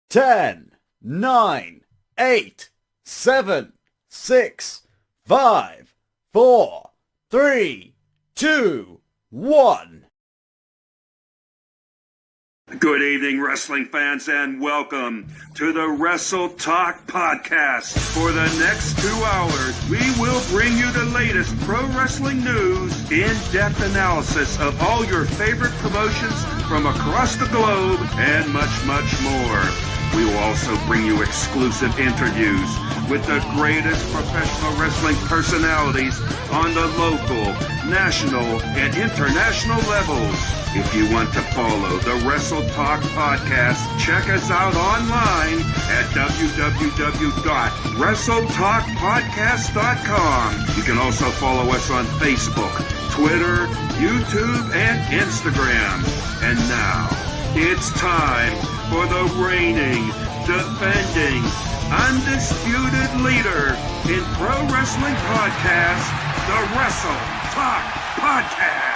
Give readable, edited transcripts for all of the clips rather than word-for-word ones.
10, 9, 8, 7, 6, 5, 4, 3, 2, 1. Good evening, wrestling fans, and welcome to the Wrestle Talk Podcast. For the next 2 hours, we will bring you the latest pro wrestling news, in-depth analysis of all your favorite promotions from across the globe, and much, much more. We will also bring you exclusive interviews with the greatest professional wrestling personalities on the local, national, and international levels. If you want to follow the Wrestle Talk Podcast, check us out online at www.wrestletalkpodcast.com. You can also follow us on Facebook, Twitter, YouTube, and Instagram. And now, it's time for the reigning, defending, undisputed leader in pro wrestling podcast, the Wrestle Talk Podcast.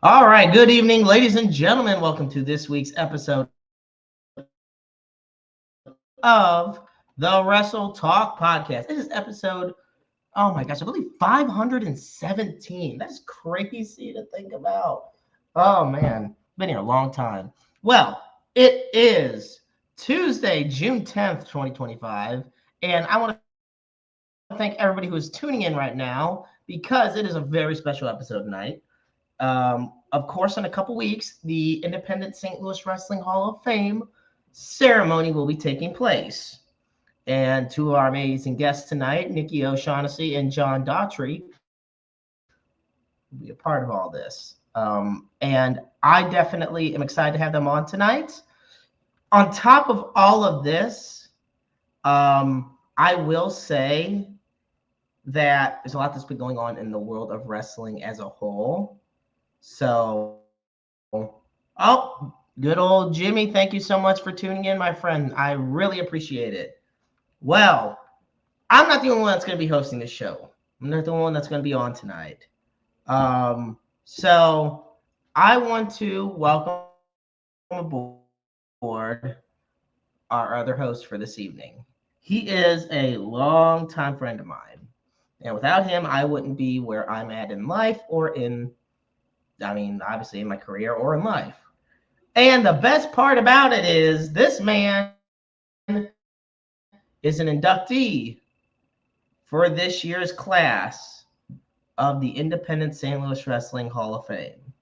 All right, good evening, ladies and gentlemen. Welcome to this week's episode of the Wrestle Talk Podcast. This is episode, oh my gosh, I believe 517. That's crazy to think about. Oh man, been here a long time. Well, it is Tuesday, June 10th, 2025, and I want to thank everybody who is tuning in right now because it is a very special episode tonight. Of course, in a couple weeks, the Independent St. Louis Wrestling Hall of Fame ceremony will be taking place. And two of our amazing guests tonight, Nikki O'Shaughnessy and John Daugherty, will be a part of all this. And I definitely am excited to have them on tonight. On top of all of this, I will say that there's a lot that's been going on in the world of wrestling as a whole. So, good old Jimmy, thank you so much for tuning in, my friend. I really appreciate it. Well, I'm not the only one that's going to be hosting this show. I'm not the only one that's going to be on tonight. So I want to welcome aboard our other host for this evening. He is a longtime friend of mine. And without him, I wouldn't be where I'm at in life or obviously in my career or in life. And the best part about it is this man is an inductee for this year's class of the Independent St. Louis Wrestling Hall of Fame.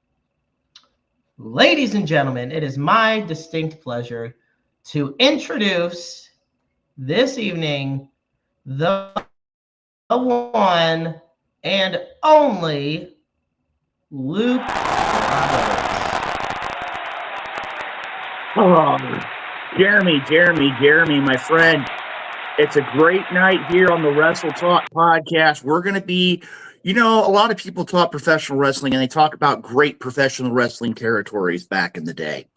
Ladies and gentlemen, it is my distinct pleasure to introduce this evening the one and only Luke Roberts. Oh, Jeremy, my friend. It's a great night here on the Wrestle Talk Podcast. We're going to be, a lot of people talk professional wrestling and they talk about great professional wrestling territories back in the day.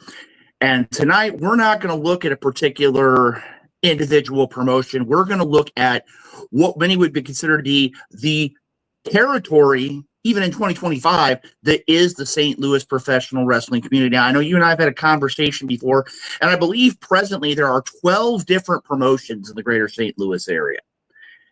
And tonight, we're not going to look at a particular individual promotion. We're going to look at what many would be considered to be the territory, even in 2025, that is the St. Louis professional wrestling community. Now, I know you and I have had a conversation before, and I believe presently there are 12 different promotions in the greater St. Louis area.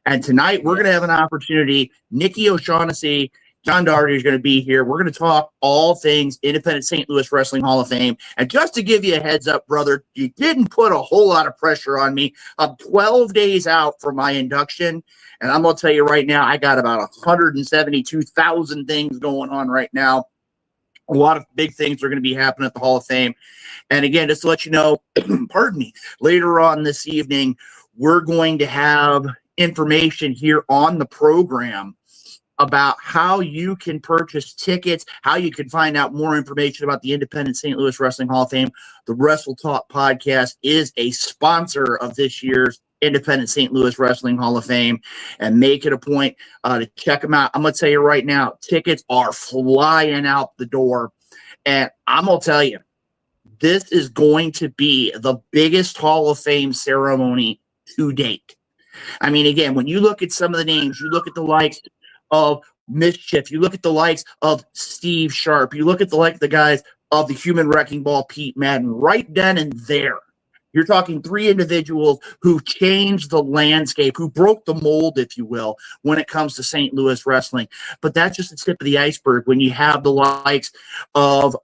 And tonight we're going to have an opportunity. Nikki O'Shaughnessy, John Daugherty is going to be here. We're going to talk all things Independent St. Louis Wrestling Hall of Fame. And just to give you a heads up, brother, you didn't put a whole lot of pressure on me. I'm 12 days out from my induction. And I'm going to tell you right now, I got about 172,000 things going on right now. A lot of big things are going to be happening at the Hall of Fame. And again, just to let you know, pardon me, later on this evening, we're going to have information here on the program about how you can purchase tickets, how you can find out more information about the Independent St. Louis Wrestling Hall of Fame. The Wrestle Talk Podcast is a sponsor of this year's Independent St. Louis Wrestling Hall of Fame, and make it a point to check them out. I'm going to tell you right now, tickets are flying out the door, and I'm going to tell you, this is going to be the biggest Hall of Fame ceremony to date. I mean, again, when you look at some of the names, you look at the likes of Mischief, you look at the likes of Steve Sharp, you look at the guys of the Human Wrecking Ball, Pete Madden, right then and there. You're talking three individuals who changed the landscape, who broke the mold, if you will, when it comes to St. Louis wrestling. But that's just the tip of the iceberg when you have the likes of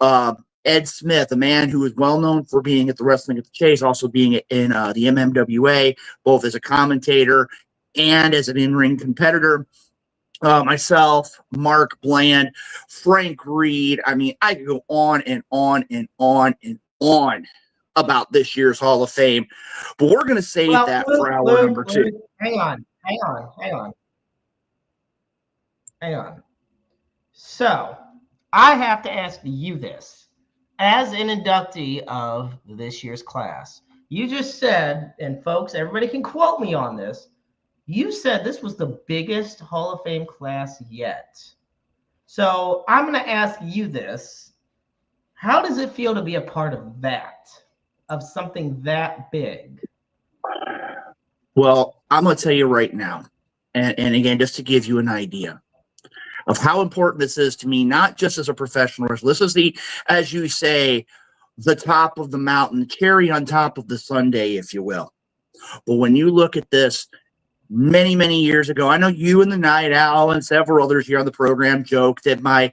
Ed Smith, a man who is well known for being at the Wrestling at the Chase, also being in the MMWA, both as a commentator and as an in-ring competitor. Myself, Mark Bland, Frank Reed. I mean, I could go on and on and on and on about this year's Hall of Fame, but we're going to save that for hour number 2. Hang on. So I have to ask you this. As an inductee of this year's class, you just said, and folks, everybody can quote me on this, you said this was the biggest Hall of Fame class yet. So I'm going to ask you this. How does it feel to be a part of that, of something that big? Well, I'm going to tell you right now, and again, just to give you an idea of how important this is to me, not just as a professional wrestler. This is the, as you say, the top of the mountain, the cherry on top of the sundae, if you will. But when you look at this, many, many years ago, I know you and the Night Owl and several others here on the program joked that my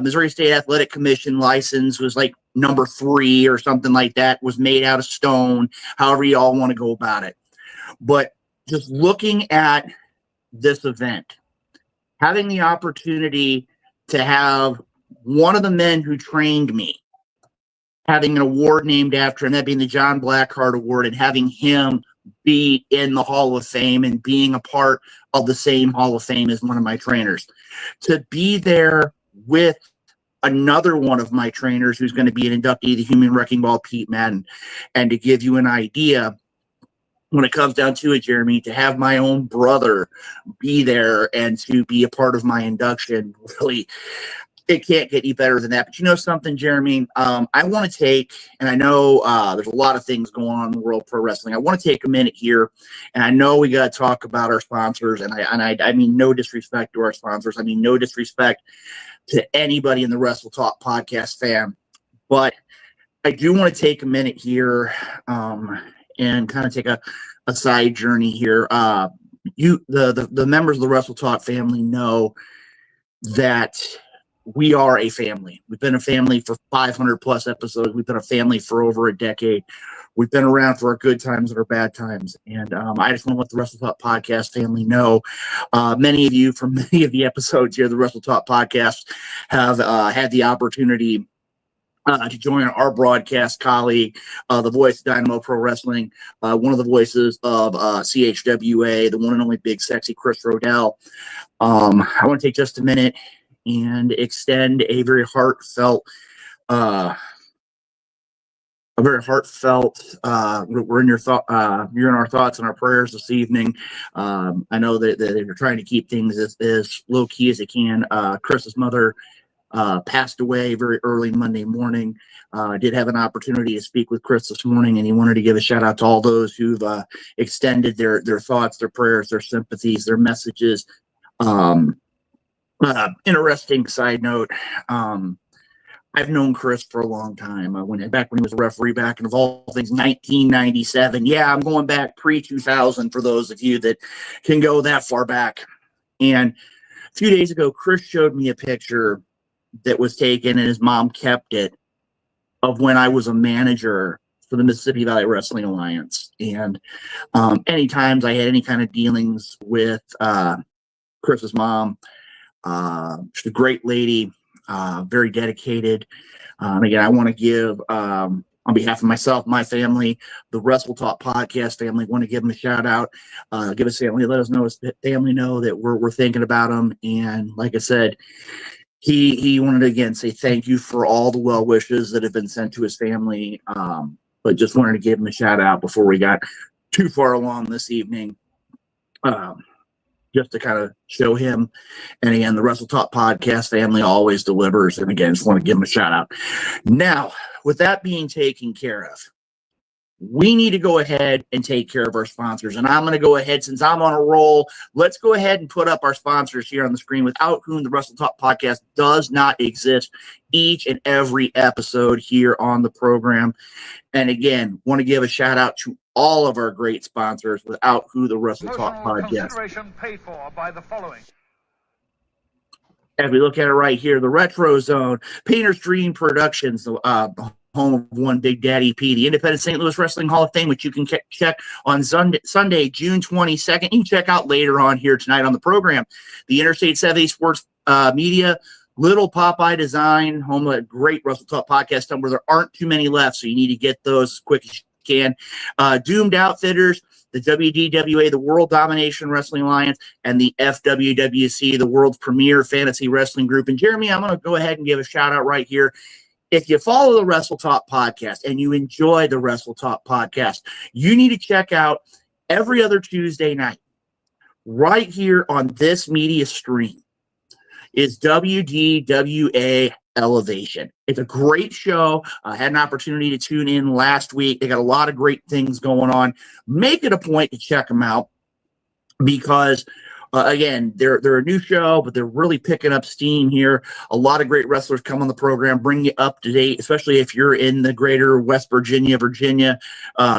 Missouri State Athletic Commission license was like number 3 or something like that, was made out of stone, however you all want to go about it. But just looking at this event, having the opportunity to have one of the men who trained me having an award named after him, that being the John Blackheart Award, and having him be in the Hall of Fame and being a part of the same Hall of Fame as one of my trainers. To be there with another one of my trainers who's going to be an inductee, the Human Wrecking Ball, Pete Madden, and to give you an idea, when it comes down to it, Jeremy, to have my own brother be there and to be a part of my induction, really, it can't get any better than that. But you know something, Jeremy? I want to take, and I know there's a lot of things going on in the world of pro wrestling. I want to take a minute here, and I know we got to talk about our sponsors, and I mean no disrespect to our sponsors. I mean no disrespect to anybody in the Wrestle Talk podcast fam, but I do want to take a minute here and kind of take a side journey here. The members of the Wrestle Talk family know that we are a family. We've been a family for 500 plus episodes. We've been a family for over a decade. We've been around for our good times and our bad times. And I just want to let the Wrestle Talk podcast family know, many of you from many of the episodes here, the Wrestle Talk podcast, have had the opportunity to join our broadcast colleague, the voice of Dynamo Pro Wrestling, one of the voices of CHWA, the one and only Big Sexy Chris Rodell. I want to take just a minute and extend a very heartfelt, we're in your thought, you're in our thoughts and our prayers this evening. I know that they're trying to keep things as low key as they can. Chris's mother passed away very early Monday morning. I did have an opportunity to speak with Chris this morning, and he wanted to give a shout out to all those who've extended their thoughts, their prayers, their sympathies, their messages. Interesting side note. I've known Chris for a long time. Back when he was a referee back in, of all things, 1997. Yeah, I'm going back pre-2000 for those of you that can go that far back. And a few days ago, Chris showed me a picture that was taken, and his mom kept it, of when I was a manager for the Mississippi Valley Wrestling Alliance. And anytime I had any kind of dealings with Chris's mom, she's a great lady, very dedicated. Again, I want to give, on behalf of myself, my family, the Wrestle Talk podcast family, want to give them a shout out. Give us family, let us know, his family know that we're thinking about them. And like I said, he wanted to again say thank you for all the well wishes that have been sent to his family. But just wanted to give him a shout out before we got too far along this evening. Just to kind of show him. And again, the Wrestle Talk podcast family always delivers. And again, just want to give him a shout out. Now, with that being taken care of, we need to go ahead and take care of our sponsors. And I'm going to go ahead, since I'm on a roll, let's go ahead and put up our sponsors here on the screen, without whom the Wrestle Talk podcast does not exist each and every episode here on the program. And again, want to give a shout out to all of our great sponsors, without who the Wrestle Talk podcast. Consideration paid for by the following. As we look at it right here, the Retro Zone, Painter's Dream Productions, home of One Big Daddy P, the Independent St. Louis Wrestling Hall of Fame, which you can check on Sunday, June 22nd. You can check out later on here tonight on the program. The Interstate 70 Sports Media, Little Popeye Design, home of a great Wrestle Talk podcast number. There aren't too many left, so you need to get those as quick as you can. Doomed Outfitters, the WDWA, the World Domination Wrestling Alliance, and the FWWC, the world's premier fantasy wrestling group. And Jeremy, I'm going to go ahead and give a shout out right here. If you follow the Wrestle Talk podcast and you enjoy the Wrestle Talk podcast, you need to check out every other Tuesday night right here on this media stream is WDWA Elevation. It's a great show. I had an opportunity to tune in last week. They got a lot of great things going on. Make it a point to check them out because again, they're a new show, but they're really picking up steam here. A lot of great wrestlers come on the program, bring you up to date, especially if you're in the greater West Virginia,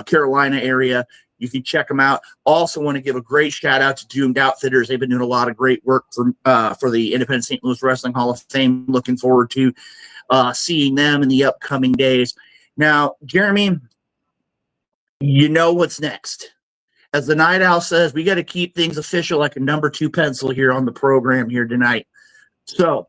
Carolina area. You can check them out. Also want to give a great shout out to Doomed Outfitters. They've been doing a lot of great work for the Independent St. Louis Wrestling Hall of Fame. Looking forward to seeing them in the upcoming days. Now, Jeremy, you know what's next. As the Night Owl says, we got to keep things official like a number 2 pencil here on the program here tonight. So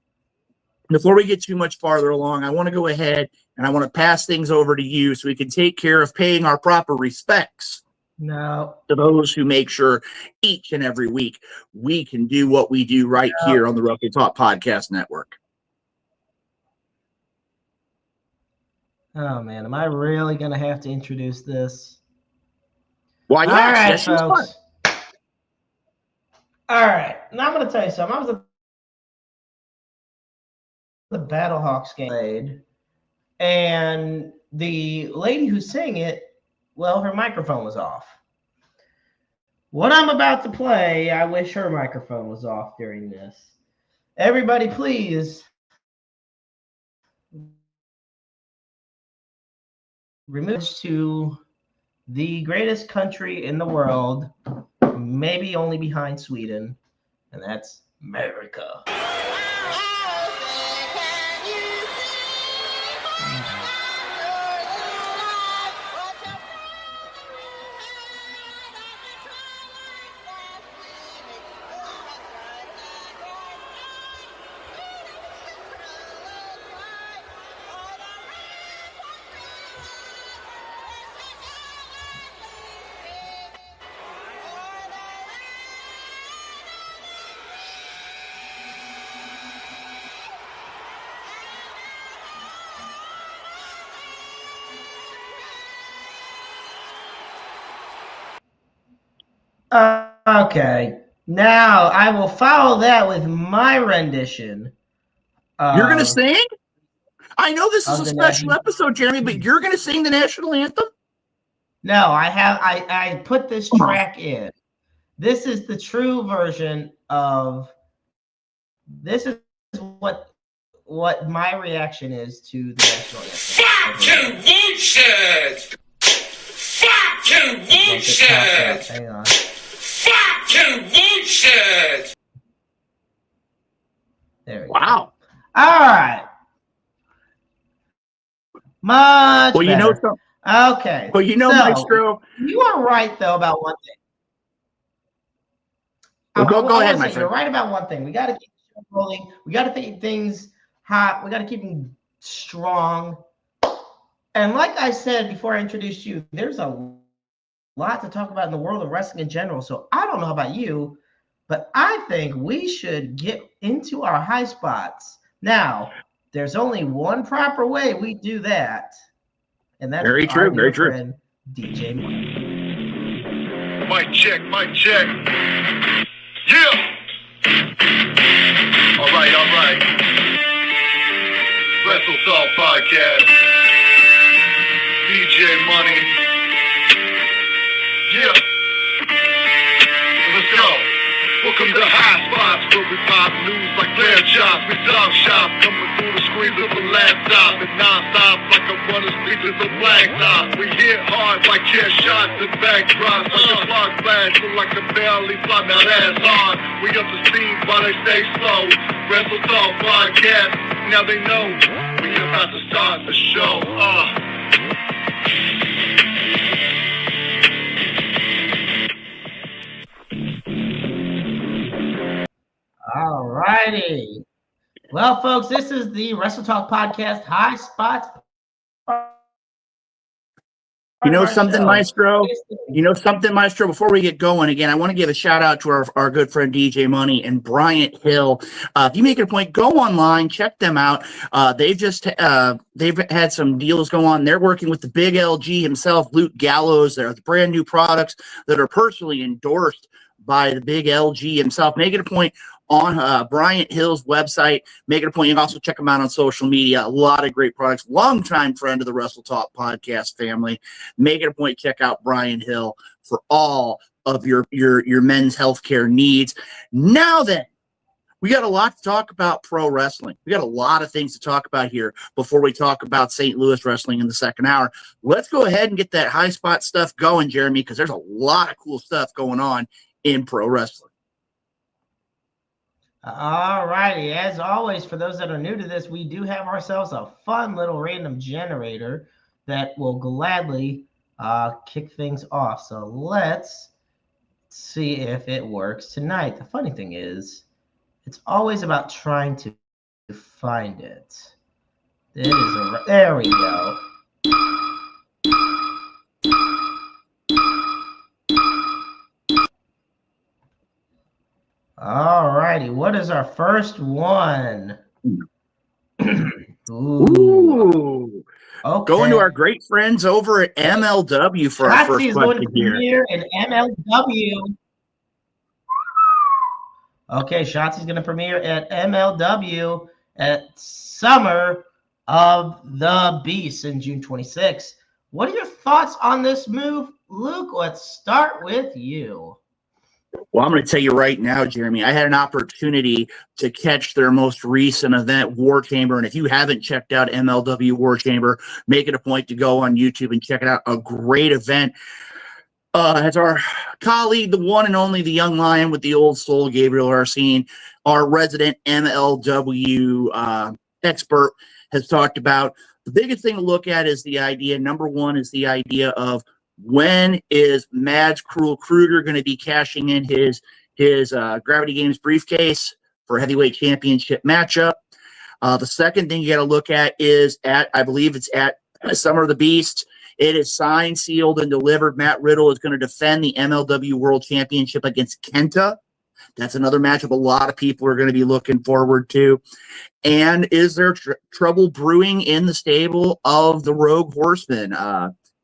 before we get too much farther along, I want to go ahead and I want to pass things over to you so we can take care of paying our proper respects to those who make sure each and every week we can do what we do right here on the Wrestle Talk Podcast Network. Oh, man. Am I really going to have to introduce this? Why, yes, all right, folks. All right. Now I'm going to tell you something. I was at the Battlehawks game, and the lady who sang it, well, her microphone was off. What I'm about to play, I wish her microphone was off during this. Everybody, please remove to the greatest country in the world, maybe only behind Sweden, and that's America. Okay, now I will follow that with my rendition. You're going to sing? I know this is a special episode, Jeremy, but you're going to sing the national anthem? No, I put this track in. This is the true version of. This is what my reaction is to the national anthem. Fuck you, Woodshed! Fuck you, Woodshed! Hang on. Fuck you, Woodshed! There we go. Wow. All right. Much well, you better. know something. Okay. Well, you know, so, Maestro. You are right, though, about one thing. Well, go ahead, my friend. You're right about one thing. We got to keep the show rolling. We got to keep things hot. We got to keep them strong. And like I said before I introduced you, there's a lot to talk about in the world of wrestling in general. So I don't know about you, but I think we should get into our high spots. Now, there's only one proper way we do that. And that's very true, very true. Friend, DJ Money. Mic check, mic check. Yeah! All right. Wrestle Talk Podcast. DJ Money. Welcome to High Spots, where we pop news like lamb chops. We dog shop, coming through the screens of a laptop. And non-stop like I'm running speeches of blacktop. We hit hard like chair shots and backdrops. Like a spark flash, look like a belly flop. Now that's hard. We up to speed while they stay slow. Wrestle Talk Podcast, now they know we about to start the show. All righty. Well, folks, this is the Wrestle Talk Podcast, High Spots. You know something, Maestro? Before we get going, again, I want to give a shout out to our good friend DJ Money and Bryant Hill. If you make it a point, go online, check them out. They've had some deals go on. They're working with the big LG himself, Luke Gallows. They're brand new products that are personally endorsed by the big LG himself. Make it a point on Bryant Hill's website. Make it a point. You can also check them out on social media. A lot of great products. Longtime friend of the Wrestle Talk podcast family. Make it a point. Check out Bryant Hill for all of your men's healthcare needs. Now then, we got a lot to talk about pro wrestling. We got a lot of things to talk about here before we talk about St. Louis wrestling in the second hour. Let's go ahead and get that high spot stuff going, Jeremy, because there's a lot of cool stuff going on in pro wrestling. All righty. As always, for those that are new to this, we do have ourselves a fun little random generator that will gladly kick things off. So let's see if it works tonight. The funny thing is, it's always about trying to find it. There we go. All righty. What is our first one? Ooh. Okay. Going to our great friends over at MLW for our first question here. Premiere in MLW. Okay, Shotzi's going to premiere at MLW at Summer of the Beast in June 26th. What are your thoughts on this move? Luke, let's start with you. Well, I'm going to tell you right now, Jeremy, I had an opportunity to catch their most recent event, War Chamber. And if you haven't checked out MLW War Chamber, make it a point to go on YouTube and check it out. A great event. As our colleague, the one and only, the young lion with the old soul, Gabriel Arsene, our resident MLW expert, has talked about. The biggest thing to look at is the idea. Number one is the idea of, when is Mads Cruel Kruger going to be cashing in his Gravity Games briefcase for a heavyweight championship matchup? The second thing you got to look at is I believe it's at Summer of the Beast. It is signed, sealed, and delivered. Matt Riddle is going to defend the MLW World Championship against Kenta. That's another matchup a lot of people are going to be looking forward to. And is there trouble brewing in the stable of the Rogue Horsemen?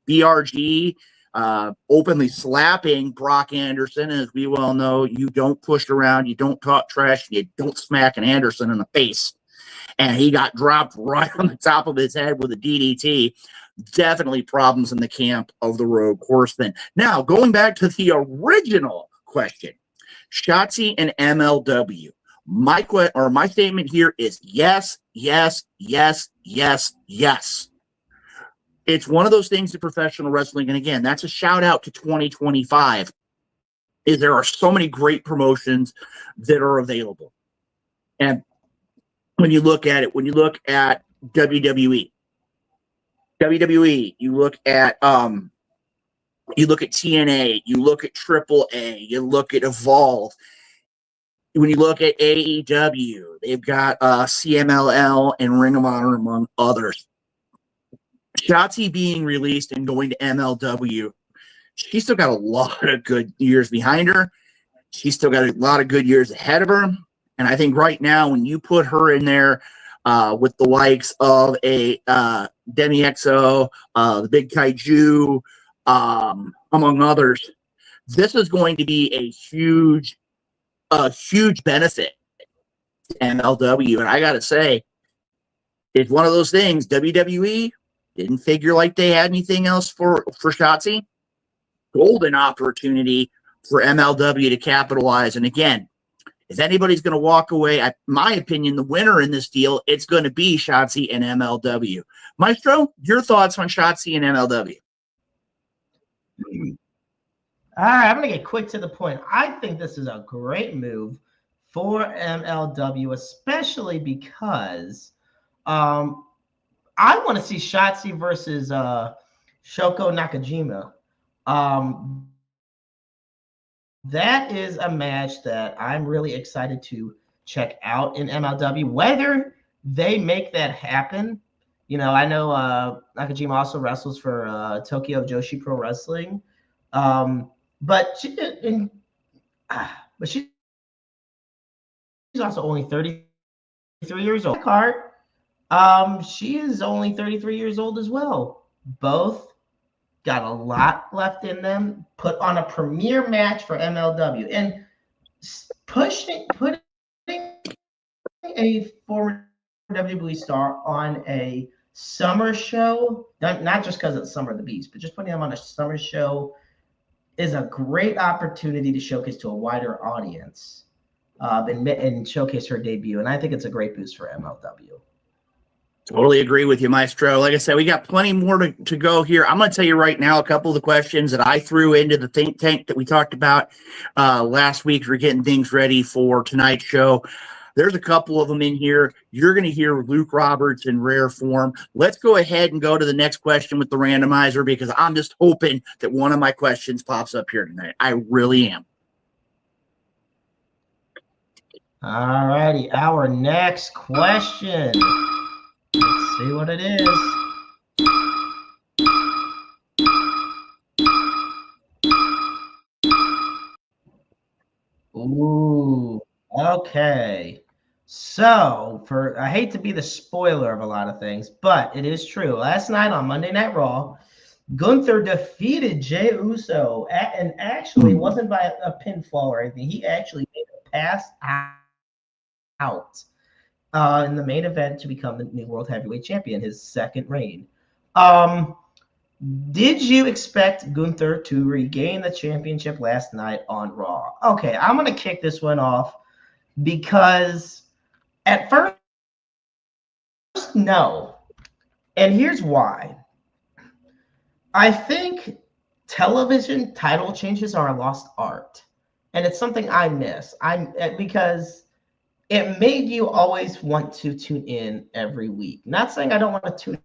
BRG openly slapping Brock Anderson. As we well know, you don't push around, you don't talk trash, you don't smack an Anderson in the face. And he got dropped right on the top of his head with a DDT. Definitely problems in the camp of the Rogue Horsemen. Now, going back to the original question, Shotzi and MLW. My statement here is yes, yes, yes, yes, yes. It's one of those things in professional wrestling, and again, that's a shout out to 2025, is there are so many great promotions that are available. And when you look at it, when you look at WWE, you look at TNA, you look at AAA, you look at Evolve. When you look at AEW, they've got CMLL and Ring of Honor, among others. Shotzi being released and going to MLW, she's still got a lot of good years behind her. She's still got a lot of good years ahead of her. And I think right now, when you put her in there with the likes of a Demi Exo, the Big Kaiju, among others, this is going to be a huge benefit to MLW. And I got to say, it's one of those things, WWE didn't figure like they had anything else for Shotzi. Golden opportunity for MLW to capitalize. And again, If anybody's going to walk away, my opinion, the winner in this deal, it's going to be Shotzi and MLW. Maestro, your thoughts on Shotzi and MLW? All right, I'm going to get quick to the point. I think this is a great move for MLW, especially because I want to see Shotzi versus Shoko Nakajima. That is a match that I'm really excited to check out in MLW. Whether they make that happen, you know, I know Nakajima also wrestles for Tokyo Joshi Pro Wrestling, but she's also only 33 years old. She is only 33 years old as well. Both got a lot left in them. Put on a premier match for MLW and putting a former WWE star on a summer show, not just because it's Summer of the Beast, but just putting them on a summer show is a great opportunity to showcase to a wider audience and showcase her debut. And I think it's a great boost for MLW. Totally agree with you, Maestro. Like I said, we got plenty more to go here. I'm going to tell you right now a couple of the questions that I threw into the think tank that we talked about last week. We're getting things ready for tonight's show. There's a couple of them in here. You're going to hear Luke Roberts in rare form. Let's go ahead and go to the next question with the randomizer because I'm just hoping that one of my questions pops up here tonight. I really am. All righty. Our next question. Let's see what it is. Ooh, okay. So, I hate to be the spoiler of a lot of things, but it is true. Last night on Monday Night Raw, Gunther defeated Jey Uso, and actually wasn't by a pinfall or anything. He actually made a pass out. In the main event to become the new World Heavyweight Champion, his second reign. Did you expect Gunther to regain the championship last night on Raw? Okay, I'm going to kick this one off because at first, no. And here's why. I think television title changes are a lost art. And it's something I miss. Because it made you always want to tune in every week. Not saying I don't want to tune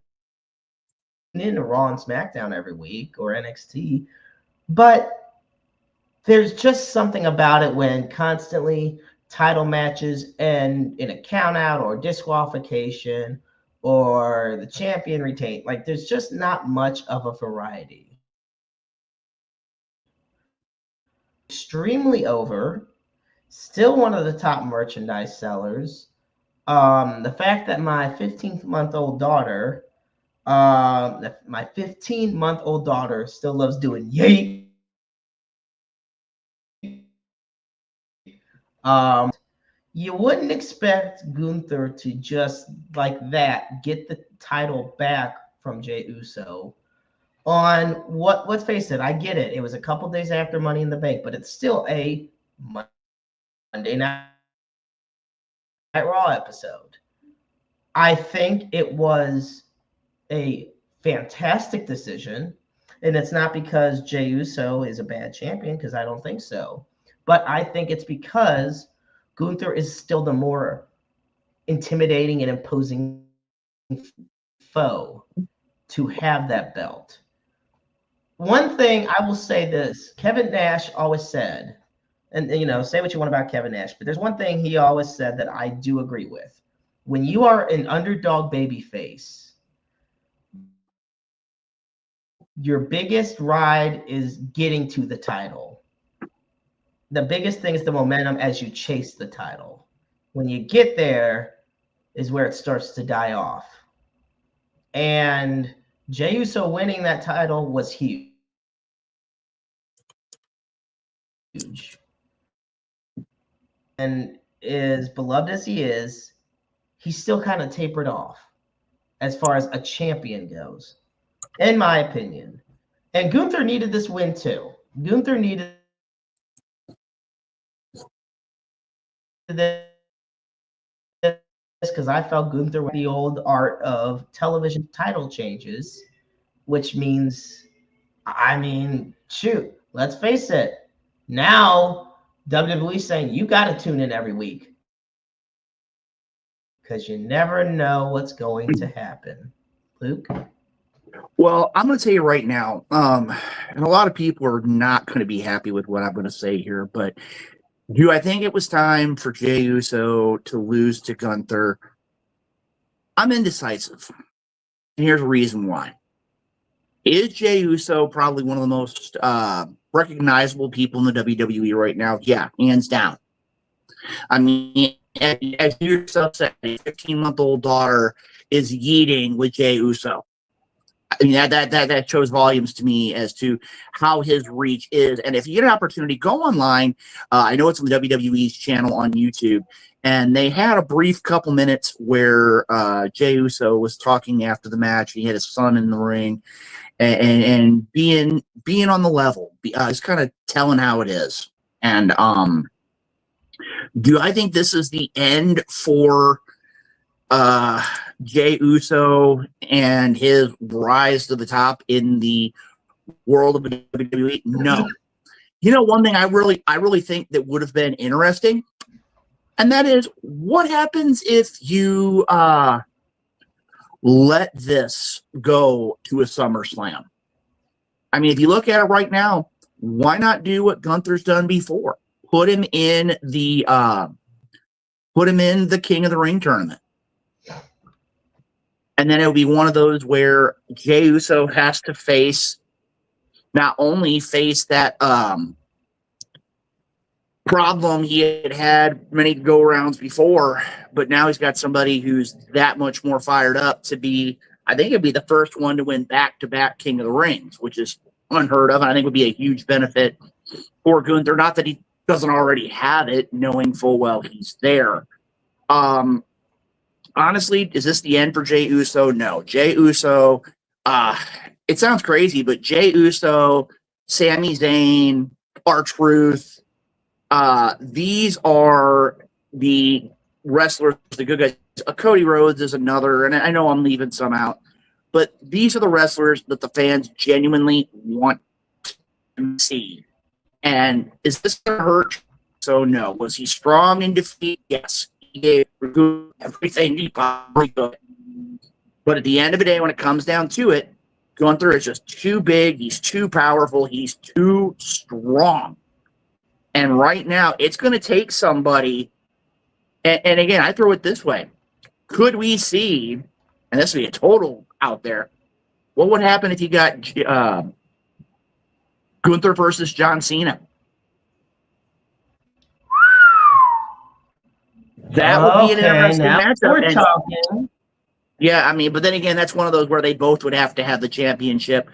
in to Raw and SmackDown every week or NXT, but there's just something about it when constantly title matches and in a count out or disqualification or the champion retained. Like there's just not much of a variety. Extremely over. Still one of the top merchandise sellers. The fact that my 15-month-old daughter, still loves doing yay. You wouldn't expect Gunther to just like that get the title back from Jey Uso on let's face it, I get it. It was a couple days after Money in the Bank, but it's still a Monday Night Raw episode. I think it was a fantastic decision, and it's not because Jey Uso is a bad champion, because I don't think so. But I think it's because Gunther is still the more intimidating and imposing foe to have that belt. One thing I will say this, Kevin Nash always said, and say what you want about Kevin Nash, but there's one thing he always said that I do agree with. When you are an underdog babyface, your biggest ride is getting to the title. The biggest thing is the momentum as you chase the title. When you get there is where it starts to die off. And Jey Uso winning that title was huge. And as beloved as he is, he's still kind of tapered off as far as a champion goes, in my opinion. And Gunther needed this win too. Gunther needed this because I felt Gunther with the old art of television title changes, which means, I mean, shoot, let's face it. Now WWE saying you got to tune in every week because you never know what's going to happen. Luke? Well, I'm going to tell you right now, and a lot of people are not going to be happy with what I'm going to say here, but do I think it was time for Jey Uso to lose to Gunther? I'm indecisive. And here's a reason why. Is Jey Uso probably one of the most recognizable people in the WWE right now? Yeah, hands down. I mean, as you yourself said, a 15-month-old daughter is yeeting with Jey Uso. I mean, that shows volumes to me as to how his reach is. And if you get an opportunity, go online. I know it's on the WWE's channel on YouTube. And they had a brief couple minutes where Jey Uso was talking after the match. He had his son in the ring and being on the level. Just kind of telling how it is. And do I think this is the end for Jey Uso and his rise to the top in the world of WWE? No. You know, one thing I really think that would have been interesting, and that is what happens if you let this go to a SummerSlam. I mean, if you look at it right now, why not do what Gunther's done before? Put him in the King of the Ring tournament. And then it'll be one of those where Jey Uso has to not only face that problem he had many go-arounds before, but now he's got somebody who's that much more fired up to be, I think it'd be the first one to win back-to-back King of the Rings, which is unheard of, and I think would be a huge benefit for Gunther. Not that he doesn't already have it, knowing full well he's there. Honestly, is this the end for Jey Uso? No. Jey Uso, it sounds crazy, but Jey Uso, Sami Zayn, R-Truth, these are the wrestlers, the good guys. Cody Rhodes is another, and I know I'm leaving some out, but these are the wrestlers that the fans genuinely want to see. And is this going to hurt? So, no. Was he strong in defeat? Yes. He gave everything he possibly could. But at the end of the day, when it comes down to it, Gunther is just too big. He's too powerful. He's too strong. And right now, it's going to take somebody. And again, I throw it this way. Could we see, and this would be a total out there, what would happen if you got Gunther versus John Cena? That would be an interesting matchup. We're talking. Yeah, I mean, but then again, that's one of those where they both would have to have the championship.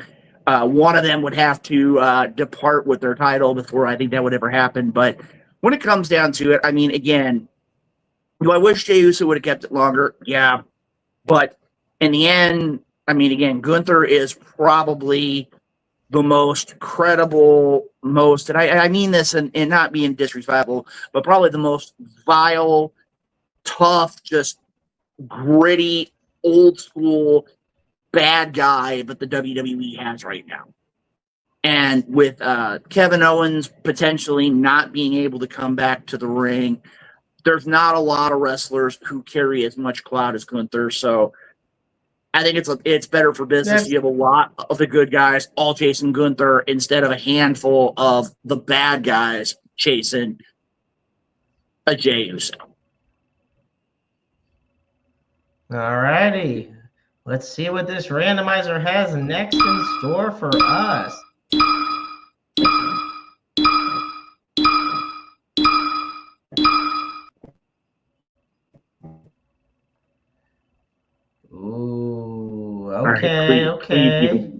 One of them would have to depart with their title before I think that would ever happen. But when it comes down to it, I mean, again, do I wish Jey Uso would have kept it longer? Yeah. But in the end, I mean, again, Gunther is probably the most credible, and I mean this and not being disrespectful, but probably the most vile, tough, just gritty, old school bad guy that the WWE has right now. And with Kevin Owens potentially not being able to come back to the ring, there's not a lot of wrestlers who carry as much clout as Gunther. So I think it's better for business. You have a lot of the good guys all chasing Gunther instead of a handful of the bad guys chasing a Jey Uso. All righty. Let's see what this randomizer has next in store for us. Ooh, okay, okay.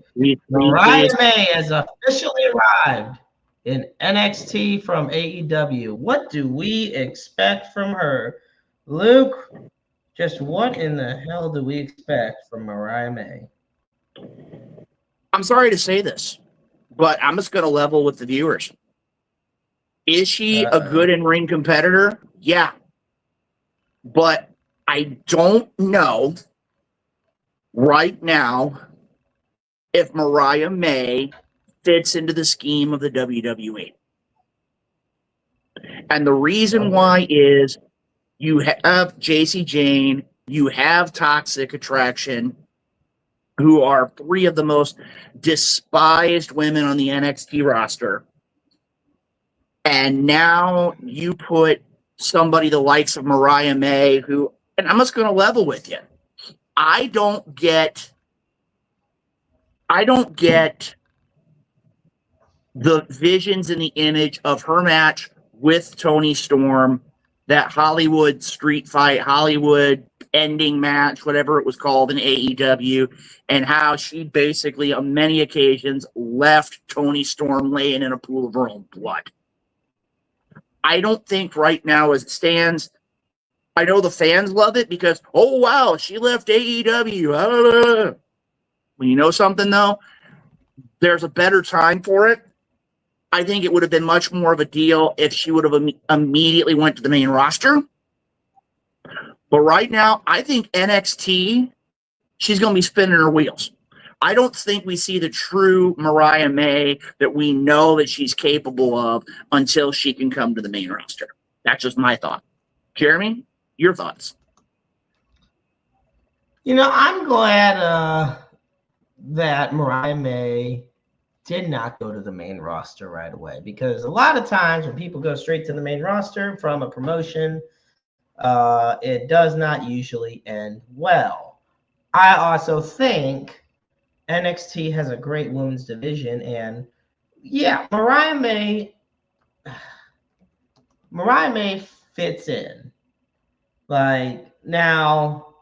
Mariah May has officially arrived in NXT from AEW. What do we expect from her? Luke, just what in the hell do we expect from Mariah May? I'm sorry to say this, but I'm just going to level with the viewers. Is she a good in-ring competitor? Yeah. But I don't know right now if Mariah May fits into the scheme of the WWE. And the reason why is you have JC Jane, you have Toxic Attraction, who are three of the most despised women on the NXT roster. And now you put somebody the likes of Mariah May, who, and I'm just going to level with you. I don't get the visions and the image of her match with Toni Storm, that Hollywood street fight, Hollywood ending match, whatever it was called in AEW, and how she basically on many occasions left Toni Storm laying in a pool of her own blood. I don't think right now as it stands, I know the fans love it because, oh wow, she left AEW. Well, you know something though? There's a better time for it. I think it would have been much more of a deal if she would have immediately went to the main roster. But right now, I think NXT, she's going to be spinning her wheels. I don't think we see the true Mariah May that we know that she's capable of until she can come to the main roster. That's just my thought. Jeremy, your thoughts? You know, I'm glad that Mariah May did not go to the main roster right away, because a lot of times when people go straight to the main roster from a promotion, it does not usually end well. I also think NXT has a great women's division, and yeah, Mariah May fits in. Like, now,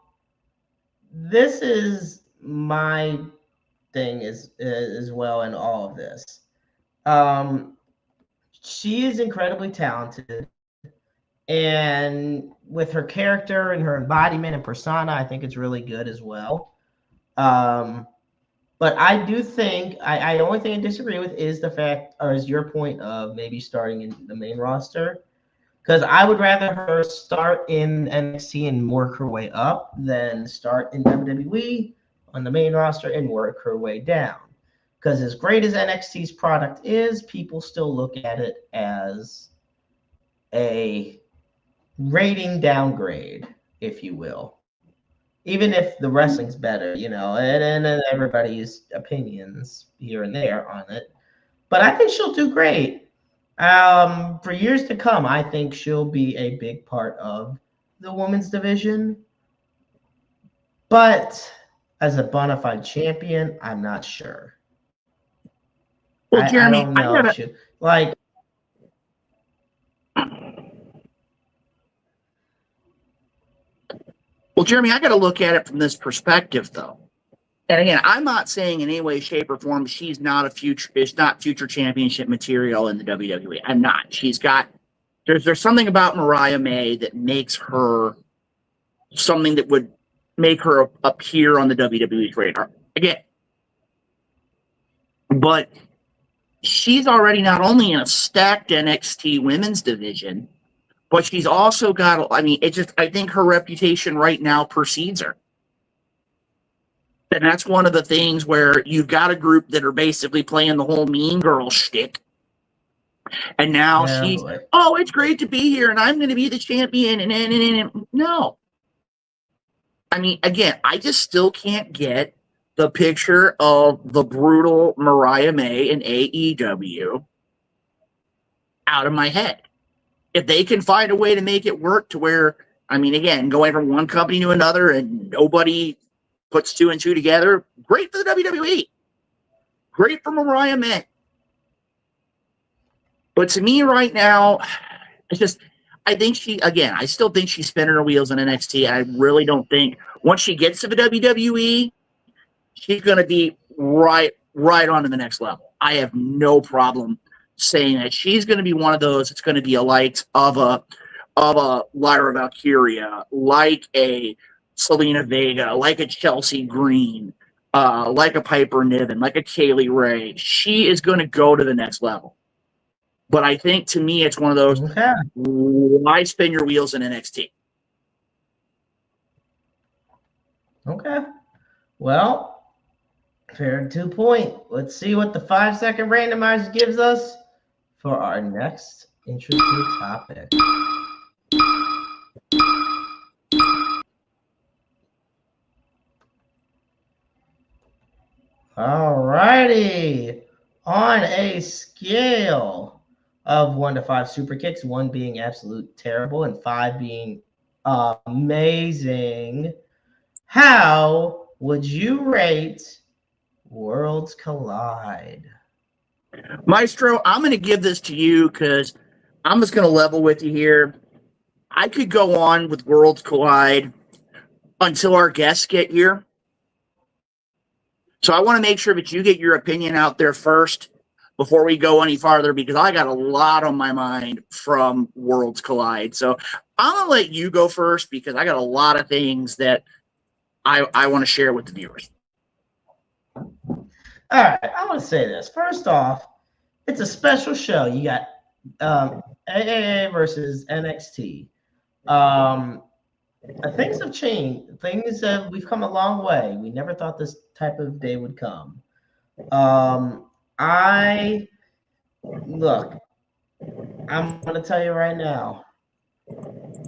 this is my thing as well in all of this. She is incredibly talented, and with her character and her embodiment and persona, I think it's really good as well. But I do think I only thing I disagree with is the fact, or is your point of maybe starting in the main roster, because I would rather her start in NXT and work her way up than start in WWE on the main roster and work her way down. Because as great as NXT's product is, people still look at it as a rating downgrade, if you will. Even if the wrestling's better, you know, and everybody's opinions here and there on it. But I think she'll do great. For years to come, I think she'll be a big part of the women's division. But as a bona fide champion, I'm not sure. Well, Jeremy, I don't know if she, like. Well, Jeremy, I got to look at it from this perspective, though. And again, I'm not saying in any way, shape, or form she's not future championship material in the WWE. I'm not. She's got. There's something about Mariah May that makes her something that would make her appear on the WWE's radar again. But she's already not only in a stacked NXT women's division, but she's also got, I mean, I think her reputation right now precedes her. And that's one of the things where you've got a group that are basically playing the whole mean girl shtick. And now she's, oh, it's great to be here and I'm going to be the champion. And no. I mean, again, I just still can't get the picture of the brutal Mariah May in AEW out of my head. If they can find a way to make it work to where, I mean, again, going from one company to another and nobody puts two and two together, great for the WWE. Great for Mariah May. But to me right now, it's just, I still think she's spinning her wheels in NXT. I really don't think once she gets to the WWE, she's going to be right on to the next level. I have no problem saying that she's going to be one of those. It's going to be a light of a Lyra Valkyria, like a Selena Vega, like a Chelsea Green, like a Piper Niven, like a Kaylee Ray. She is going to go to the next level. But I think to me, it's one of those, why spin your wheels in NXT? Okay. Well, fair 2 point. Let's see what the 5-second randomizer gives us for our next interesting topic. All righty. On a scale of 1 to 5 super kicks, 1 being absolute terrible and 5 being amazing, how would you rate Worlds Collide? Maestro, I'm going to give this to you because I'm just going to level with you here. I could go on with Worlds Collide until our guests get here. So I want to make sure that you get your opinion out there first before we go any farther, because I got a lot on my mind from Worlds Collide. So I'm going to let you go first because I got a lot of things that I want to share with the viewers. All right, I want to say this. First off, it's a special show. You got AAA versus NXT. Things have changed. We've come a long way. We never thought this type of day would come. I'm going to tell you right now.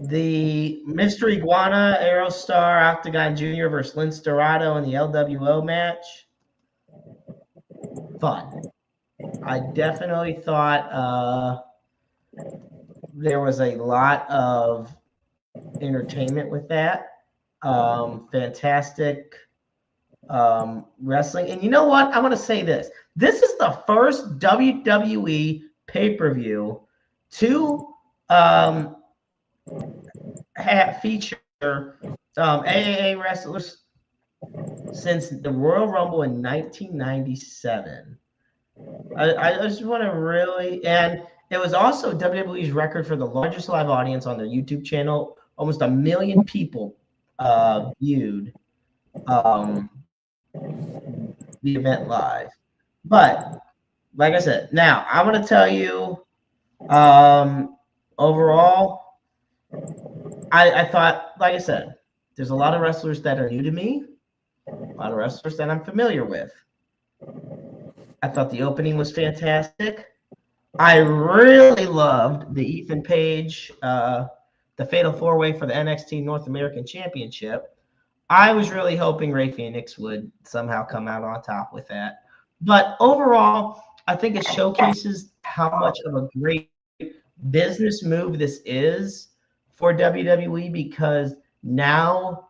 The Mr. Iguana, Aerostar, Octagon Jr. versus Lince Dorado in the LWO match. Fun. I definitely thought there was a lot of entertainment with that. Fantastic wrestling. And you know what? I want to say this. This is the first WWE pay-per-view to feature AAA wrestlers since the Royal Rumble in 1997. I just want to really, and it was also WWE's record for the largest live audience on their YouTube channel. Almost 1 million people viewed the event live. But like I said, now I want to tell you, overall, I thought, like I said, there's a lot of wrestlers that are new to me, a lot of wrestlers that I'm familiar with. I thought the opening was fantastic. I really loved the Ethan Page, the Fatal 4-Way for the NXT North American Championship. I was really hoping Rey Fenix would somehow come out on top with that. But overall, I think it showcases how much of a great business move this is for WWE, because now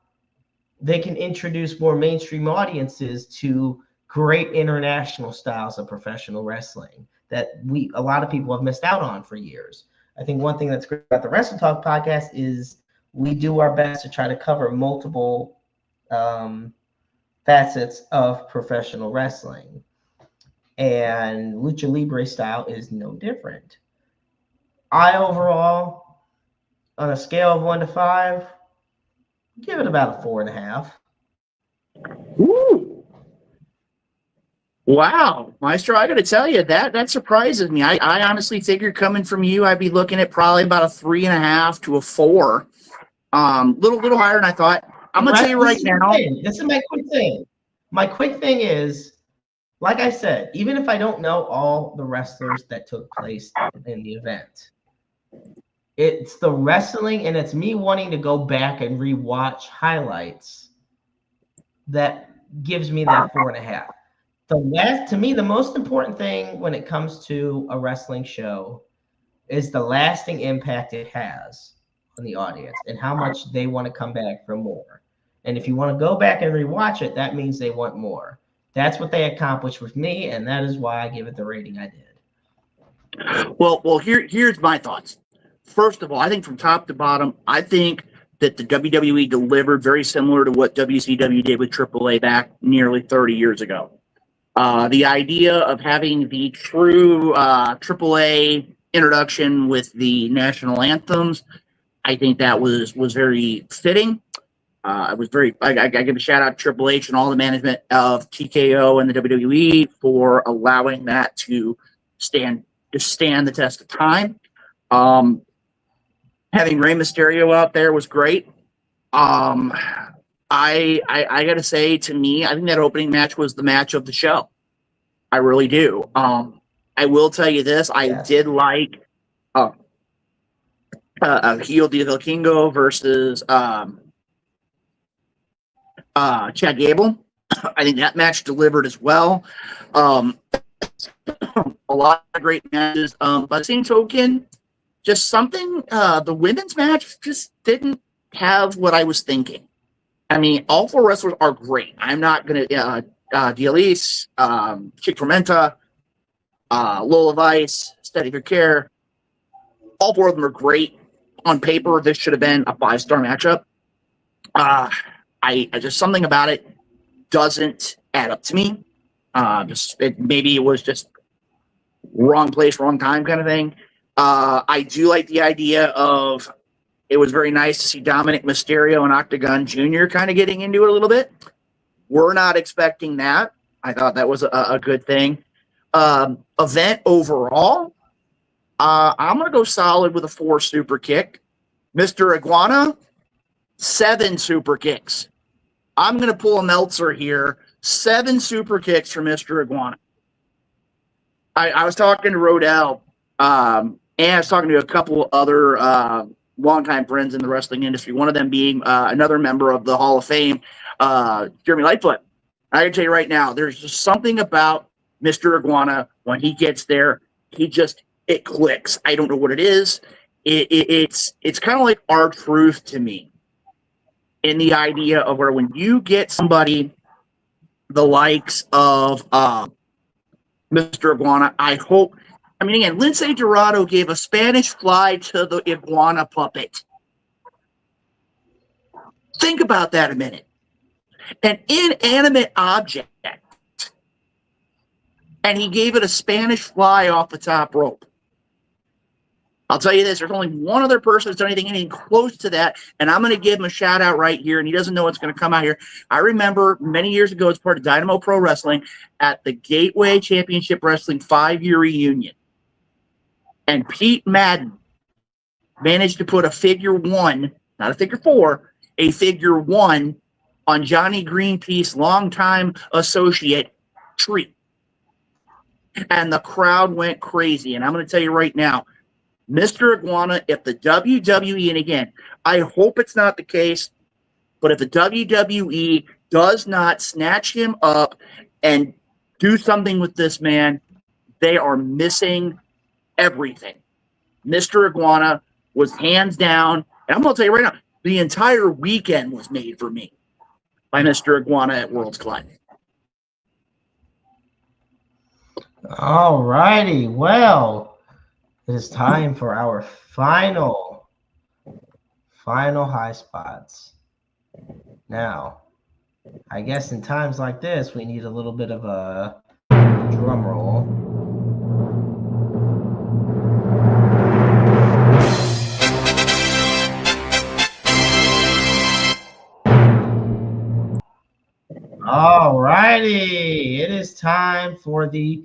they can introduce more mainstream audiences to great international styles of professional wrestling that a lot of people have missed out on for years. I think one thing that's great about the Wrestle Talk podcast is we do our best to try to cover multiple facets of professional wrestling. And Lucha Libre style is no different. I overall, on a scale of 1 to 5, give it about a 4.5. Ooh. Wow, Maestro, I got to tell you, that surprises me. I honestly figured coming from you, I'd be looking at probably about a 3.5 to a 4. Little higher than I thought. I'm going to tell you right now. This is my quick thing. My quick thing is, like I said, even if I don't know all the wrestlers that took place in the event, it's the wrestling and it's me wanting to go back and rewatch highlights that gives me that 4.5. To me, the most important thing when it comes to a wrestling show is the lasting impact it has on the audience and how much they want to come back for more. And if you want to go back and rewatch it, that means they want more. That's what they accomplished with me, and that is why I give it the rating I did. Well, here's my thoughts. First of all, I think from top to bottom, I think that the WWE delivered very similar to what WCW did with AAA back nearly 30 years ago. The idea of having the true AAA introduction with the national anthems, I think that was very fitting. I give a shout out to Triple H and all the management of TKO and the WWE for allowing that to stand the test of time. Having Rey Mysterio out there was great. I got to say, to me, I think that opening match was the match of the show. I really do. I will tell you this. I did like Heel del Kingo versus Chad Gable. I think that match delivered as well. A lot of great matches. By the same token, just something, the women's match just didn't have what I was thinking. I mean, all four wrestlers are great. I'm not going to, D'Elise, Chick Tormenta, Lola Vice, Steady for Care. All four of them are great. On paper, this should have been a 5-star matchup. I just, something about it doesn't add up to me. Maybe it was just wrong place, wrong time kind of thing. I do like the idea of, it was very nice to see Dominic Mysterio and Octagon Jr. kind of getting into it a little bit. We're not expecting that. I thought that was a good thing. Event overall, I'm going to go solid with a 4 super kick. Mr. Iguana, 7 super kicks. I'm going to pull a Meltzer here. 7 super kicks for Mr. Iguana. I was talking to Rodell, and I was talking to a couple other longtime friends in the wrestling industry, one of them being another member of the Hall of Fame, Jeremy Lightfoot. I can tell you right now, there's just something about Mr. Iguana when he gets there, it clicks. I don't know what it is. It's kind of like R-Truth to me, in the idea of where when you get somebody the likes of Mr. Iguana, again, Lince Dorado gave a Spanish fly to the iguana puppet. Think about that a minute. An inanimate object. And he gave it a Spanish fly off the top rope. I'll tell you this, there's only one other person that's done anything close to that, and I'm going to give him a shout-out right here, and he doesn't know what's going to come out here. I remember many years ago as part of Dynamo Pro Wrestling at the Gateway Championship Wrestling 5-year reunion. And Pete Madden managed to put a figure 1, not a figure 4, a figure 1 on Johnny Greenpeace longtime associate Tree. And the crowd went crazy. And I'm going to tell you right now, Mr. Iguana, if the WWE, and again, I hope it's not the case, but if the WWE does not snatch him up and do something with this man, they are missing everything. Mr. Iguana was hands down, and I'm going to tell you right now, the entire weekend was made for me by Mr. Iguana at Worlds Collide. All righty. Well, it is time for our final high spots. Now, I guess in times like this, we need a little bit of a drum roll. All righty. It is time for the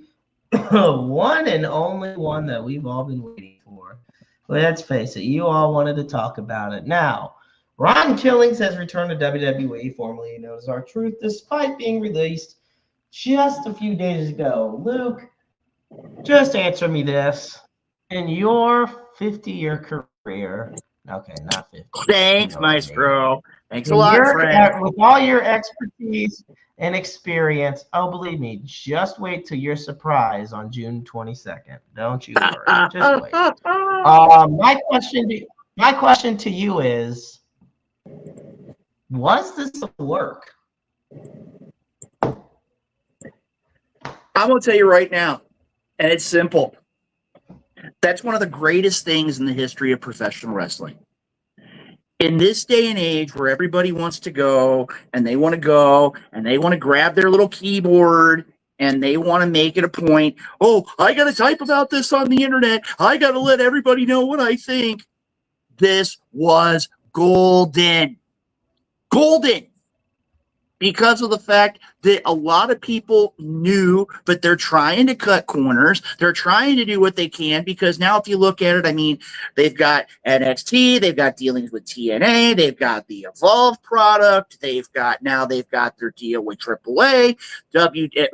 one and only one that we've all been waiting for. Let's face it, you all wanted to talk about it. Now, Ron Killings has returned to WWE, formerly known as R-Truth, despite being released just a few days ago. Luke, just answer me this. In your 50-year career, okay, not 50. Thanks, Maestro. Thanks a lot, friend. With all your expertise and experience, oh, believe me, just wait till you're surprised on June 22nd. Don't you worry. Just wait. My question to you is, was this a work? I'm going to tell you right now, and it's simple. That's one of the greatest things in the history of professional wrestling. In this day and age where everybody wants to go and they want to grab their little keyboard and they want to make it a point, oh, I got to type about this on the internet. I got to let everybody know what I think. This was golden. Golden. because of the fact that a lot of people knew, but they're trying to cut corners. They're trying to do what they can, because now if you look at it, I mean, they've got NXT, they've got dealings with TNA, they've got the Evolve product, they've got their deal with AAA.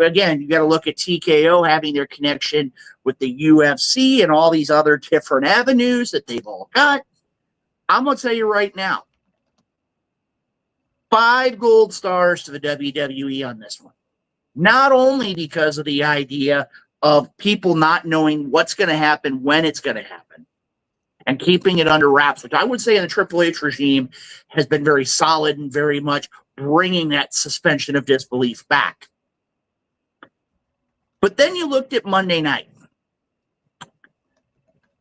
Again, you got to look at TKO having their connection with the UFC and all these other different avenues that they've all got. I'm going to tell you right now, 5 gold stars to the WWE on this one. Not only because of the idea of people not knowing what's going to happen, when it's going to happen, and keeping it under wraps, which I would say in the Triple H regime has been very solid and very much bringing that suspension of disbelief back. But then you looked at Monday night,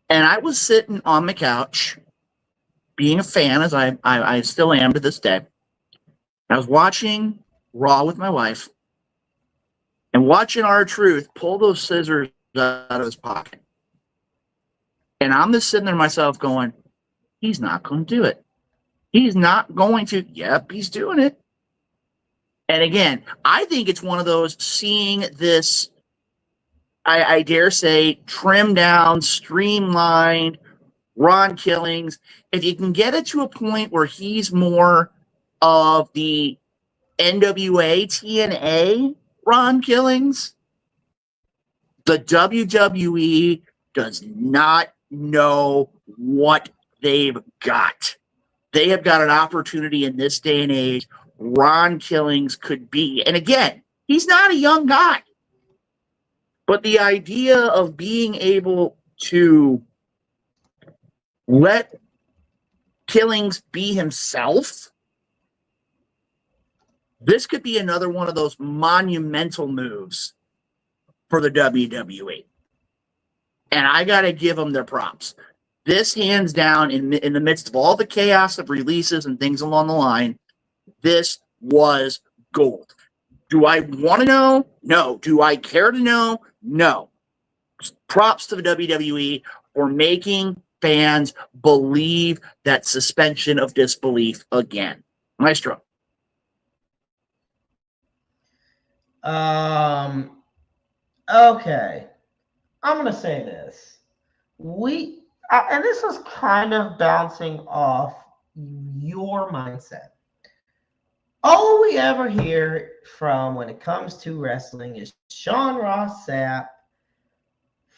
and I was sitting on the couch, being a fan, as I still am to this day. I was watching Raw with my wife and watching R-Truth pull those scissors out of his pocket. And I'm just sitting there myself going, he's not going to do it. He's not going to. Yep, he's doing it. And again, I think it's one of those, seeing this, I dare say, trimmed down, streamlined Ron Killings. If you can get it to a point where he's more of the NWA, TNA Ron Killings, the WWE does not know what they've got. They have got an opportunity in this day and age. Ron Killings could be, and again, he's not a young guy, but the idea of being able to let Killings be himself, this could be another one of those monumental moves for the WWE. And I got to give them their props. This, hands down, in the midst of all the chaos of releases and things along the line, this was gold. Do I want to know? No. Do I care to know? No. Props to the WWE for making fans believe that suspension of disbelief again. Maestro. Okay. I'm going to say this. And this is kind of bouncing off your mindset. All we ever hear from when it comes to wrestling is Sean Ross Sapp,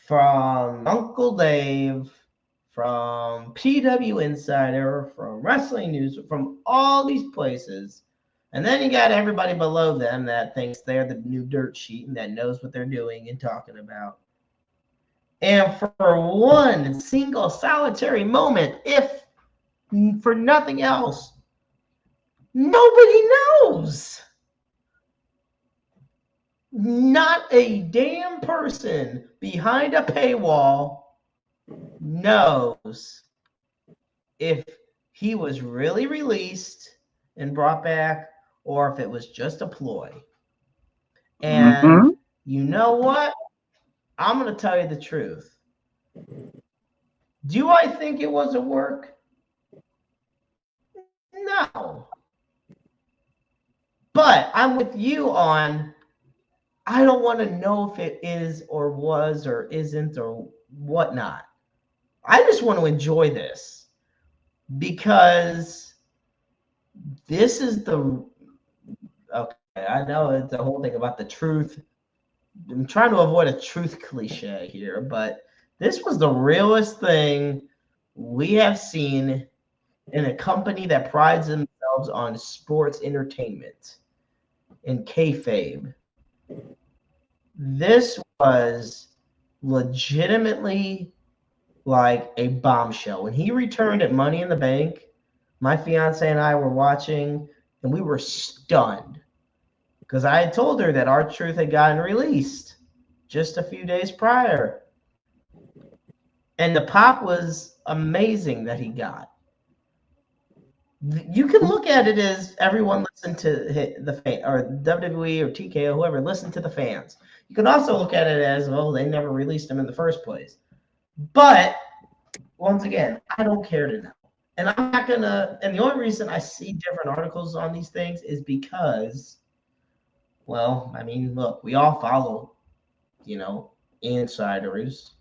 from Uncle Dave, from PW Insider, from Wrestling News, from all these places. And then you got everybody below them that thinks they're the new dirt sheet and that knows what they're doing and talking about. And for one single solitary moment, if for nothing else, nobody knows. Not a damn person behind a paywall knows if he was really released and brought back, or if it was just a ploy. And you know what? I'm going to tell you the truth. Do I think it was a work? No. But I'm with you on, I don't want to know if it is or was or isn't or whatnot. I just want to enjoy this, because this is the, okay, I know it's the whole thing about the truth. I'm trying to avoid a truth cliche here, but this was the realest thing we have seen in a company that prides themselves on sports entertainment in kayfabe. This was legitimately like a bombshell. When he returned at Money in the Bank, my fiance and I were watching, and we were stunned, because I had told her that R-Truth had gotten released just a few days prior. And the pop was amazing that he got. You can look at it as everyone listened to the fan, or WWE or TKO, whoever, listened to the fans. You can also look at it as, well, they never released him in the first place. But once again, I don't care to know. And I'm not gonna. And the only reason I see different articles on these things is because, well, I mean, look, we all follow, insiders.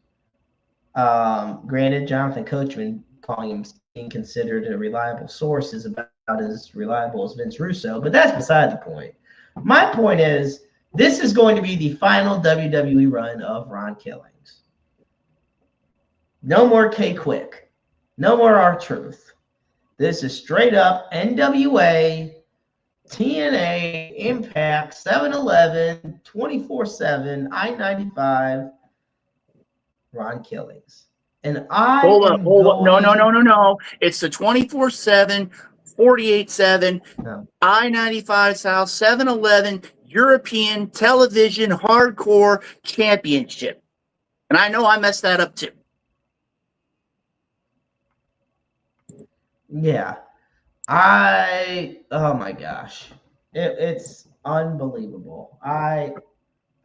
Granted, Jonathan Coachman calling him being considered a reliable source is about as reliable as Vince Russo, but that's beside the point. My point is, this is going to be the final WWE run of Ron Killings. No more K-Quick. No more R-Truth. This is straight up NWA, TNA, Impact, 7-Eleven, 24/7, I-95, Ron Killings. And Hold up. No. It's the 24/7, 48/7, No. I-95 South, 7-Eleven, European Television Hardcore Championship. And I know I messed that up too. Yeah. Oh my gosh. It's unbelievable. I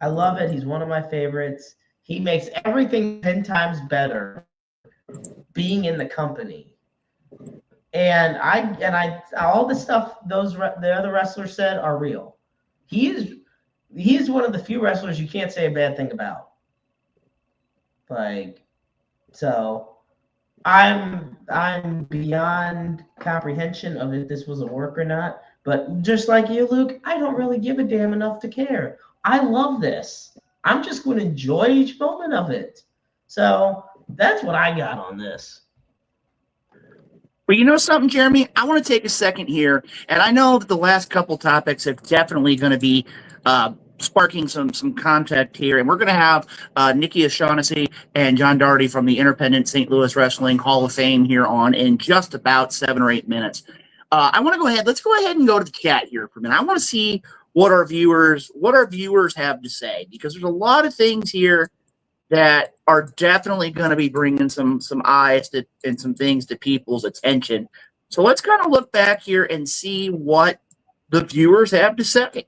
love it. He's one of my favorites. He makes everything 10 times better being in the company. And I all the stuff the other wrestlers said are real. He is one of the few wrestlers you can't say a bad thing about. So I'm beyond comprehension of if this was a work or not. But just like you, Luke, I don't really give a damn enough to care. I love this. I'm just going to enjoy each moment of it. So that's what I got on this. Well, you know something, Jeremy? I want to take a second here, and I know that the last couple topics are definitely going to be sparking some contact here, and we're going to have Nikki O'Shaughnessy and John Daugherty from the Independent St. Louis Wrestling Hall of Fame here on in just about 7 or 8 minutes. I want to go ahead. Let's go ahead and go to the chat here for a minute. I want to see what our viewers have to say, because there's a lot of things here that are definitely going to be bringing some eyes and some things to people's attention. So let's kind of look back here and see what the viewers have to say.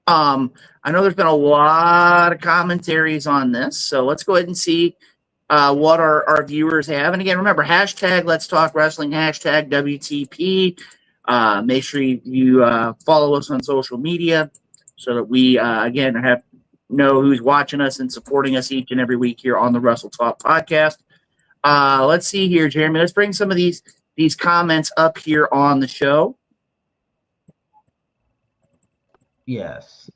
I know there's been a lot of commentaries on this, so let's go ahead and see what our viewers have. And again, remember, hashtag Let's Talk Wrestling, hashtag WTP. Make sure you follow us on social media so that we, again, know who's watching us and supporting us each and every week here on the Wrestle Talk podcast. Let's see here, Jeremy. Let's bring some of these comments up here on the show. Yes.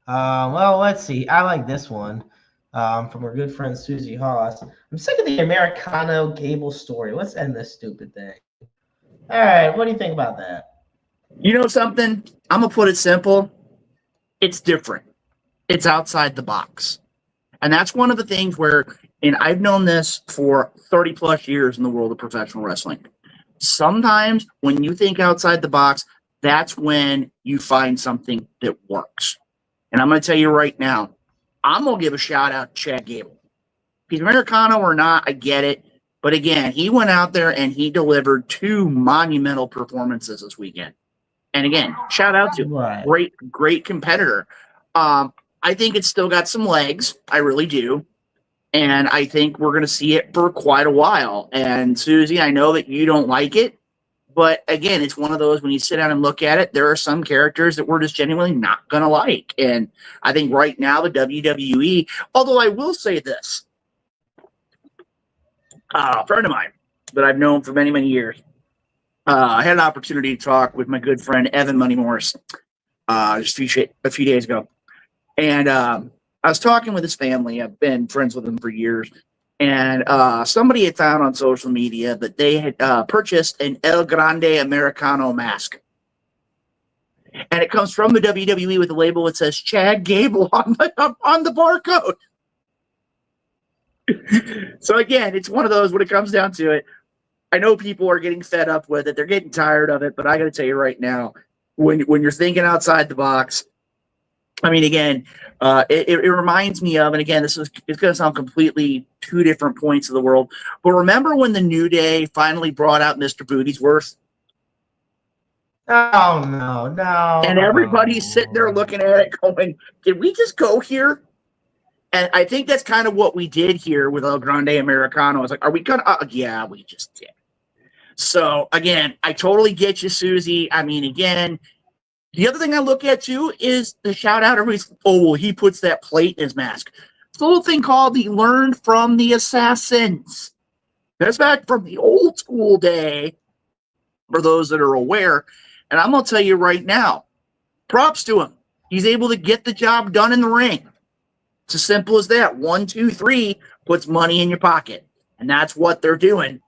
Well, let's see. I like this one from our good friend Susie Haas. I'm sick of the Americano Gable story. Let's end this stupid thing. All right. What do you think about that? You know something? I'm going to put it simple. It's different. It's outside the box. And that's one of the things where, and I've known this for 30 plus years in the world of professional wrestling. Sometimes when you think outside the box, that's when you find something that works. And I'm going to tell you right now, I'm going to give a shout out to Chad Gable. If he's Americano or not, I get it. But again, he went out there and he delivered 2 monumental performances this weekend. And again, shout out to him. Right. Great competitor. I think it's still got some legs. I really do. And I think we're going to see it for quite a while. And Susie, I know that you don't like it. But again, it's one of those, when you sit down and look at it, there are some characters that we're just genuinely not going to like. And I think right now the WWE, although I will say this, a friend of mine that I've known for many, many years, I had an opportunity to talk with my good friend Evan Money Morris just a few days ago. And I was talking with his family. I've been friends with him for years. And somebody had found on social media that they had purchased an El Grande Americano mask. And it comes from the WWE with a label that says Chad Gable on the barcode. So again, it's one of those, when it comes down to it, I know people are getting fed up with it. They're getting tired of it. But I got to tell you right now, when you're thinking outside the box, I mean, again, it reminds me of, and again, it's going to sound completely 2 different points of the world. But remember when the New Day finally brought out Mr. Bootiesworth? Oh, no. And everybody's sitting there looking at it going, did we just go here? And I think that's kind of what we did here with El Grande Americano. It's like, are we going to? Yeah, we just did. So, again, I totally get you, Susie. I mean, again, the other thing I look at, too, is the shout-out. Everybody's, oh, well, he puts that plate in his mask. It's a little thing called he learned from the assassins. That's back from the old school day, for those that are aware. And I'm going to tell you right now, props to him. He's able to get the job done in the ring. It's as simple as that. 1, 2, 3 puts money in your pocket. And that's what they're doing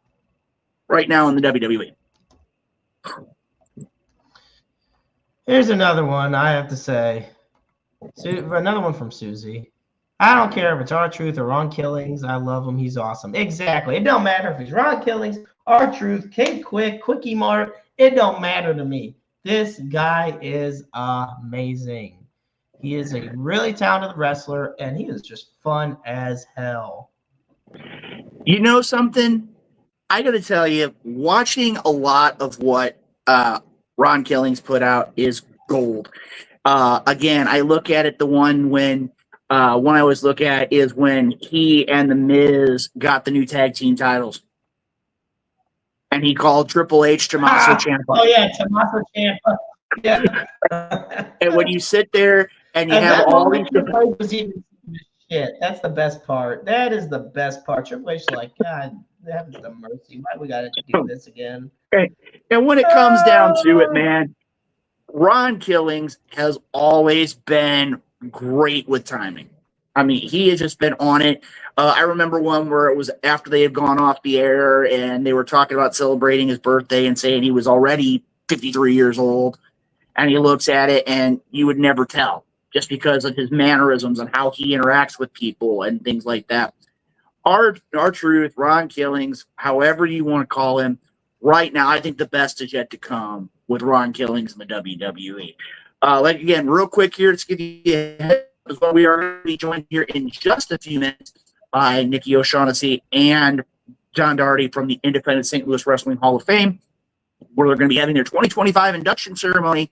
right now in the WWE. Here's another one I have to say. Another one from Susie. I don't care if it's R-Truth or Ron Killings. I love him. He's awesome. Exactly. It don't matter if it's Ron Killings, R-Truth, Kid Quick, Quickie Mart. It don't matter to me. This guy is amazing. He is a really talented wrestler, and he is just fun as hell. You know something? I got to tell you, watching a lot of what Ron Killings put out is gold. Again, I look at it, the one I always look at is when he and The Miz got the new tag team titles. And he called Triple H Tommaso Ciampa. Oh, yeah, Tommaso Ciampa. Yeah. And when you sit there and you have all these shit, that's the best part. That is the best part. Triple H is like, God, have the mercy. Why we got to do this again? And when it comes down to it, man, Ron Killings has always been great with timing. I mean, he has just been on it. I remember one where it was after they had gone off the air and they were talking about celebrating his birthday and saying he was already 53 years old. And he looks at it and you would never tell just because of his mannerisms and how he interacts with people and things like that. R-Truth, Ron Killings, however you want to call him, right now, I think the best is yet to come with Ron Killings in the WWE. Again, real quick here, let's give you a heads up. Well, we are going to be joined here in just a few minutes by Nikki O'Shaughnessy and John Daugherty from the Independent St. Louis Wrestling Hall of Fame, where they're going to be having their 2025 induction ceremony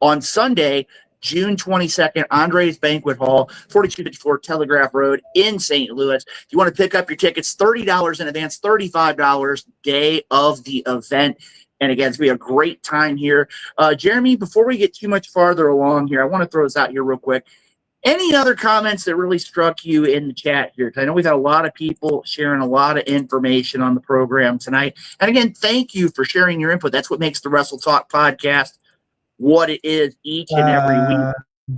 on Sunday, June 22nd, Andre's Banquet Hall, 4254 Telegraph Road in St. Louis. If you want to pick up your tickets, $30 in advance, $35 day of the event. And again, it's going to be a great time here. Jeremy, before we get too much farther along here, I want to throw this out here real quick. Any other comments that really struck you in the chat here? Because I know we've had a lot of people sharing a lot of information on the program tonight. And again, thank you for sharing your input. That's what makes the Wrestle Talk podcast what it is each and every week.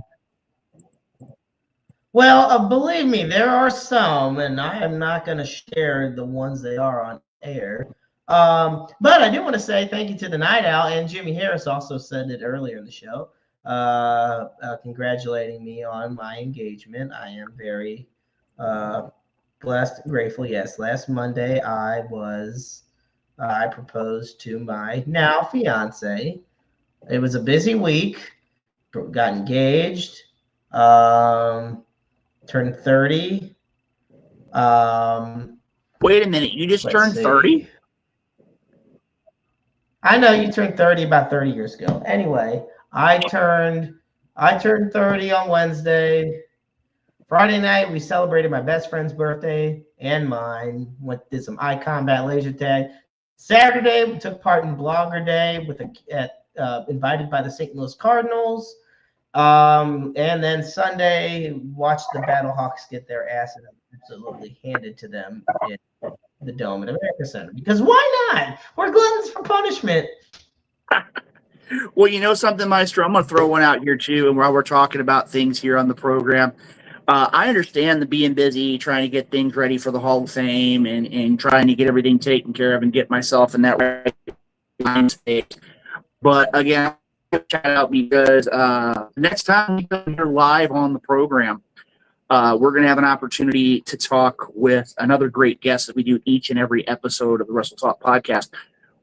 Well, believe me, there are some, and I am not going to share the ones that are on air. But I do want to say thank you to the Night Owl, and Jimmy Harris also said it earlier in the show, congratulating me on my engagement. I am very blessed and grateful. Yes, last Monday I proposed to my now fiance. It was a busy week. Got engaged. Turned 30. Wait a minute, you just turned 30? I know you turned 30 about 30 years ago. Anyway, I turned 30 on Wednesday. Friday night, we celebrated my best friend's birthday and mine. Did some iCombat laser tag. Saturday, we took part in Blogger Day invited by the St. Louis Cardinals. And then Sunday, watched the Battlehawks get their asses absolutely handed to them in the Dome at America Center. Because why not? We're gluttons for punishment. Well, you know something, Maestro? I'm going to throw one out here, too. And while we're talking about things here on the program, I understand the being busy, trying to get things ready for the Hall of Fame and trying to get everything taken care of and get myself in that right state. But again, shout out because next time we come here live on the program, we're going to have an opportunity to talk with another great guest that we do each and every episode of the Wrestle Talk podcast.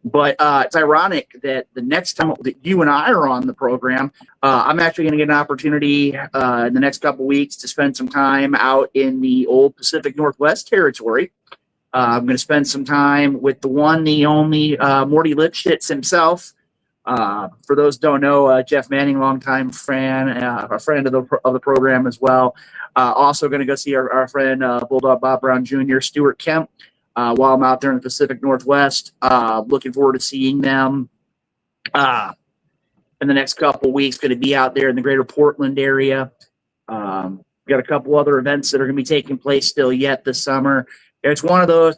But it's ironic that the next time that you and I are on the program, I'm actually going to get an opportunity in the next couple weeks to spend some time out in the old Pacific Northwest territory. I'm going to spend some time with the one, the only Morty Lipschitz himself. For those who don't know, Jeff Manning, longtime fan, a friend of the program as well. Also going to go see our friend Bulldog Bob Brown Jr., Stuart Kemp. while I'm out there in the Pacific Northwest. Looking forward to seeing them in the next couple weeks. Going to be out there in the greater Portland area. Got a couple other events that are going to be taking place still yet this summer. It's one of those.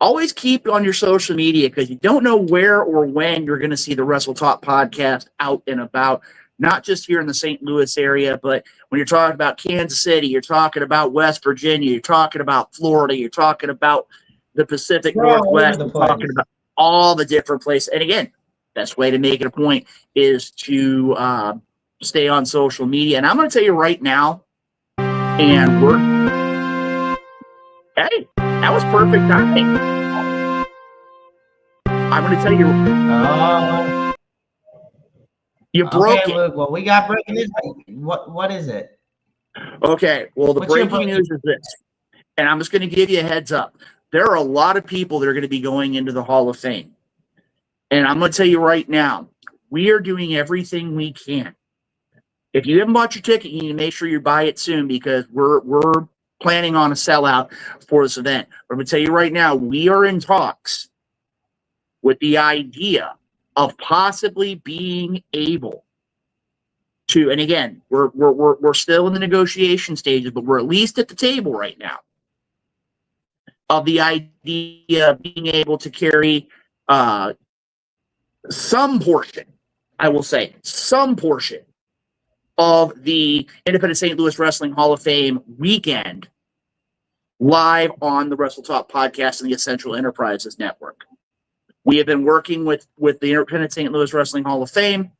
Always keep on your social media because you don't know where or when you're going to see the Wrestle Talk podcast out and about, not just here in the St. Louis area, but when you're talking about Kansas City, you're talking about West Virginia, you're talking about Florida, you're talking about the Pacific Northwest, you're talking about all the different places. And again, best way to make it a point is to stay on social media. And I'm going to tell you right now, and hey, that was perfect timing. I'm going to tell you. You broke it. Luke, well, we got breaking news. What is it? Okay. Well, the breaking news is this, and I'm just going to give you a heads up. There are a lot of people that are going to be going into the Hall of Fame. And I'm going to tell you right now, we are doing everything we can. If you haven't bought your ticket, you need to make sure you buy it soon because we're planning on a sellout for this event. But I'm going to tell you right now, we are in talks with the idea of possibly being able to, and again, we're still in the negotiation stages, but we're at least at the table right now of the idea of being able to carry some portion, I will say, some portion of the Independent St. Louis Wrestling Hall of Fame weekend live on the Wrestle Talk podcast and the Essential Enterprises Network. We have been working with the Independent St. Louis Wrestling Hall of Fame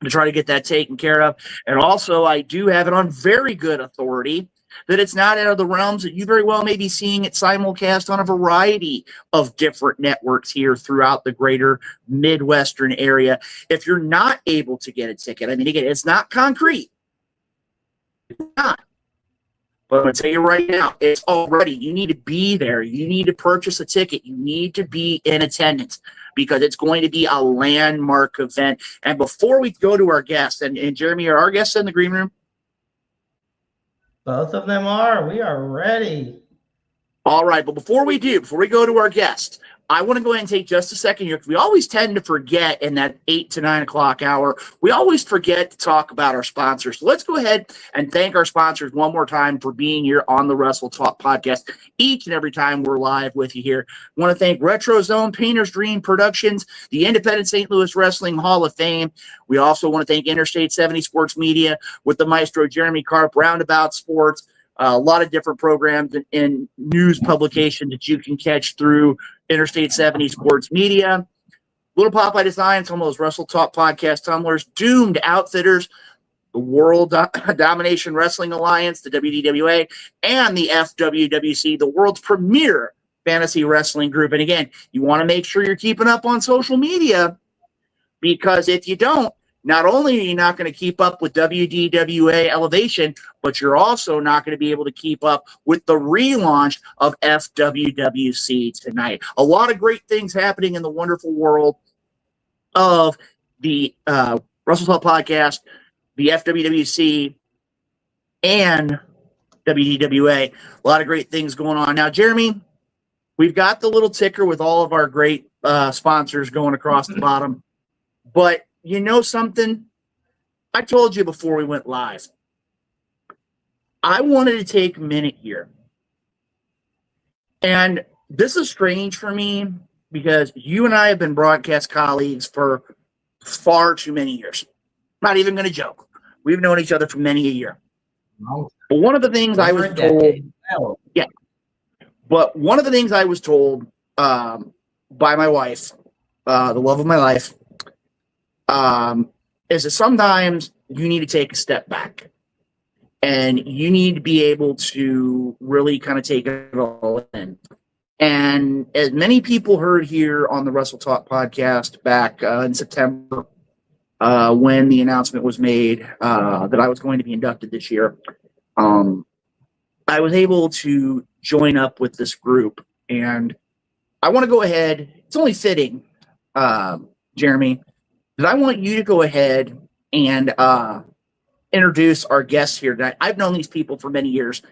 to try to get that taken care of. And also, I do have it on very good authority that it's not out of the realms that you very well may be seeing it simulcast on a variety of different networks here throughout the greater Midwestern area. If you're not able to get a ticket, I mean, again, it's not concrete. It's not. But I'm going to tell you right now, it's already, you need to be there. You need to purchase a ticket. You need to be in attendance because it's going to be a landmark event. And before we go to our guests, and Jeremy, are our guests in the green room? Both of them are. We are ready. All right, but before we go to our guests, I want to go ahead and take just a second here because we always tend to forget in that 8 to 9 o'clock hour. We always forget to talk about our sponsors. So let's go ahead and thank our sponsors one more time for being here on the Wrestle Talk podcast each and every time we're live with you here. I want to thank Retro Zone, Painter's Dream Productions, the Independent St. Louis Wrestling Hall of Fame. We also want to thank Interstate 70 Sports Media with the maestro Jeremy Karp, Roundabout Sports, a lot of different programs and news publications that you can catch through Interstate 70 Sports Media. Little Popeye Designs, some of those Wrestle Talk podcast tumblers, Doomed Outfitters, the World Domination Wrestling Alliance, the WDWA, and the FWWC, the world's premier fantasy wrestling group. And again, you want to make sure you're keeping up on social media because if you don't, not only are you not going to keep up with WDWA Elevation, but you're also not going to be able to keep up with the relaunch of FWWC tonight. A lot of great things happening in the wonderful world of the Wrestle Talk podcast, the FWWC, and WDWA. A lot of great things going on. Now, Jeremy, we've got the little ticker with all of our great sponsors going across the bottom, but you know something? I told you before we went live. I wanted to take a minute here. And this is strange for me because you and I have been broadcast colleagues for far too many years. Not even going to joke. We've known each other for many a year. But one of the things I was told, but one of the things I was told by my wife, the love of my life, is that sometimes you need to take a step back and you need to be able to really kind of take it all in. And as many people heard here on the Wrestle Talk podcast back in September, when the announcement was made that I was going to be inducted this year, I was able to join up with this group. And I want to go ahead, it's only fitting, Jeremy, that I want you to go ahead and introduce our guests here tonight. I've known these people for many years,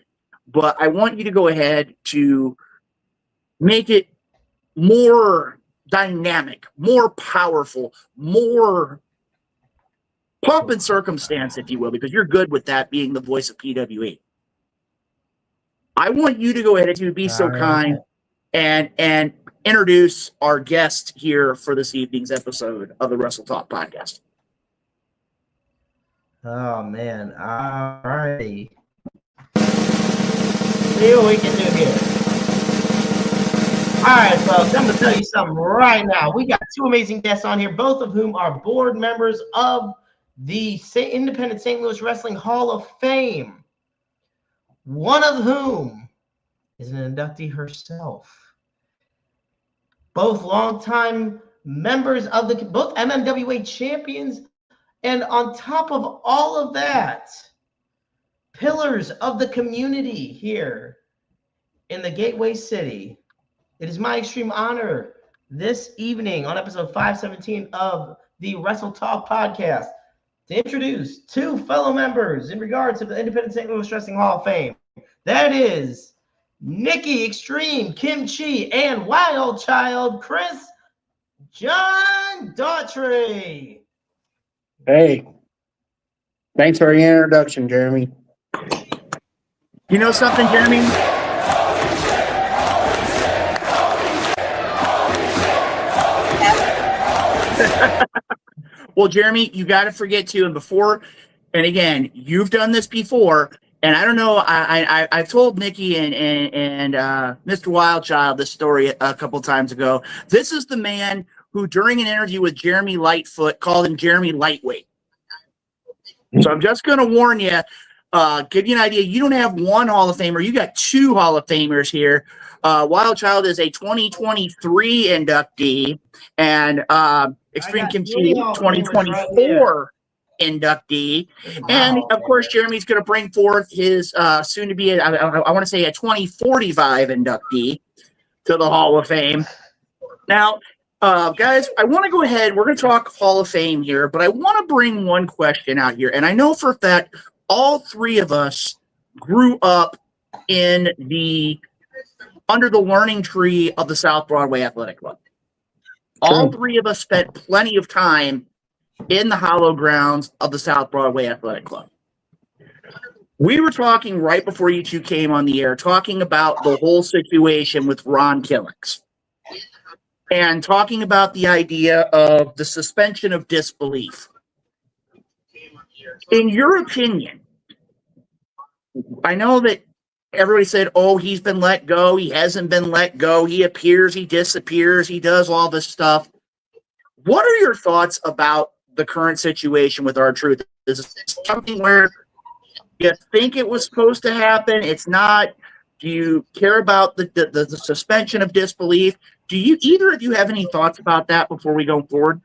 but I want you to go ahead to make it more dynamic, more powerful, more pomp and circumstance, if you will, because you're good with that being the voice of PWE. I want you to go ahead, if you'd be so kind, and introduce our guest here for this evening's episode of the Wrestle Talk podcast. Oh man! All righty. See what we can do here. All right, folks. I'm gonna tell you something right now. We got two amazing guests on here, both of whom are board members of the Independent St. Louis Wrestling Hall of Fame. One of whom is an inductee herself. Both longtime members of both MMWA champions, and on top of all of that, pillars of the community here in the Gateway City. It is my extreme honor this evening on episode 517 of the Wrestle Talk podcast to introduce two fellow members in regards to the Independent St. Louis Wrestling Hall of Fame. That is Nikki Extreme Kimchi and Wild Child Chris John Daugherty. Hey, thanks for your introduction, Jeremy. You know something, Jeremy? Well, Jeremy, you got to forget too, and again, you've done this before, and I don't know, I've told Nikki and Mr. Wildchild this story a couple times ago. This is the man who, during an interview with Jeremy Lightfoot, called him Jeremy Lightweight. So I'm just going to warn you, give you an idea. You don't have one Hall of Famer. You got two Hall of Famers here. Wildchild is a 2023 inductee, and Extreme Kimchi 2024 inductee. And, of course, Jeremy's going to bring forth his soon-to-be, I want to say, a 2045 inductee to the Hall of Fame. Now, guys, I want to go ahead. We're going to talk Hall of Fame here, but I want to bring one question out here. And I know for a fact all three of us grew up in under the learning tree of the South Broadway Athletic Club. All three of us spent plenty of time in the hollow grounds of the South Broadway Athletic Club. We were talking right before you two came on the air, talking about the whole situation with Ron Killings and talking about the idea of the suspension of disbelief. In your opinion, I know that everybody said, oh, he's been let go. He hasn't been let go. He appears, he disappears, he does all this stuff. What are your thoughts about the current situation with R-Truth? Is it something where you think it was supposed to happen? It's not? Do you care about the suspension of disbelief? Do you either of you have any thoughts about that before we go forward?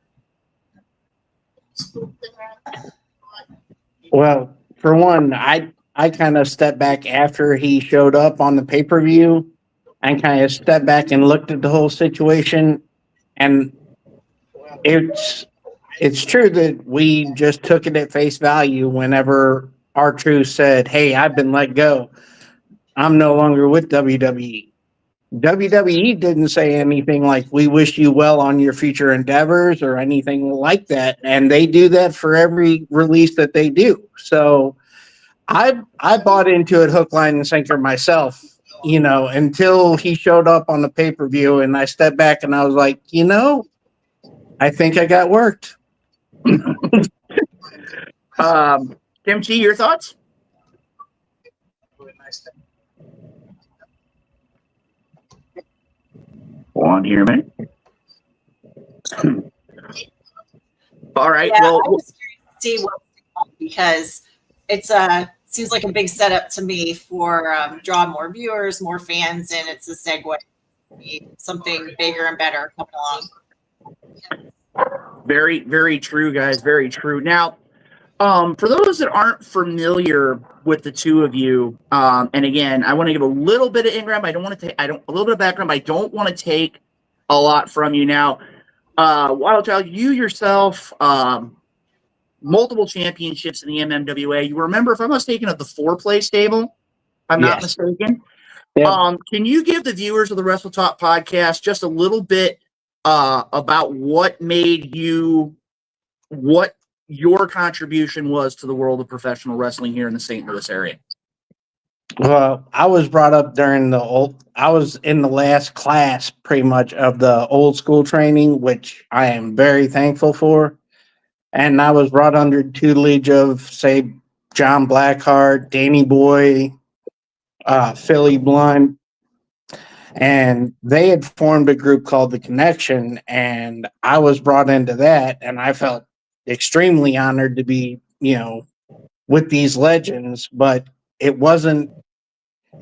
Well, for one, I kind of stepped back after he showed up on the pay-per-view and kind of stepped back and looked at the whole situation. And it's true that we just took it at face value whenever R-Truth said, hey, I've been let go. I'm no longer with WWE. WWE didn't say anything like, we wish you well on your future endeavors or anything like that. And they do that for every release that they do. So I bought into it hook, line, and sinker myself, until he showed up on the pay-per-view, and I stepped back and I was like, I think I got worked. Kimchi, your thoughts? On here, man. All right. Yeah, well, I'm just curious to see what's going on because it's seems like a big setup to me for draw more viewers, more fans, and it's a segue. Something bigger and better coming along. Very, very true, guys. Very true. Now, for those that aren't familiar with the two of you, and again, I want to give a little bit of background. I don't want to take. A little bit of background. I don't want to take a lot from you now. Wild Child, you yourself, multiple championships in the MMWA. You were a member, if I'm not mistaken, of the 4-play stable. If I'm not mistaken. Yep. Can you give the viewers of the Wrestle Talk podcast just a little bit about what your contribution was to the world of professional wrestling here in the St. Louis area? Well, I was brought up I was in the last class pretty much of the old school training, which I am very thankful for. And I was brought under tutelage of, say, John Blackheart, Danny Boy, Philly Blunt, and they had formed a group called The Connection, and I was brought into that, and I felt extremely honored to be, with these legends, but it wasn't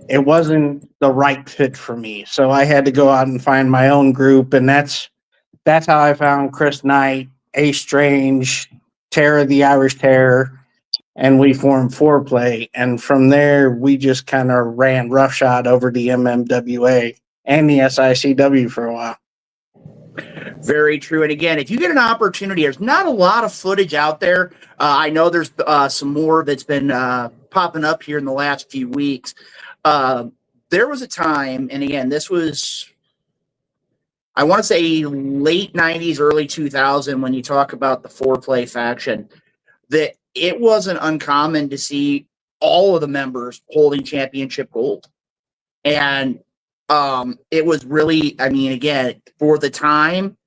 the right fit for me. So I had to go out and find my own group, and that's how I found Chris Knight, Ace Strange, Tara the Irish Terror, and we formed Foreplay. And from there, we just kind of ran roughshod over the MMWA and the SICW for a while. Very true. And again, if you get an opportunity, there's not a lot of footage out there. I know there's some more that's been popping up here in the last few weeks. There was a time, and again, this was, I want to say late 90s, early 2000, when you talk about the Foreplay faction, that it wasn't uncommon to see all of the members holding championship gold. And it was really, I mean, again, for the time,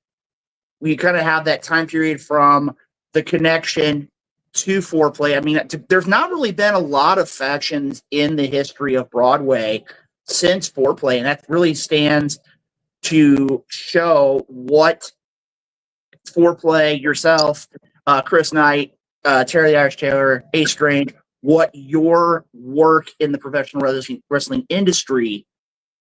we kind of have that time period from the Connection to Foreplay. I mean, there's not really been a lot of factions in the history of Broadway since Foreplay, and that really stands to show what Foreplay, yourself, Chris Knight, Terry the Irish Taylor, Ace Strange, what your work in the professional wrestling industry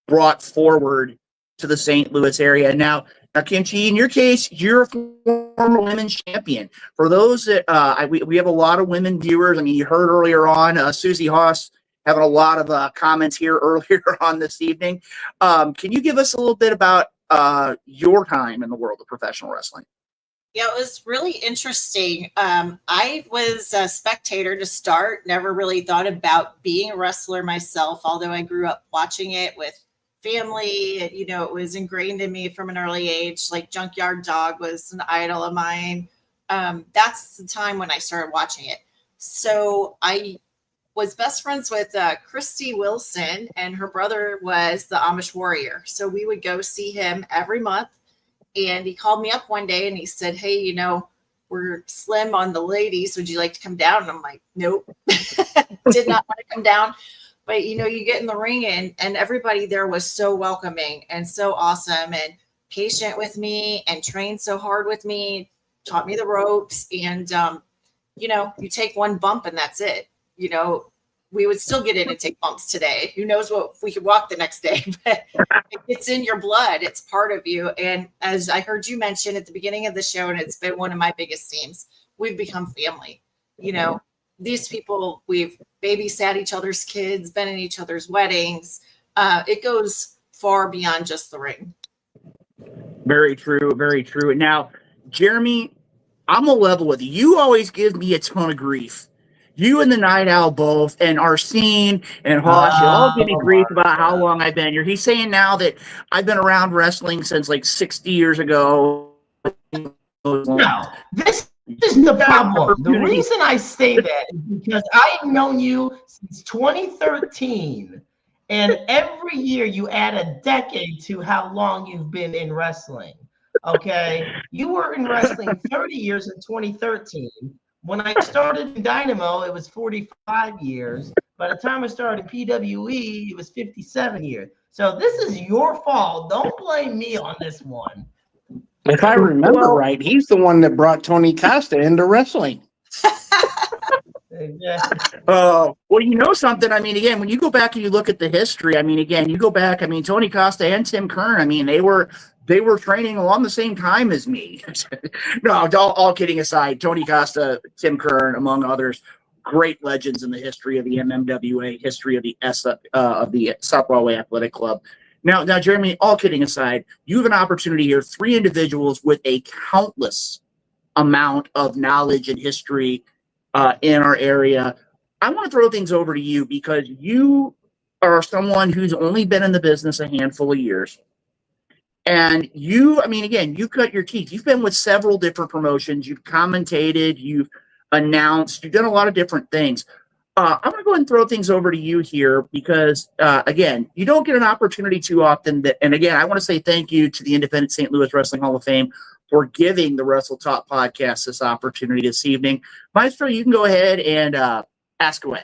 brought forward to the St. Louis area. Now, Kimchi, in your case, you're a former women's champion. For those that we have a lot of women viewers. I mean, you heard earlier on Susie Haas having a lot of comments here earlier on this evening. Can you give us a little bit about your time in the world of professional wrestling? Yeah, it was really interesting. I was a spectator to start, never really thought about being a wrestler myself, although I grew up watching it with family. It was ingrained in me from an early age. Like Junkyard Dog was an idol of mine. That's the time when I started watching it. So I was best friends with Christy Wilson, and her brother was the Amish Warrior. So we would go see him every month. And he called me up one day and he said, "Hey, we're slim on the ladies. Would you like to come down?" And I'm like, nope, did not want to come down. But, you get in the ring and everybody there was so welcoming and so awesome and patient with me and trained so hard with me, taught me the ropes. And, you take one bump and that's it. We would still get in and take bumps today. Who knows what if we could walk the next day, but it's in your blood. It's part of you. And as I heard you mention at the beginning of the show, and it's been one of my biggest themes, we've become family. These people, we've babysat each other's kids, been in each other's weddings. It goes far beyond just the ring. Very true. Very true. Now, Jeremy, I'm a level with you. You always give me a ton of grief. You and the Night Owl both, and Arsene and Hosh, you all give me grief about how long I've been here. He's saying now that I've been around wrestling since like 60 years ago. No, this is the problem. The reason I say that is because I've known you since 2013, and every year you add a decade to how long you've been in wrestling. Okay? You were in wrestling 30 years in 2013. When I started in Dynamo, it was 45 years. By the time I started in PWE, it was 57 years. So this is your fault. Don't blame me on this one. If I remember right, he's the one that brought Tony Costa into wrestling. Well, you know something? I mean, again, when you go back and you look at the history, I mean, again, you go back, I mean, Tony Costa and Tim Kern, I mean, they were training along the same time as me. No, all kidding aside, Tony Costa, Tim Kern, among others, great legends in the history of the MMWA, history of the South Broadway Athletic Club. Now, Jeremy, all kidding aside, you have an opportunity here, 3 individuals with a countless amount of knowledge and history in our area. I want to throw things over to you because you are someone who's only been in the business a handful of years. And you, I mean, again, you cut your teeth. You've been with several different promotions. You've commentated, you've announced, you've done a lot of different things. I'm going to go ahead and throw things over to you here because, again, you don't get an opportunity too often. And again, I want to say thank you to the Independent St. Louis Wrestling Hall of Fame for giving the Wrestle Talk podcast this opportunity this evening. Maestro, you can go ahead and ask away.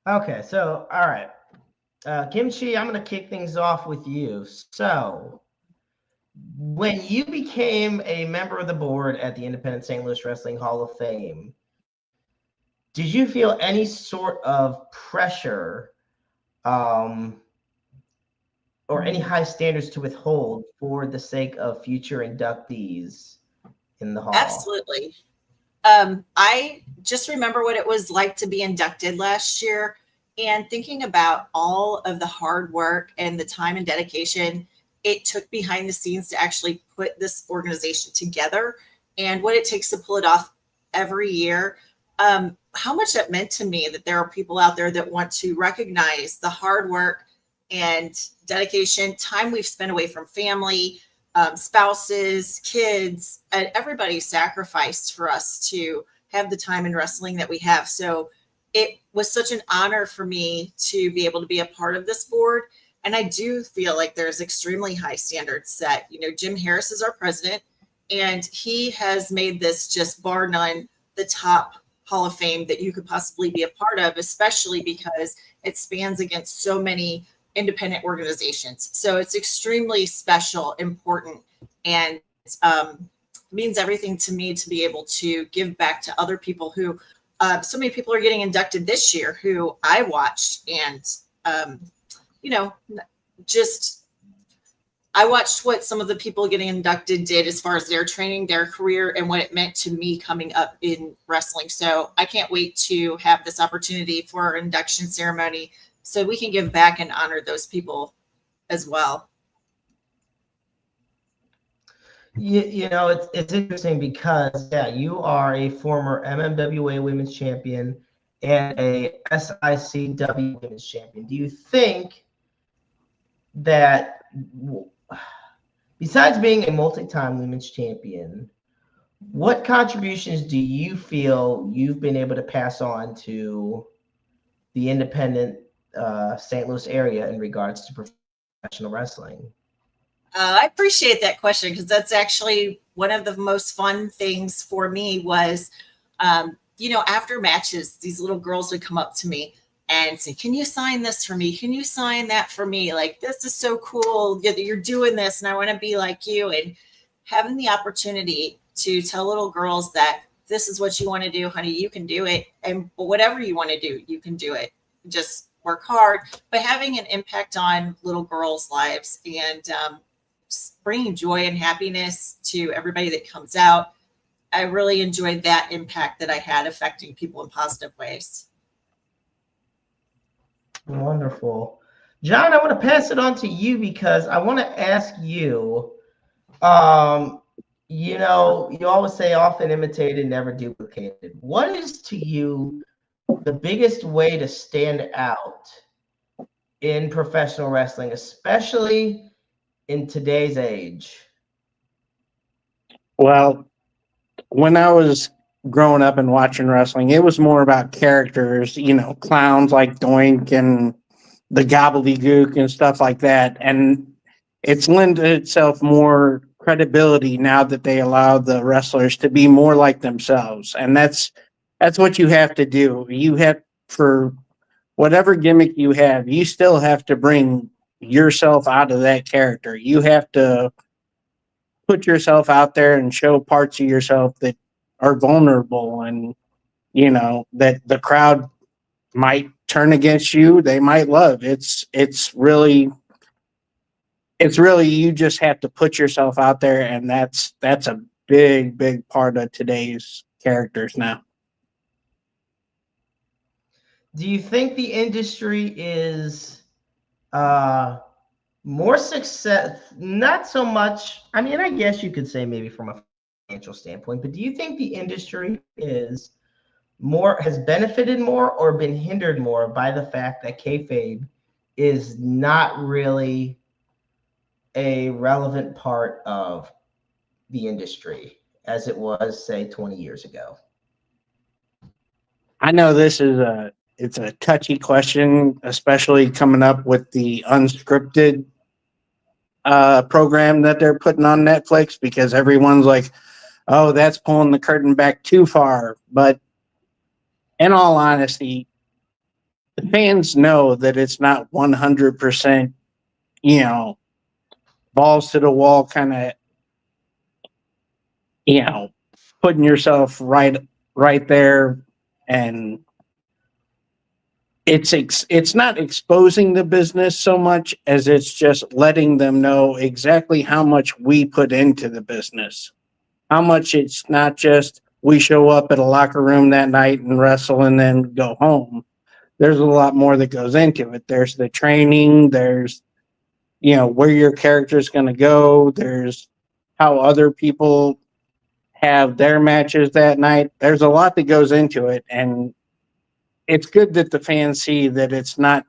Okay, so, all right. Kimchi, I'm going to kick things off with you. So, when you became a member of the board at the Independent St. Louis Wrestling Hall of Fame, did you feel any sort of pressure or any high standards to withhold for the sake of future inductees in the hall? Absolutely. I just remember what it was like to be inducted last year and thinking about all of the hard work and the time and dedication it took behind the scenes to actually put this organization together and what it takes to pull it off every year. How much that meant to me that there are people out there that want to recognize the hard work and dedication, time we've spent away from family, spouses, kids, and everybody sacrificed for us to have the time in wrestling that we have. So it was such an honor for me to be able to be a part of this board. And I do feel like there's extremely high standards set. You know, Jim Harris is our president, and he has made this just bar none the top Hall of Fame that you could possibly be a part of, especially because it spans against so many independent organizations. So it's extremely special, important, and means everything to me to be able to give back to other people who, so many people are getting inducted this year who I watched and, you know, just I watched what some of the people getting inducted did as far as their training, their career, and what it meant to me coming up in wrestling. So I can't wait to have this opportunity for our induction ceremony so we can give back and honor those people as well. You know, it's interesting because, yeah, you are a former MMWA Women's Champion and a SICW Women's Champion. Do you think that besides being a multi-time Women's Champion, what contributions do you feel you've been able to pass on to the independent St. Louis area in regards to professional wrestling? I appreciate that question because that's actually one of the most fun things for me was, you know, after matches, these little girls would come up to me and say, can you sign this for me? Can you sign that for me? Like, this is so cool that you're doing this and I want to be like you. And having the opportunity to tell little girls that this is what you want to do, honey, you can do it. And whatever you want to do, you can do it. Just work hard. But having an impact on little girls' lives and bringing joy and happiness to everybody that comes out, I really enjoyed that impact that I had affecting people in positive ways. Wonderful. John, I want to pass it on to you because I want to ask you, you know, you always say often imitated, never duplicated. What is to you the biggest way to stand out in professional wrestling, especially in today's age? Well, when I was growing up and watching wrestling, it was more about characters, you know, clowns like Doink and the gobbledygook and stuff like that. And it's lent itself more credibility now that they allow the wrestlers to be more like themselves. And that's what you have to do. You have, for whatever gimmick you have, you still have to bring yourself out of that character. You have to put yourself out there and show parts of yourself that are vulnerable and, you know, that the crowd might turn against you. They might love. It's really, you just have to put yourself out there. And that's a big part of today's characters now. Do you think the industry is more success, not so much, I mean, I guess you could say maybe from a financial standpoint, but do you think the industry is has benefited more or been hindered more by the fact that kayfabe is not really a relevant part of the industry as it was, say, 20 years ago? I know this is it's a touchy question, especially coming up with the unscripted program that they're putting on Netflix, because everyone's like, oh, that's pulling the curtain back too far. But in all honesty, the fans know that it's not 100%, balls to the wall kind of, putting yourself right there. And it's not exposing the business so much as it's just letting them know exactly how much we put into the business. How much it's not just we show up at a locker room that night and wrestle and then go home. There's a lot more that goes into it. There's the training, there's, where your character's going to go, there's how other people have their matches that night. There's a lot that goes into it, and it's good that the fans see that it's not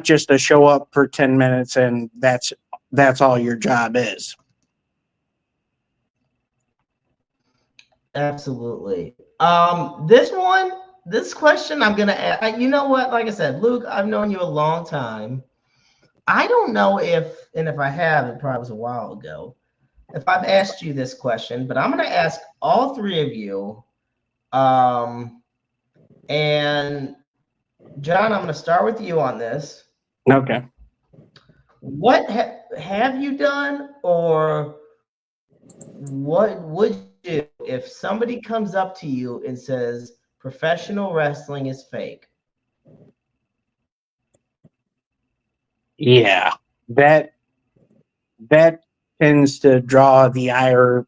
just a show up for 10 minutes and that's all your job is. Absolutely. This question I'm gonna ask. You know what? Like I said, Luke, I've known you a long time. I don't know if I have, it probably was a while ago, if I've asked you this question, but I'm gonna ask all three of you. And John, I'm gonna start with you on this. Okay. What have you done, or what would you do if somebody comes up to you and says professional wrestling is fake? Yeah, that tends to draw the ire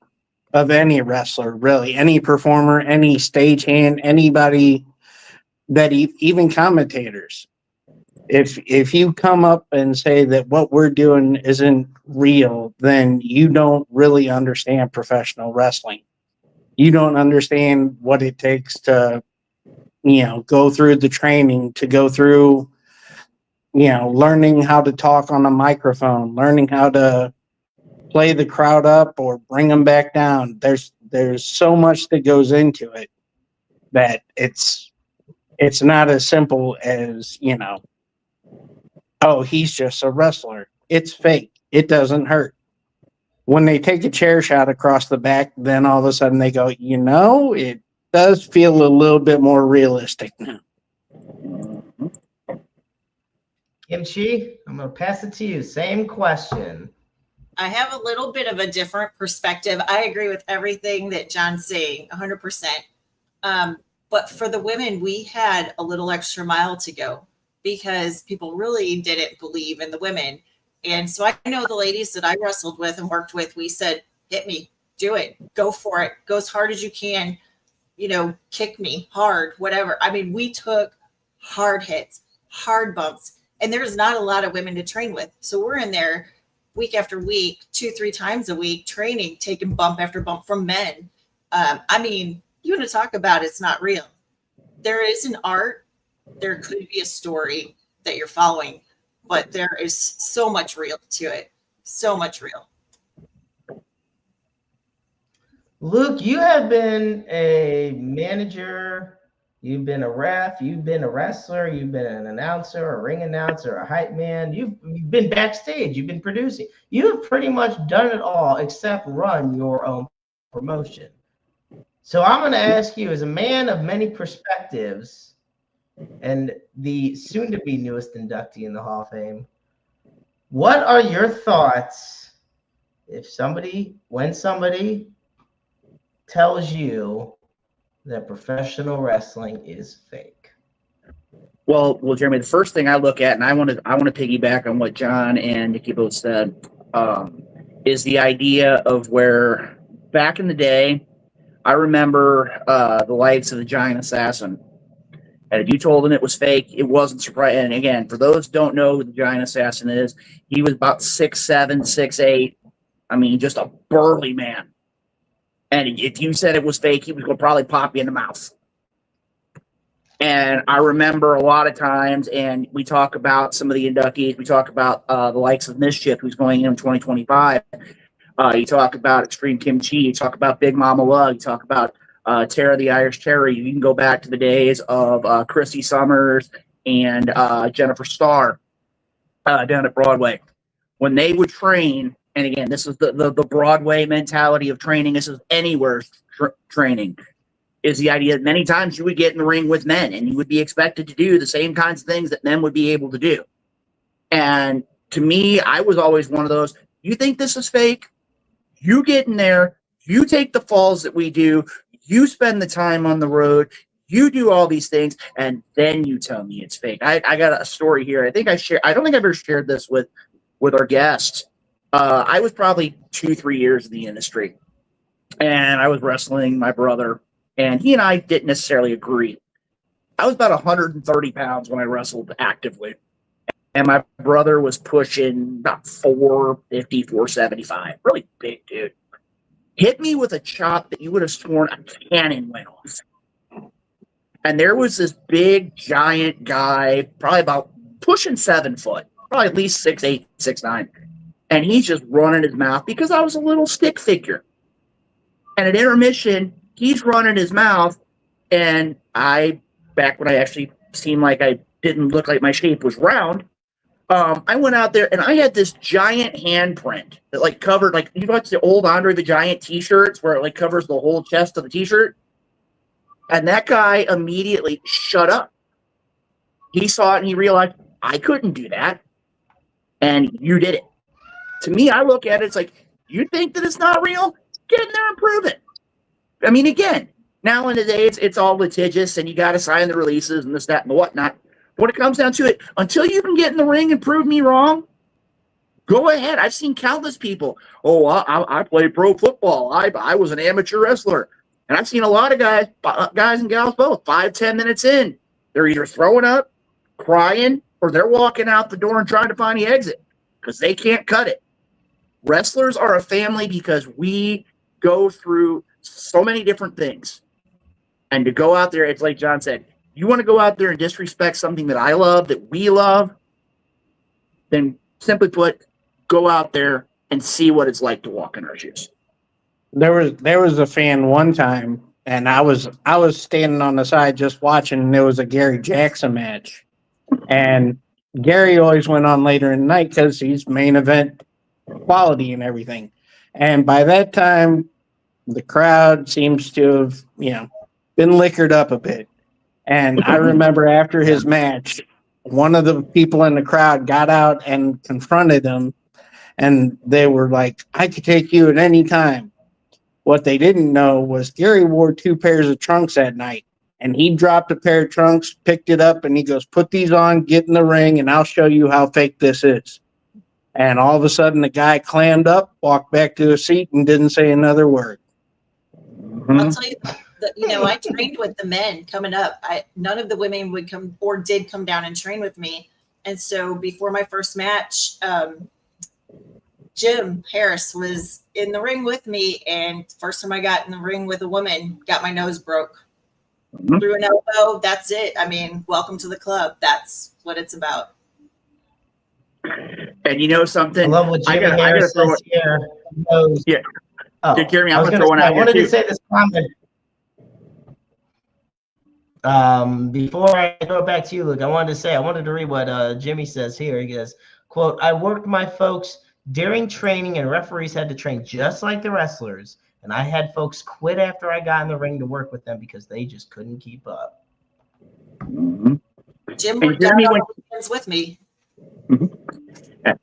of any wrestler, really, any performer, any stagehand, anybody that even commentators. If you come up and say that what we're doing isn't real, then you don't really understand professional wrestling. You don't understand what it takes to, go through the training, to go through, learning how to talk on a microphone, learning how to play the crowd up or bring them back down. There's so much that goes into it that it's not as simple as, oh, he's just a wrestler. It's fake. It doesn't hurt. When they take a chair shot across the back, then all of a sudden they go, it does feel a little bit more realistic now. Kimchi, I'm going to pass it to you. Same question. I have a little bit of a different perspective. I agree with everything that John's saying, 100%. But for the women, we had a little extra mile to go because people really didn't believe in the women. And so I know the ladies that I wrestled with and worked with, we said, hit me, do it, go for it, go as hard as you can, kick me hard, whatever. I mean, we took hard hits, hard bumps, and there's not a lot of women to train with. So we're in there week after week, 2-3 times a week, training, taking bump after bump from men. You want to talk about it's not real. There is an art. There could be a story that you're following, but there is so much real to it. So much real. Luke, you have been a manager. You've been a ref. You've been a wrestler. You've been an announcer, a ring announcer, a hype man. You've been backstage. You've been producing. You've pretty much done it all except run your own promotion. So I'm going to ask you, as a man of many perspectives and the soon-to-be newest inductee in the Hall of Fame, what are your thoughts when somebody tells you that professional wrestling is fake? Well, Jeremy, the first thing I look at, and I want to piggyback on what John and Nikki both said, is the idea of where back in the day, I remember the lights of the Giant Assassin. And if you told him it was fake, it wasn't surprising. And again, for those who don't know who the Giant Assassin is, he was about 6'7", 6'8". I mean, just a burly man. And if you said it was fake, he was going to probably pop you in the mouth. And I remember a lot of times, and we talk about some of the inductees. We talk about the likes of Mischief, who's going in 2025. You talk about Extreme Kimchi. You talk about Big Mama Lug. You talk about Tara the Irish Terry. You can go back to the days of Christy Summers and Jennifer Starr down at Broadway. When they would train, and again, this is the Broadway mentality of training. This is anywhere training. Is the idea that many times you would get in the ring with men and you would be expected to do the same kinds of things that men would be able to do. And to me, I was always one of those, you think this is fake? You get in there, you take the falls that we do, you spend the time on the road, you do all these things, and then you tell me it's fake. I got a story here. I don't think I've ever shared this with our guests. I was probably 2-3 years in the industry, and I was wrestling my brother, and he and I didn't necessarily agree. I was about 130 pounds when I wrestled actively, and my brother was pushing about 450, 475. Really big dude. Hit me with a chop that you would have sworn a cannon went off. And there was this big, giant guy, probably about pushing 7 foot, probably at least 6'8", 6'9". And he's just running his mouth because I was a little stick figure. And at intermission, he's running his mouth, and back when I actually seemed like I didn't look like my shape was round, I went out there and I had this giant handprint that like covered, like, you watch the old Andre the Giant t-shirts where it like covers the whole chest of the t-shirt. And that guy immediately shut up. He saw it and he realized I couldn't do that. And you did it. To me, I look at it, it's like, you think that it's not real? Get in there and prove it. I mean, again, now in the day, it's all litigious and you got to sign the releases and this, that, and the whatnot. When it comes down to it, until you can get in the ring and prove me wrong, go ahead. I've seen countless people. Oh, I played pro football. I was an amateur wrestler. And I've seen a lot of guys and gals both, 5-10 minutes in. They're either throwing up, crying, or they're walking out the door and trying to find the exit because they can't cut it. Wrestlers are a family because we go through so many different things. And to go out there, it's like John said, you want to go out there and disrespect something that I love, that we love, then simply put, go out there and see what it's like to walk in our shoes. There was a fan one time, and I was standing on the side just watching, and there was a Gary Jackson match. And Gary always went on later in the night because he's main event quality and everything. And by that time, the crowd seems to have, been liquored up a bit. And I remember after his match, one of the people in the crowd got out and confronted him, and they were like, I could take you at any time. What they didn't know was Gary wore 2 pairs of trunks that night, and he dropped a pair of trunks, picked it up, and he goes, put these on, get in the ring, and I'll show you how fake this is. And all of a sudden, the guy clammed up, walked back to his seat, and didn't say another word. I'll tell you, I trained with the men coming up. None of the women would come or did come down and train with me. And so before my first match, Jim Harris was in the ring with me. And first time I got in the ring with a woman, got my nose broke. Through an elbow, that's it. I mean, welcome to the club. That's what it's about. And you know something? I love what Jimmy Harris says here. Yeah. Oh, Jeremy, I'm going to throw one out here, I wanted too. to say this comment. Before I throw it back to you, Luke, I wanted to read what Jimmy says here. He goes, quote, I worked my folks during training and referees had to train just like the wrestlers. And I had folks quit after I got in the ring to work with them because they just couldn't keep up. Mm-hmm. Jim worked out all the weekends with me. Mm-hmm.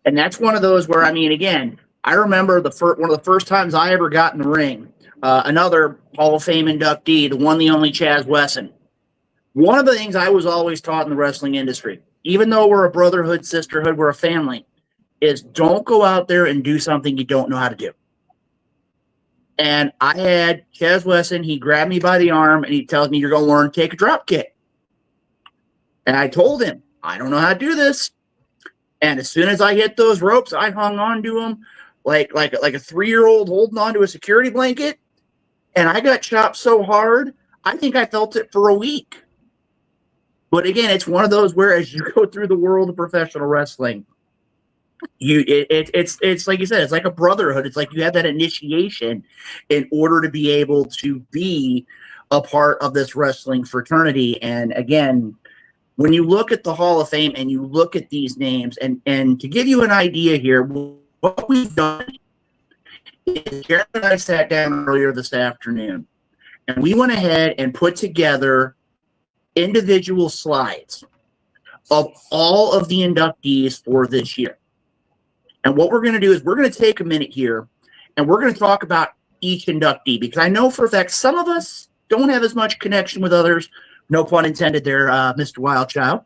And that's one of those where, I mean, again, I remember one of the first times I ever got in the ring, another Hall of Fame inductee, the one, the only Chaz Wesson. One of the things I was always taught in the wrestling industry, even though we're a brotherhood, sisterhood, we're a family, is don't go out there and do something you don't know how to do. And I had Chaz Wesson, he grabbed me by the arm and he tells me, you're going to learn to take a drop kick. And I told him, I don't know how to do this. And as soon as I hit those ropes, I hung on to them like a 3-year-old holding on to a security blanket. And I got chopped so hard, I think I felt it for a week. But again, it's one of those where as you go through the world of professional wrestling, it's like you said, it's like a brotherhood. It's like you have that initiation in order to be able to be a part of this wrestling fraternity. And again, when you look at the Hall of Fame and you look at these names, and to give you an idea here, what we've done is Jared and I sat down earlier this afternoon, and we went ahead and put together individual slides of all of the inductees for this year. And what we're going to do is we're going to take a minute here and we're going to talk about each inductee, because I know for a fact some of us don't have as much connection with others. No pun intended there, Mr. Wildchild.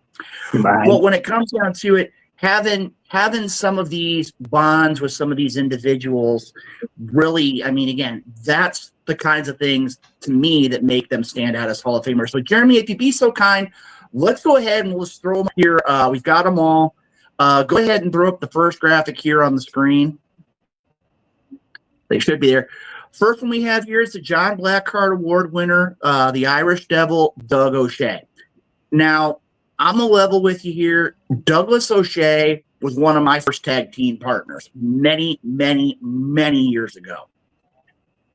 But when it comes down to it, having some of these bonds with some of these individuals, really, I mean, again, that's the kinds of things to me that make them stand out as Hall of Famers. So, Jeremy, if you'd be so kind, let's go ahead and let's throw them here. We've got them all. Go ahead and throw up the first graphic here on the screen. They should be there. First one we have here is the John Blackheart Award winner, the Irish Devil, Doug O'Shea. Now, I'm going to level with you here. Douglas O'Shea was one of my first tag team partners many, many, many years ago.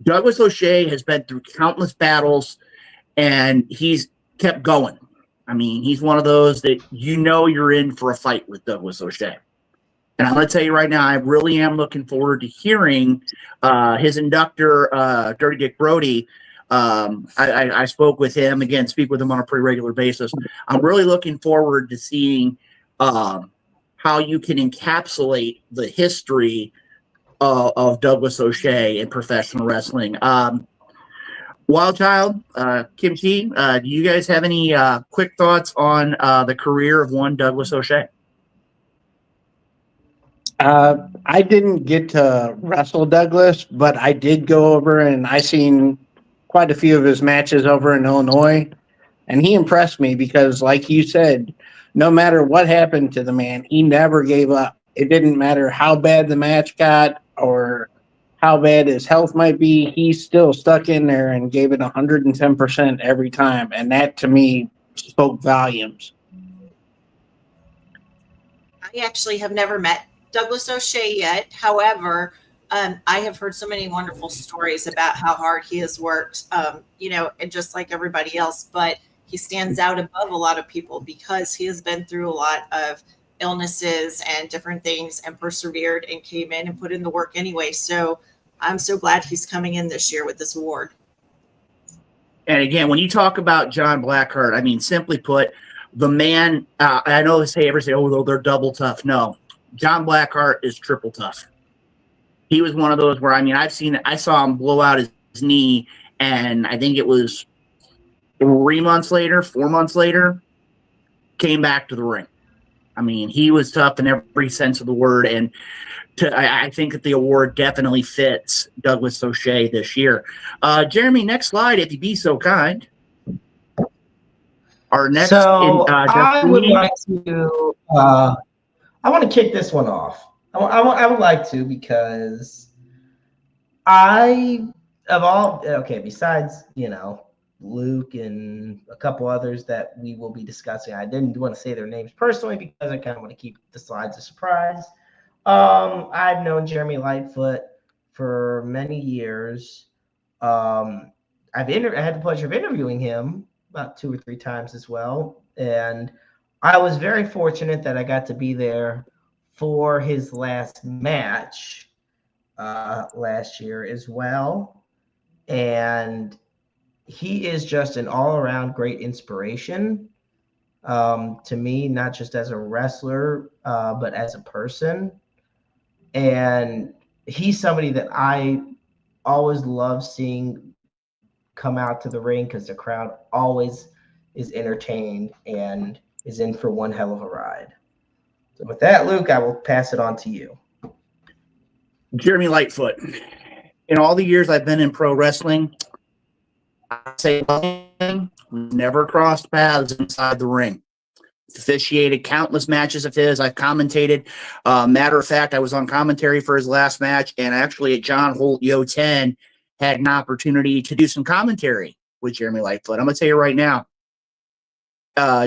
Douglas O'Shea has been through countless battles, and he's kept going. I mean, he's one of those that you know you're in for a fight with Douglas O'Shea. And I'm going to tell you right now, I really am looking forward to hearing his inductor, Dirty Dick Brody. I spoke with him, again, speak with him on a pretty regular basis. I'm really looking forward to seeing how you can encapsulate the history of Douglas O'Shea in professional wrestling. Wildchild, Kim T, do you guys have any quick thoughts on the career of one Douglas O'Shea? I didn't get to wrestle Douglas, but I did go over and I seen quite a few of his matches over in Illinois, and he impressed me because, like you said, no matter what happened to the man, he never gave up. It didn't matter how bad the match got or how bad his health might be. He still stuck in there and gave it 110% every time, and that to me spoke volumes. I actually have never met Douglas O'Shea yet. However, I have heard so many wonderful stories about how hard he has worked, and just like everybody else, but he stands out above a lot of people because he has been through a lot of illnesses and different things and persevered and came in and put in the work anyway. So I'm so glad he's coming in this year with this award. And again, when you talk about John Blackheart, I mean, simply put, the man, I know everybody say, oh, they're double tough. No, John Blackheart is triple tough. He was one of those where, I mean, I saw him blow out his knee, and I think it was 4 months later, came back to the ring. I mean, he was tough in every sense of the word, and I think that the award definitely fits Douglas O'Shea this year. Jeremy, next slide, if you'd be so kind. Our next, I would like to. I want to kick this one off. I would like to, because besides, Luke and a couple others that we will be discussing, I didn't want to say their names personally because I kind of want to keep the slides a surprise. I've known Jeremy Lightfoot for many years. I had the pleasure of interviewing him about 2 or 3 times as well. And I was very fortunate that I got to be there for his last match last year as well. And he is just an all-around great inspiration to me, not just as a wrestler, but as a person. And he's somebody that I always love seeing come out to the ring because the crowd always is entertained and is in for one hell of a ride. So with that, Luke, I will pass it on to you. Jeremy Lightfoot. In all the years I've been in pro wrestling, I say we've never crossed paths inside the ring. Officiated countless matches of his. I've commentated. Matter of fact, I was on commentary for his last match, and actually at John Holt Yo 10 had an opportunity to do some commentary with Jeremy Lightfoot. I'm going to tell you right now,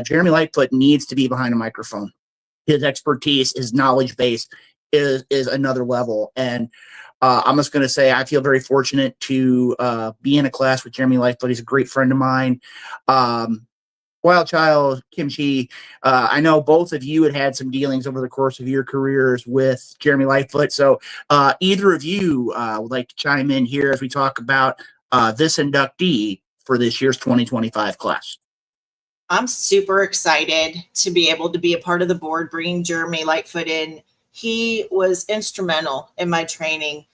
Jeremy Lightfoot needs to be behind a microphone. His expertise, his knowledge base is another level. And I'm just going to say I feel very fortunate to be in a class with Jeremy Lightfoot. He's a great friend of mine. Wild Child, Kimchi, I know both of you had some dealings over the course of your careers with Jeremy Lightfoot. So either of you would like to chime in here as we talk about this inductee for this year's 2025 class. I'm super excited to be able to be a part of the board, bringing Jeremy Lightfoot in. He was instrumental in my training.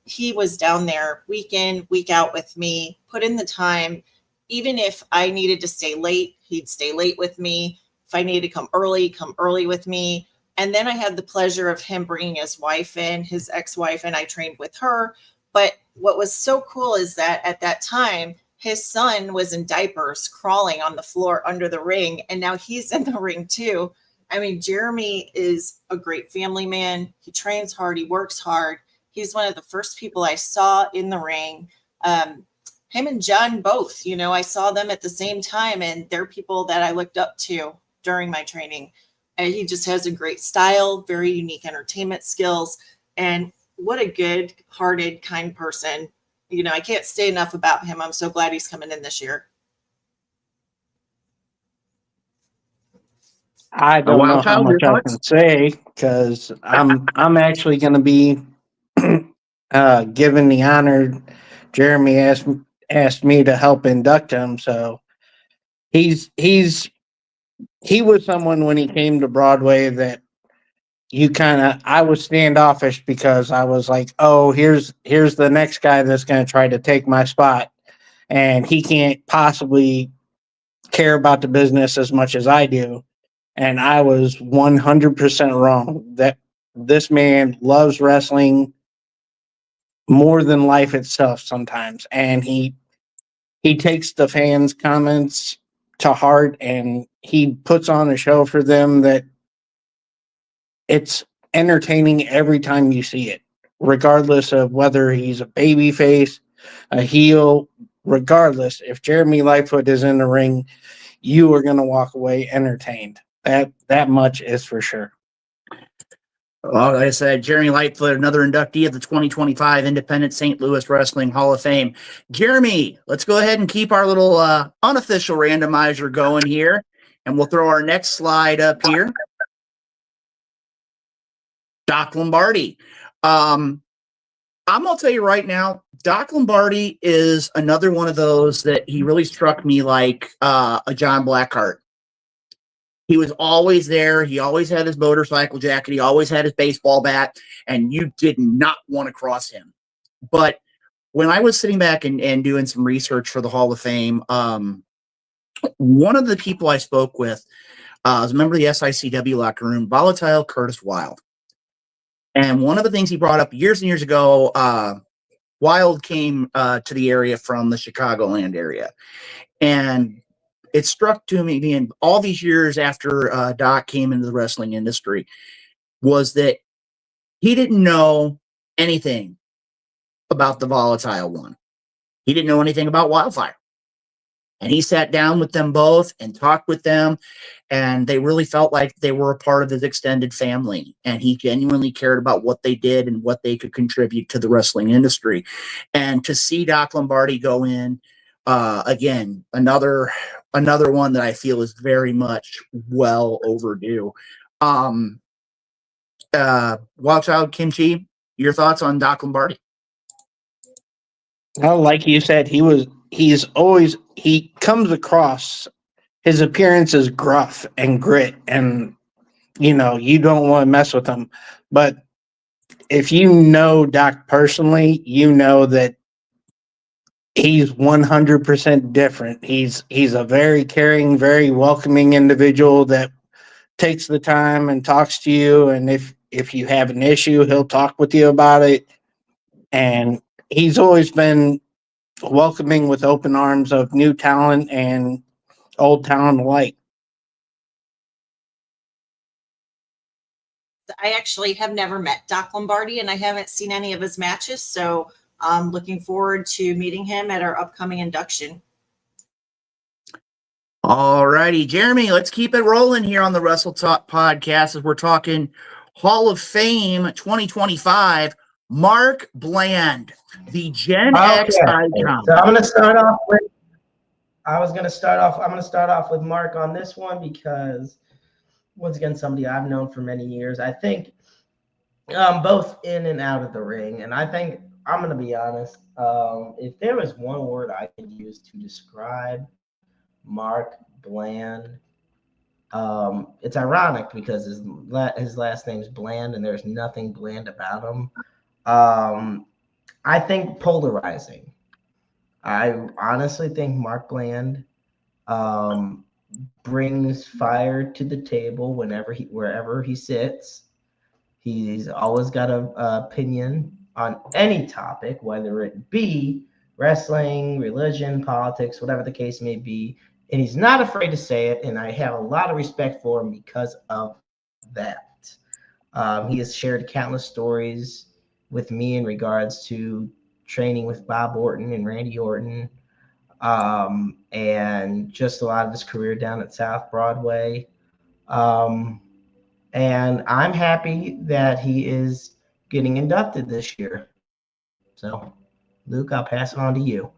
He was down there week in, week out with me, put in the time. Even if I needed to stay late, he'd stay late with me. If I needed to come early with me. And then I had the pleasure of him bringing his wife in, his ex-wife, and I trained with her. But what was so cool is that at that time, his son was in diapers crawling on the floor under the ring, and now he's in the ring too. I mean, Jeremy is a great family man. He trains hard. He works hard. He's one of the first people I saw in the ring. Him and John both, you know, I saw them at the same time, and they're people that I looked up to during my training. And he just has a great style, very unique entertainment skills, and what a good-hearted, kind person. You know, I can't say enough about him. I'm so glad he's coming in this year. I don't know how much I can say because I'm actually going to be given the honor. Jeremy asked me to help induct him, so he was someone when he came to Broadway that I was standoffish because I was like, oh, here's the next guy that's going to try to take my spot, and he can't possibly care about the business as much as I do. And I was 100% wrong. That this man loves wrestling more than life itself sometimes, and he takes the fans' comments to heart, and he puts on a show for them that it's entertaining every time you see it, regardless of whether he's a baby face, a heel, regardless. If Jeremy Lightfoot is in the ring, you are going to walk away entertained. That much is for sure. Well, like I said, Jeremy Lightfoot, another inductee of the 2025 Independent St. Louis Wrestling Hall of Fame. Jeremy, let's go ahead and keep our little unofficial randomizer going here, and we'll throw our next slide up here. Doc Lombardi. I'm going to tell you right now, Doc Lombardi is another one of those that he really struck me like a John Blackheart. He was always there. He always had his motorcycle jacket. He always had his baseball bat, and you did not want to cross him. But when I was sitting back and doing some research for the Hall of Fame, one of the people I spoke with was a member of the SICW locker room, Volatile Curtis Wilde. And one of the things he brought up years and years ago, Wilde came to the area from the Chicagoland area. And it struck to me, being all these years after Doc came into the wrestling industry, was that he didn't know anything about the Volatile One. He didn't know anything about Wildfire. And he sat down with them both and talked with them, and they really felt like they were a part of his extended family. And he genuinely cared about what they did and what they could contribute to the wrestling industry. And to see Doc Lombardi go in, again, another one that I feel is very much well overdue. Wild Child, Kimchi, your thoughts on Doc Lombardi? Well, like you said, he comes across, his appearance is gruff and grit, and you know, you don't want to mess with him. But if you know Doc personally, you know that he's 100% different. He's a very caring, very welcoming individual that takes the time and talks to you. And if you have an issue, he'll talk with you about it. And he's always been welcoming with open arms of new talent and old talent alike. I actually have never met Doc Lombardi, and I haven't seen any of his matches. So I'm looking forward to meeting him at our upcoming induction. All righty, Jeremy, let's keep it rolling here on the Wrestle Talk podcast as we're talking Hall of Fame 2025. Mark Bland, the Gen X icon. So I'm going to start off with. I'm going to start off with Mark on this one because, once again, somebody I've known for many years. I think both in and out of the ring, and I think I'm going to be honest. If there was one word I could use to describe Mark Bland, it's ironic because his last name's Bland, and there's nothing bland about him. I think polarizing. I honestly think Mark Bland brings fire to the table wherever he sits. He's always got an opinion on any topic, whether it be wrestling, religion, politics, whatever the case may be. And he's not afraid to say it, and I have a lot of respect for him because of that. He has shared countless stories with me in regards to training with Bob Orton and Randy Orton, and just a lot of his career down at South Broadway. And I'm happy that he is getting inducted this year. So, Luke, I'll pass it on to you.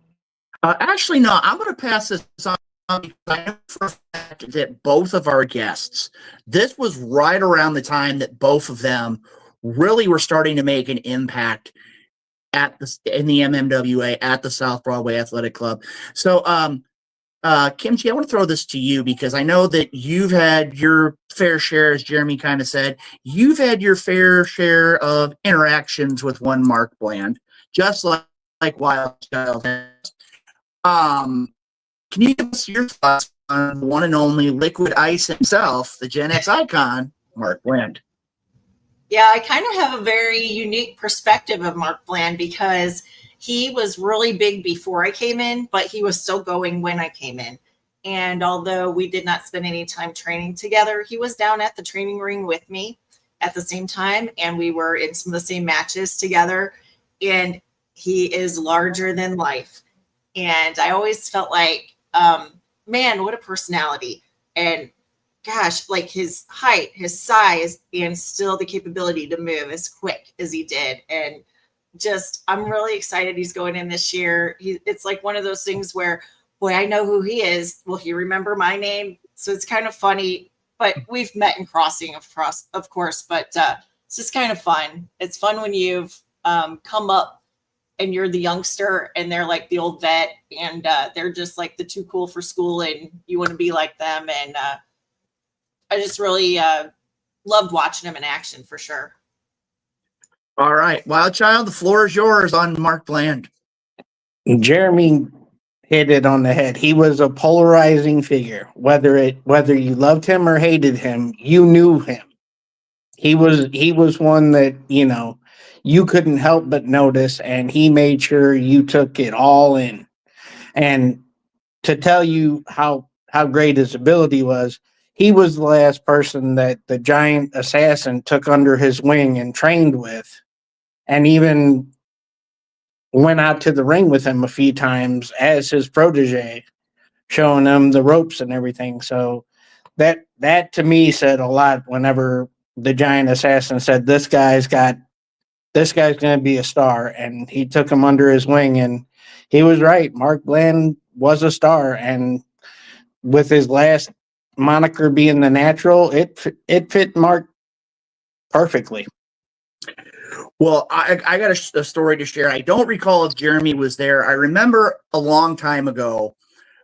Actually, no, I'm going to pass this on. I know for a fact that both of our guests, this was right around the time that both of them really were starting to make an impact in the MMWA at the South Broadway Athletic Club. So, Kimchi, I want to throw this to you because I know that you've had your fair share, as Jeremy kind of said, you've had your fair share of interactions with one Mark Bland, just like Wild Child has. Can you give us your thoughts on the one and only Liquid Ice himself, the Gen X icon, Mark Bland? Yeah, I kind of have a very unique perspective of Mark Bland because he was really big before I came in, but he was still going when I came in. And although we did not spend any time training together, he was down at the training ring with me at the same time, and we were in some of the same matches together. And he is larger than life. And I always felt like, man, what a personality. And gosh, like his height, his size, and still the capability to move as quick as he did. And just, I'm really excited he's going in this year. It's like one of those things where, boy, I know who he is. Will he remember my name? So it's kind of funny, but we've met in crossing, of course, but it's just kind of fun. It's fun when you've come up and you're the youngster and they're like the old vet, and they're just like the too cool for school and you want to be like them. And I just really loved watching him in action for sure. All right, Wild Child, the floor is yours on Mark Bland. Jeremy hit it on the head. He was a polarizing figure. Whether you loved him or hated him, you knew him. He was one that, you couldn't help but notice, and he made sure you took it all in. And to tell you how great his ability was, he was the last person that the giant assassin took under his wing and trained with, and even went out to the ring with him a few times as his protege, showing him the ropes and everything. So that to me said a lot whenever the giant assassin said, this guy's going to be a star, and he took him under his wing, and he was right. Mark Bland was a star, and with his last moniker being the Natural, it fit Mark perfectly. Well, I got a story to share. I don't recall if Jeremy was there. I remember a long time ago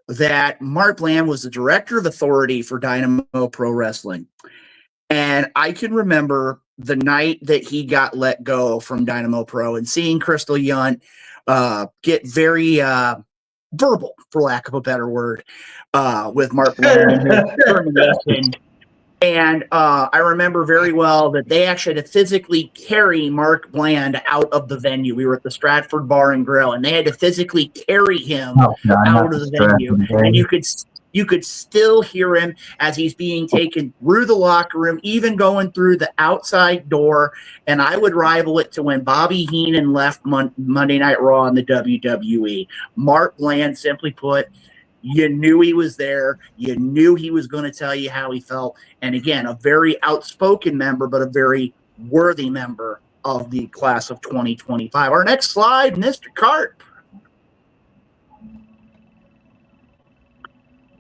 that Mark Bland was the director of authority for Dynamo Pro Wrestling. And I can remember the night that he got let go from Dynamo Pro and seeing Crystal Yunt get very verbal, for lack of a better word, with Mark Bland and his termination. And I remember very well that they actually had to physically carry Mark Bland out of the venue. We were at the Stratford Bar and Grill, and they had to physically carry him out of the venue. And you could still hear him as he's being taken through the locker room, even going through the outside door. And I would rival it to when Bobby Heenan left Monday Night Raw in the WWE. Mark Bland, simply put, You knew he was there. You knew he was going to tell you how he felt. And again, a very outspoken member, but a very worthy member of the class of 2025. Our next slide, Mr. Carp.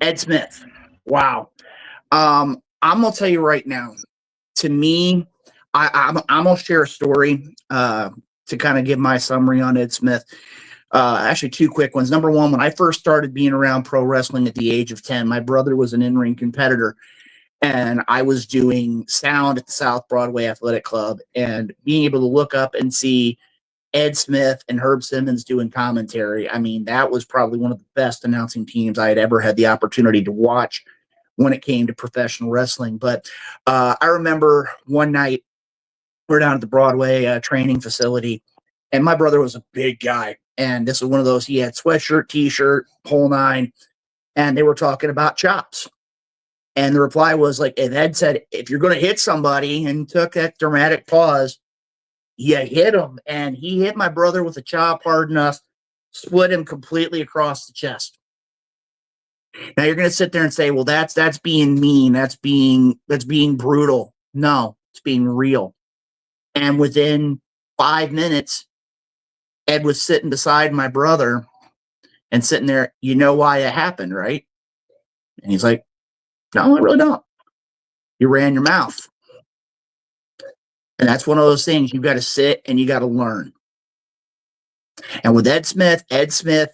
Ed Smith. Wow. I'm going to tell you right now, to me, I'm going to share a story to kind of give my summary on Ed Smith. Actually, two quick ones. Number one, when I first started being around pro wrestling at the age of 10, my brother was an in-ring competitor, and I was doing sound at the South Broadway Athletic Club, and being able to look up and see Ed Smith and Herb Simmons doing commentary. I mean, that was probably one of the best announcing teams I had ever had the opportunity to watch when it came to professional wrestling. But I remember one night we're down at the Broadway training facility, and my brother was a big guy. And this was one of those, he had sweatshirt, t-shirt, whole nine, and they were talking about chops. And the reply was like, and Ed said, if you're going to hit somebody, and took that dramatic pause, you hit him. And he hit my brother with a chop hard enough, split him completely across the chest. Now you're going to sit there and say, well, that's being mean. That's being brutal. No, it's being real. And within 5 minutes, Ed was sitting beside my brother and sitting there, you know why it happened, right? And he's like, no, I really don't. You ran your mouth. And that's one of those things you've got to sit and you got to learn. And with Ed Smith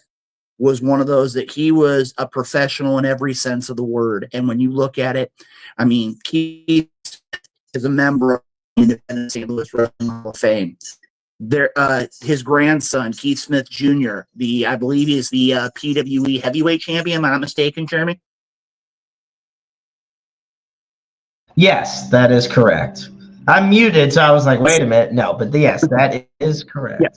was one of those that he was a professional in every sense of the word. And when you look at it, I mean, Keith is a member of the Independent St. Louis Wrestling Hall of Fame. There, his grandson, Keith Smith Jr., I believe he is the PWE heavyweight champion. Am I not mistaken, Jeremy? Yes, that is correct. I'm muted, so I was like, wait a minute. No, but yes, that is correct. Yeah.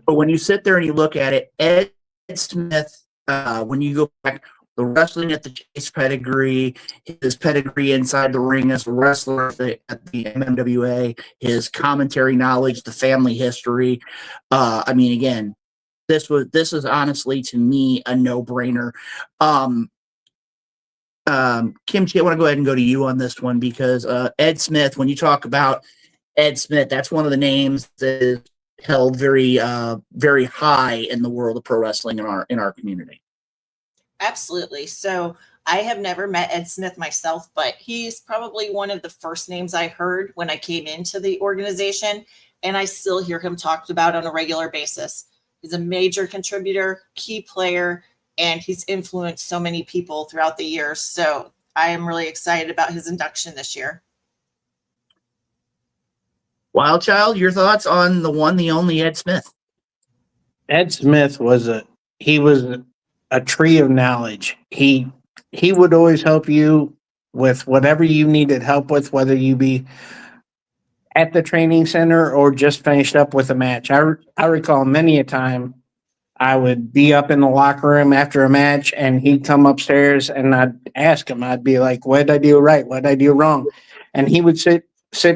But when you sit there and you look at it, Ed Smith, when you go back, the wrestling at the Chase pedigree, his pedigree inside the ring as a wrestler at the MMWA, his commentary knowledge, the family history. I mean, again, this is honestly to me a no-brainer. Kimchi, I want to go ahead and go to you on this one because Ed Smith, when you talk about Ed Smith, that's one of the names that is held very, very high in the world of pro wrestling in our community. Absolutely. So I have never met Ed Smith myself, but he's probably one of the first names I heard when I came into the organization, and I still hear him talked about on a regular basis. He's a major contributor, key player, and he's influenced so many people throughout the years. So I am really excited about his induction this year. Wild Child, your thoughts on the one, the only Ed Smith? Ed Smith was a tree of knowledge. He would always help you with whatever you needed help with, whether you be at the training center or just finished up with a match. I recall many a time I would be up in the locker room after a match and he'd come upstairs and I'd ask him, I'd be like, what did I do right? What did I do wrong? And he would sit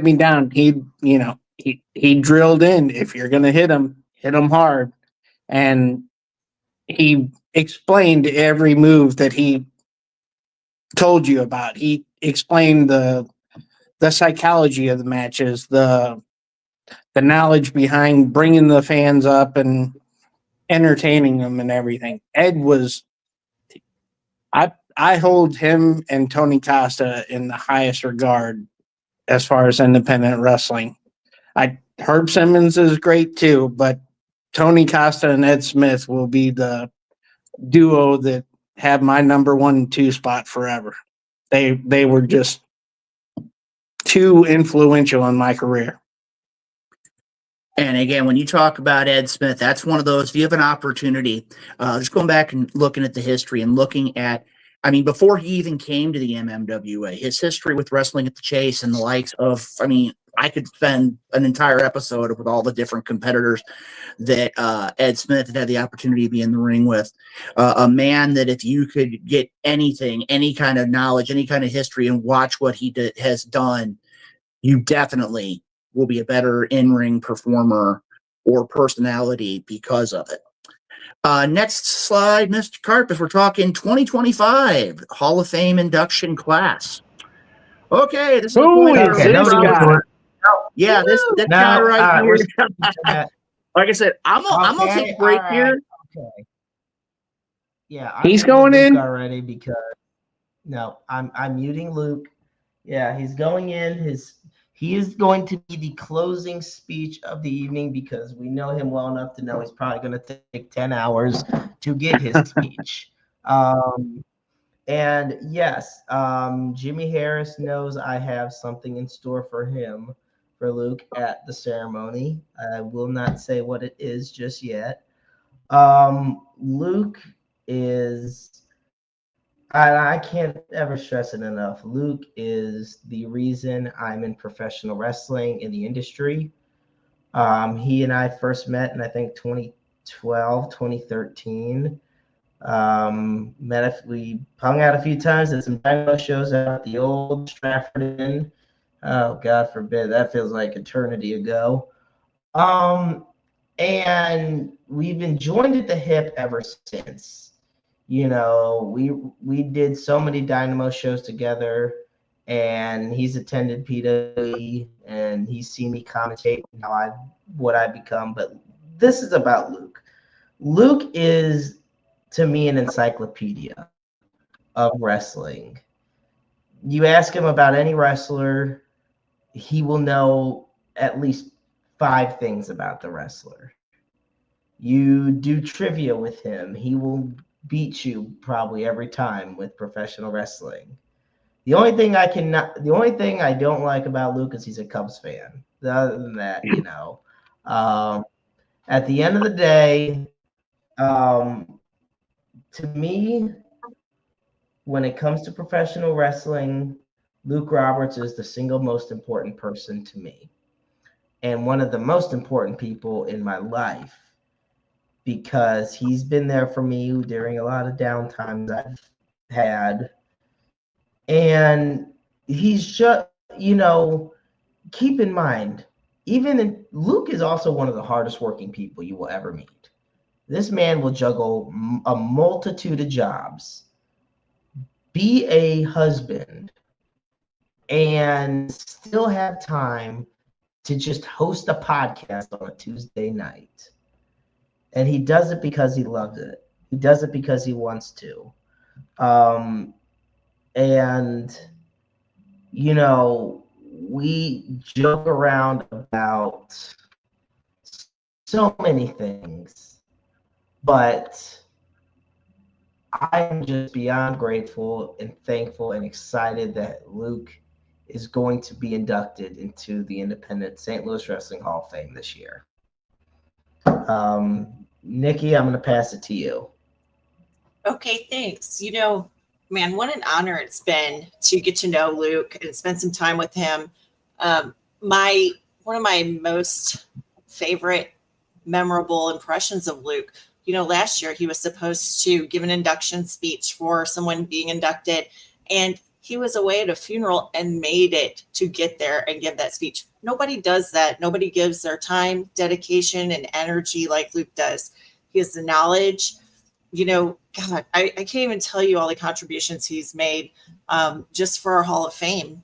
me down. He drilled in, if you're going to hit him hard. And he explained every move that he told you about. He explained the psychology of the matches, the knowledge behind bringing the fans up and entertaining them and everything. Ed was, I hold him and Tony Costa in the highest regard as far as independent wrestling. Herb Simmons is great too, but Tony Costa and Ed Smith will be the duo that have my number 1 and 2 spot forever. They were just too influential in my career. And again, when you talk about Ed Smith, that's one of those, if you have an opportunity, just going back and looking at the history and looking at, I mean, before he even came to the MMWA, his history with wrestling at the Chase and the likes of, I mean, I could spend an entire episode with all the different competitors that Ed Smith had the opportunity to be in the ring with. A man that if you could get anything, any kind of knowledge, any kind of history and watch what he has done, you definitely will be a better in-ring performer or personality because of it. Next slide, Mr. Carpus. We're talking 2025 Hall of Fame induction class. Okay, this is the Who point is where Okay, Luke this no need guy? for it. Yeah, this No, guy all right right, here. we're Like I said, I'm gonna okay, take a break all right, here. okay. Yeah, He's muted going Luke in. already because no, I'm muting Luke. Yeah, he's going in. He is going to be the closing speech of the evening because we know him well enough to know he's probably going to take 10 hours to give his speech. And yes, Jimmy Harris knows I have something in store for him, for Luke, at the ceremony. I will not say what it is just yet. Luke is, I can't ever stress it enough. Luke is the reason I'm in professional wrestling in the industry. He and I first met in, I think, 2012, 2013. We hung out a few times at some dynamo shows out at the old Stratford Inn. Oh, God forbid, that feels like eternity ago. And we've been joined at the hip ever since. You know, we did so many dynamo shows together, and he's attended PWE, and he's seen me commentate what I've become. But this is about Luke. Luke is, to me, an encyclopedia of wrestling. You ask him about any wrestler, he will know at least 5 things about the wrestler. You do trivia with him, he will beat you probably every time with professional wrestling. The only thing I don't like about Luke is he's a Cubs fan. Other than that, you know, at the end of the day, to me, when it comes to professional wrestling, Luke Roberts is the single most important person to me, and one of the most important people in my life, because he's been there for me during a lot of downtimes I've had. And he's just, you know, keep in mind, Luke is also one of the hardest working people you will ever meet. This man will juggle a multitude of jobs, be a husband, and still have time to just host a podcast on a Tuesday night. And he does it because he loves it. He does it because he wants to. And, you know, we joke around about so many things, but I'm just beyond grateful and thankful and excited that Luke is going to be inducted into the Independent St. Louis Wrestling Hall of Fame this year. Nikki, I'm going to pass it to you. Okay, thanks. You know, man, what an honor it's been to get to know Luke and spend some time with him. One of my most favorite memorable impressions of Luke, you know, last year he was supposed to give an induction speech for someone being inducted, and he was away at a funeral and made it to get there and give that speech. Nobody does that. Nobody gives their time, dedication, and energy like Luke does. He has the knowledge. You know, God, I can't even tell you all the contributions he's made just for our Hall of Fame.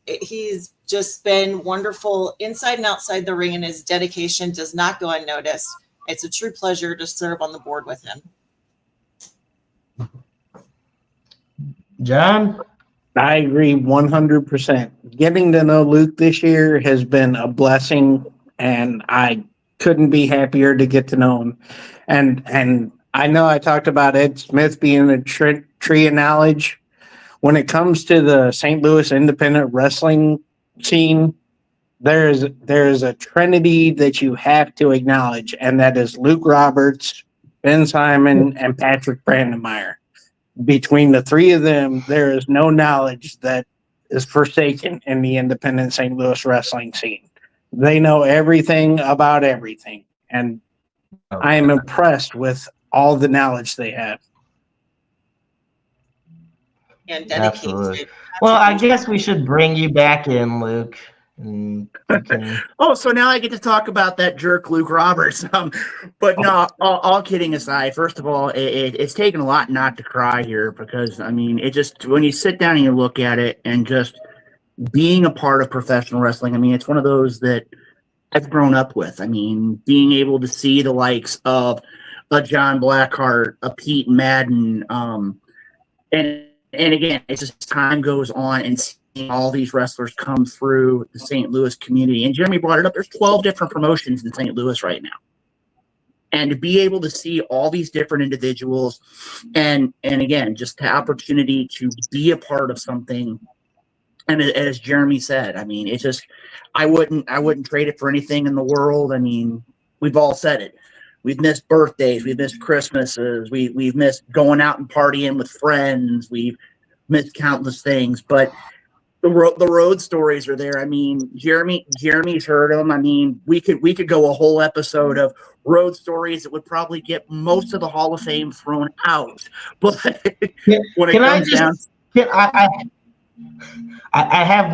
He's just been wonderful inside and outside the ring, and his dedication does not go unnoticed. It's a true pleasure to serve on the board with him. John? I agree 100%. Getting to know Luke this year has been a blessing, and I couldn't be happier to get to know him. And I know I talked about Ed Smith being a tree of knowledge. When it comes to the St. Louis independent wrestling scene, there's a trinity that you have to acknowledge, and that is Luke Roberts, Ben Simon, and Patrick Brandemeier. Between the three of them, there is no knowledge that is forsaken in the independent St. Louis wrestling scene. They know everything about everything, and I am impressed with all the knowledge they have. And dedication. Absolutely. Well, I guess we should bring you back in, Luke. Oh, so now I get to talk about that jerk Luke Roberts. But no, all kidding aside, first of all, it's taken a lot not to cry here, because I mean, it just, when you sit down and you look at it, and just being a part of professional wrestling, I mean, it's one of those that I've grown up with. I mean, being able to see the likes of a John Blackheart, a Pete Madden, and again, it's just time goes on, and seeing all these wrestlers come through the St. Louis community. And Jeremy brought it up. There's 12 different promotions in St. Louis right now. And to be able to see all these different individuals, and again, just the opportunity to be a part of something. And as Jeremy said, I mean, it's just, I wouldn't trade it for anything in the world. I mean, we've all said it. We've missed birthdays. We've missed Christmases. We've missed going out and partying with friends. We've missed countless things. But the road stories are there. I mean, Jeremy's heard them. I mean, we could go a whole episode of road stories that would probably get most of the Hall of Fame thrown out. But when it comes down, I have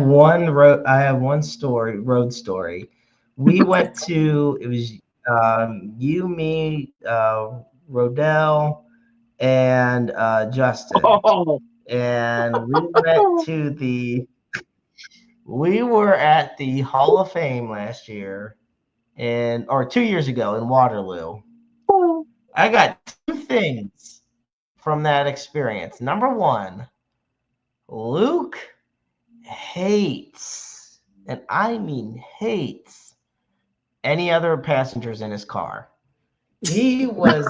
one road story. We went to, it was you, me, Rodell, and Justin. oh, And we were at the Hall of Fame last year, or 2 years ago in Waterloo. I got two things from that experience. Number one, Luke hates, and I mean hates, any other passengers in his car. He was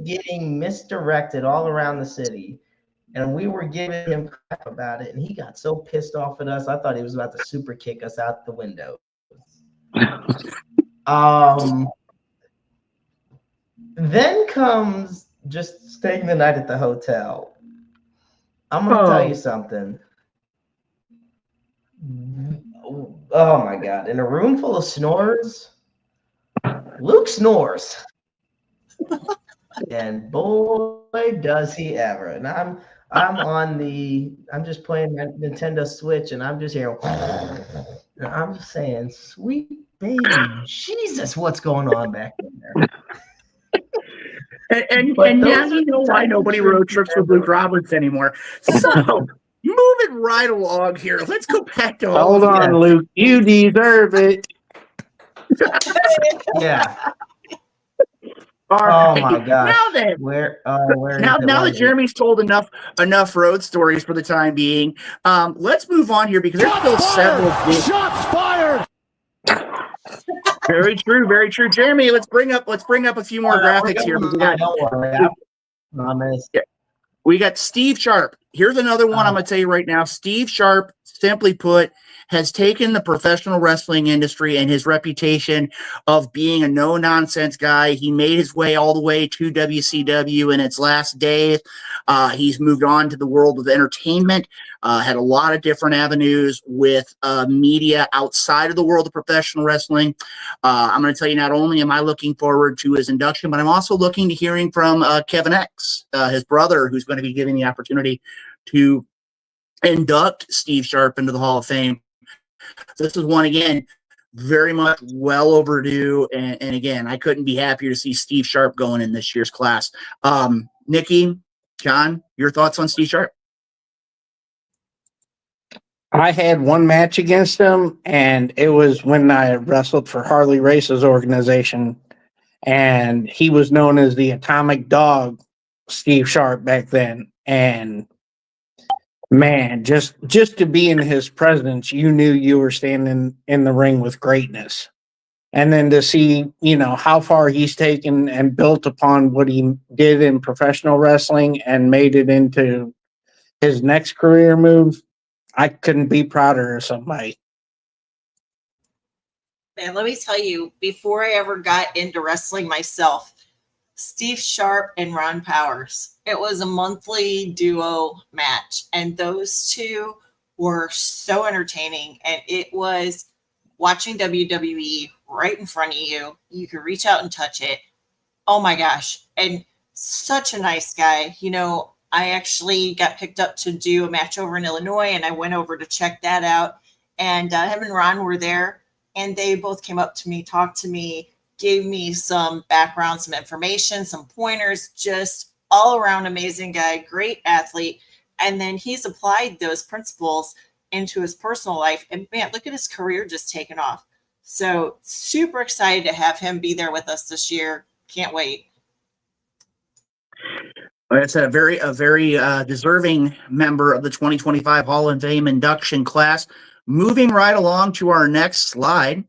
getting misdirected all around the city, and we were giving him crap about it, and he got so pissed off at us. I thought he was about to super kick us out the window. Then comes just staying the night at the hotel. I'm going to tell you something. Oh my God. In a room full of snorers, Luke snores. And boy, does he ever. And I'm just playing my Nintendo Switch, and I'm just hearing, and I'm just saying, sweet baby Jesus, what's going on back there? And now you know why nobody road trips with Luke Roberts anymore. So moving right along here, let's go back to hold on, Luke. You deserve it. Yeah. Right. Oh my gosh. Now then, now that Jeremy's told enough road stories for the time being, let's move on here, because there's still several. Shots fired. Very true, very true. Jeremy, let's bring up a few more graphics here. We got Steve Sharp. Here's another one I'm going to tell you right now. Steve Sharp, simply put, has taken the professional wrestling industry and his reputation of being a no-nonsense guy. He made his way all the way to WCW in its last days. He's moved on to the world of entertainment, had a lot of different avenues with media outside of the world of professional wrestling. I'm going to tell you, not only am I looking forward to his induction, but I'm also looking to hearing from Kevin X, his brother, who's going to be given the opportunity to induct Steve Sharp into the Hall of Fame. This is one, again, very much well overdue. And again, I couldn't be happier to see Steve Sharp going in this year's class. Nikki, John, your thoughts on Steve Sharp? I had one match against him, and it was when I wrestled for Harley Race's organization, and he was known as the Atomic Dog, Steve Sharp, back then. And man, just to be in his presence, you knew you were standing in the ring with greatness. And then to see, how far he's taken and built upon what he did in professional wrestling and made it into his next career move, I couldn't be prouder of somebody. Man, let me tell you, before I ever got into wrestling myself, Steve Sharp and Ron Powers, it was a monthly duo match, and those two were so entertaining. And it was watching WWE right in front of you. You could reach out and touch it. Oh my gosh. And such a nice guy. I actually got picked up to do a match over in Illinois, and I went over to check that out. And him and Ron were there, and they both came up to me, talked to me, gave me some background, some information, some pointers, just all around amazing guy, great athlete. And then he's applied those principles into his personal life. And man, look at his career just taking off. So super excited to have him be there with us this year. Can't wait. Like I said, a very deserving member of the 2025 Hall of Fame induction class. Moving right along to our next slide.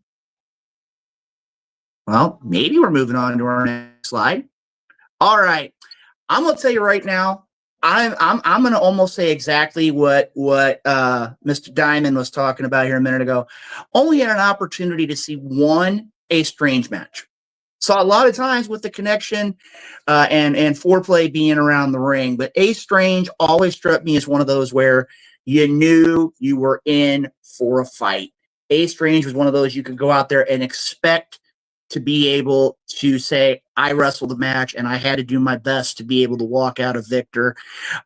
Well, maybe we're moving on to our next slide. All right. I'm going to tell you right now, I'm going to almost say exactly what Mr. Diamond was talking about here a minute ago. Only had an opportunity to see one Ace Strange match. Saw a lot of times with the connection and foreplay being around the ring, but Ace Strange always struck me as one of those where you knew you were in for a fight. Ace Strange was one of those you could go out there and expect to be able to say, I wrestled the match and I had to do my best to be able to walk out a victor.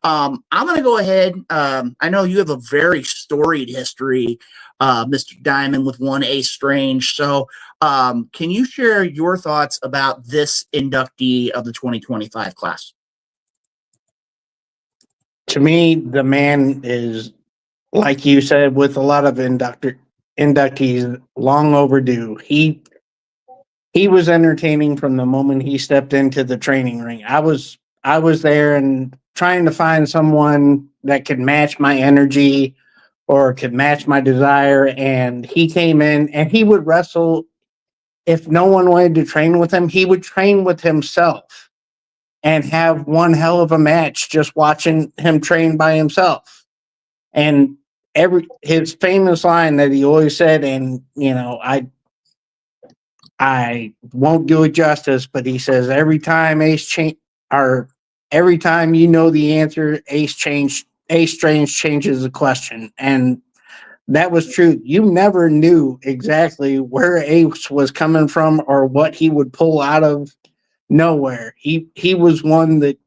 I'm going to go ahead. I know you have a very storied history, Mr. Diamond, with one Ace Strange. So can you share your thoughts about this inductee of the 2025 class? To me, the man is, like you said, with a lot of inductees, long overdue. He was entertaining from the moment he stepped into the training ring. I was there and trying to find someone that could match my energy or could match my desire. And he came in and he would wrestle. If no one wanted to train with him, he would train with himself and have one hell of a match just watching him train by himself. And his famous line that he always said, and I won't do it justice, but he says every time every time you know the answer, Ace Strange changes the question. And that was true. You never knew exactly where Ace was coming from or what he would pull out of nowhere. He was one that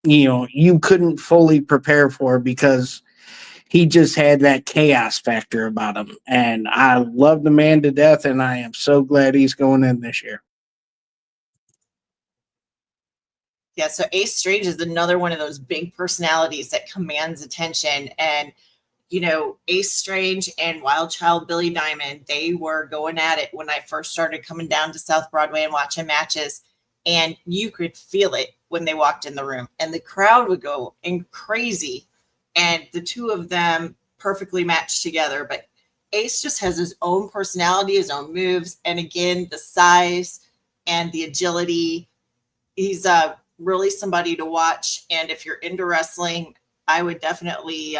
you couldn't fully prepare for because he just had that chaos factor about him. And I love the man to death, and I am so glad he's going in this year. Yeah, so Ace Strange is another one of those big personalities that commands attention. And, Ace Strange and Wild Child Billy Diamond, they were going at it when I first started coming down to South Broadway and watching matches. And you could feel it when they walked in the room. And the crowd would go crazy. And the two of them perfectly matched together. But Ace just has his own personality, his own moves. And again, the size and the agility. He's really somebody to watch. And if you're into wrestling, I would definitely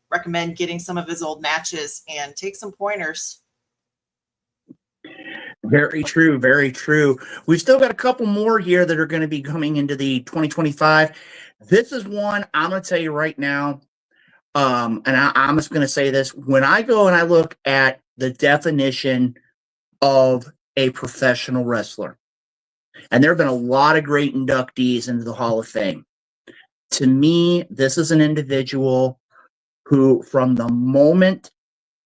recommend getting some of his old matches and take some pointers. Very true. Very true. We've still got a couple more here that are going to be coming into the 2025. This is one I'm going to tell you right now. And I'm just going to say this. When I go and I look at the definition of a professional wrestler, and there have been a lot of great inductees into the Hall of Fame. To me, this is an individual who, from the moment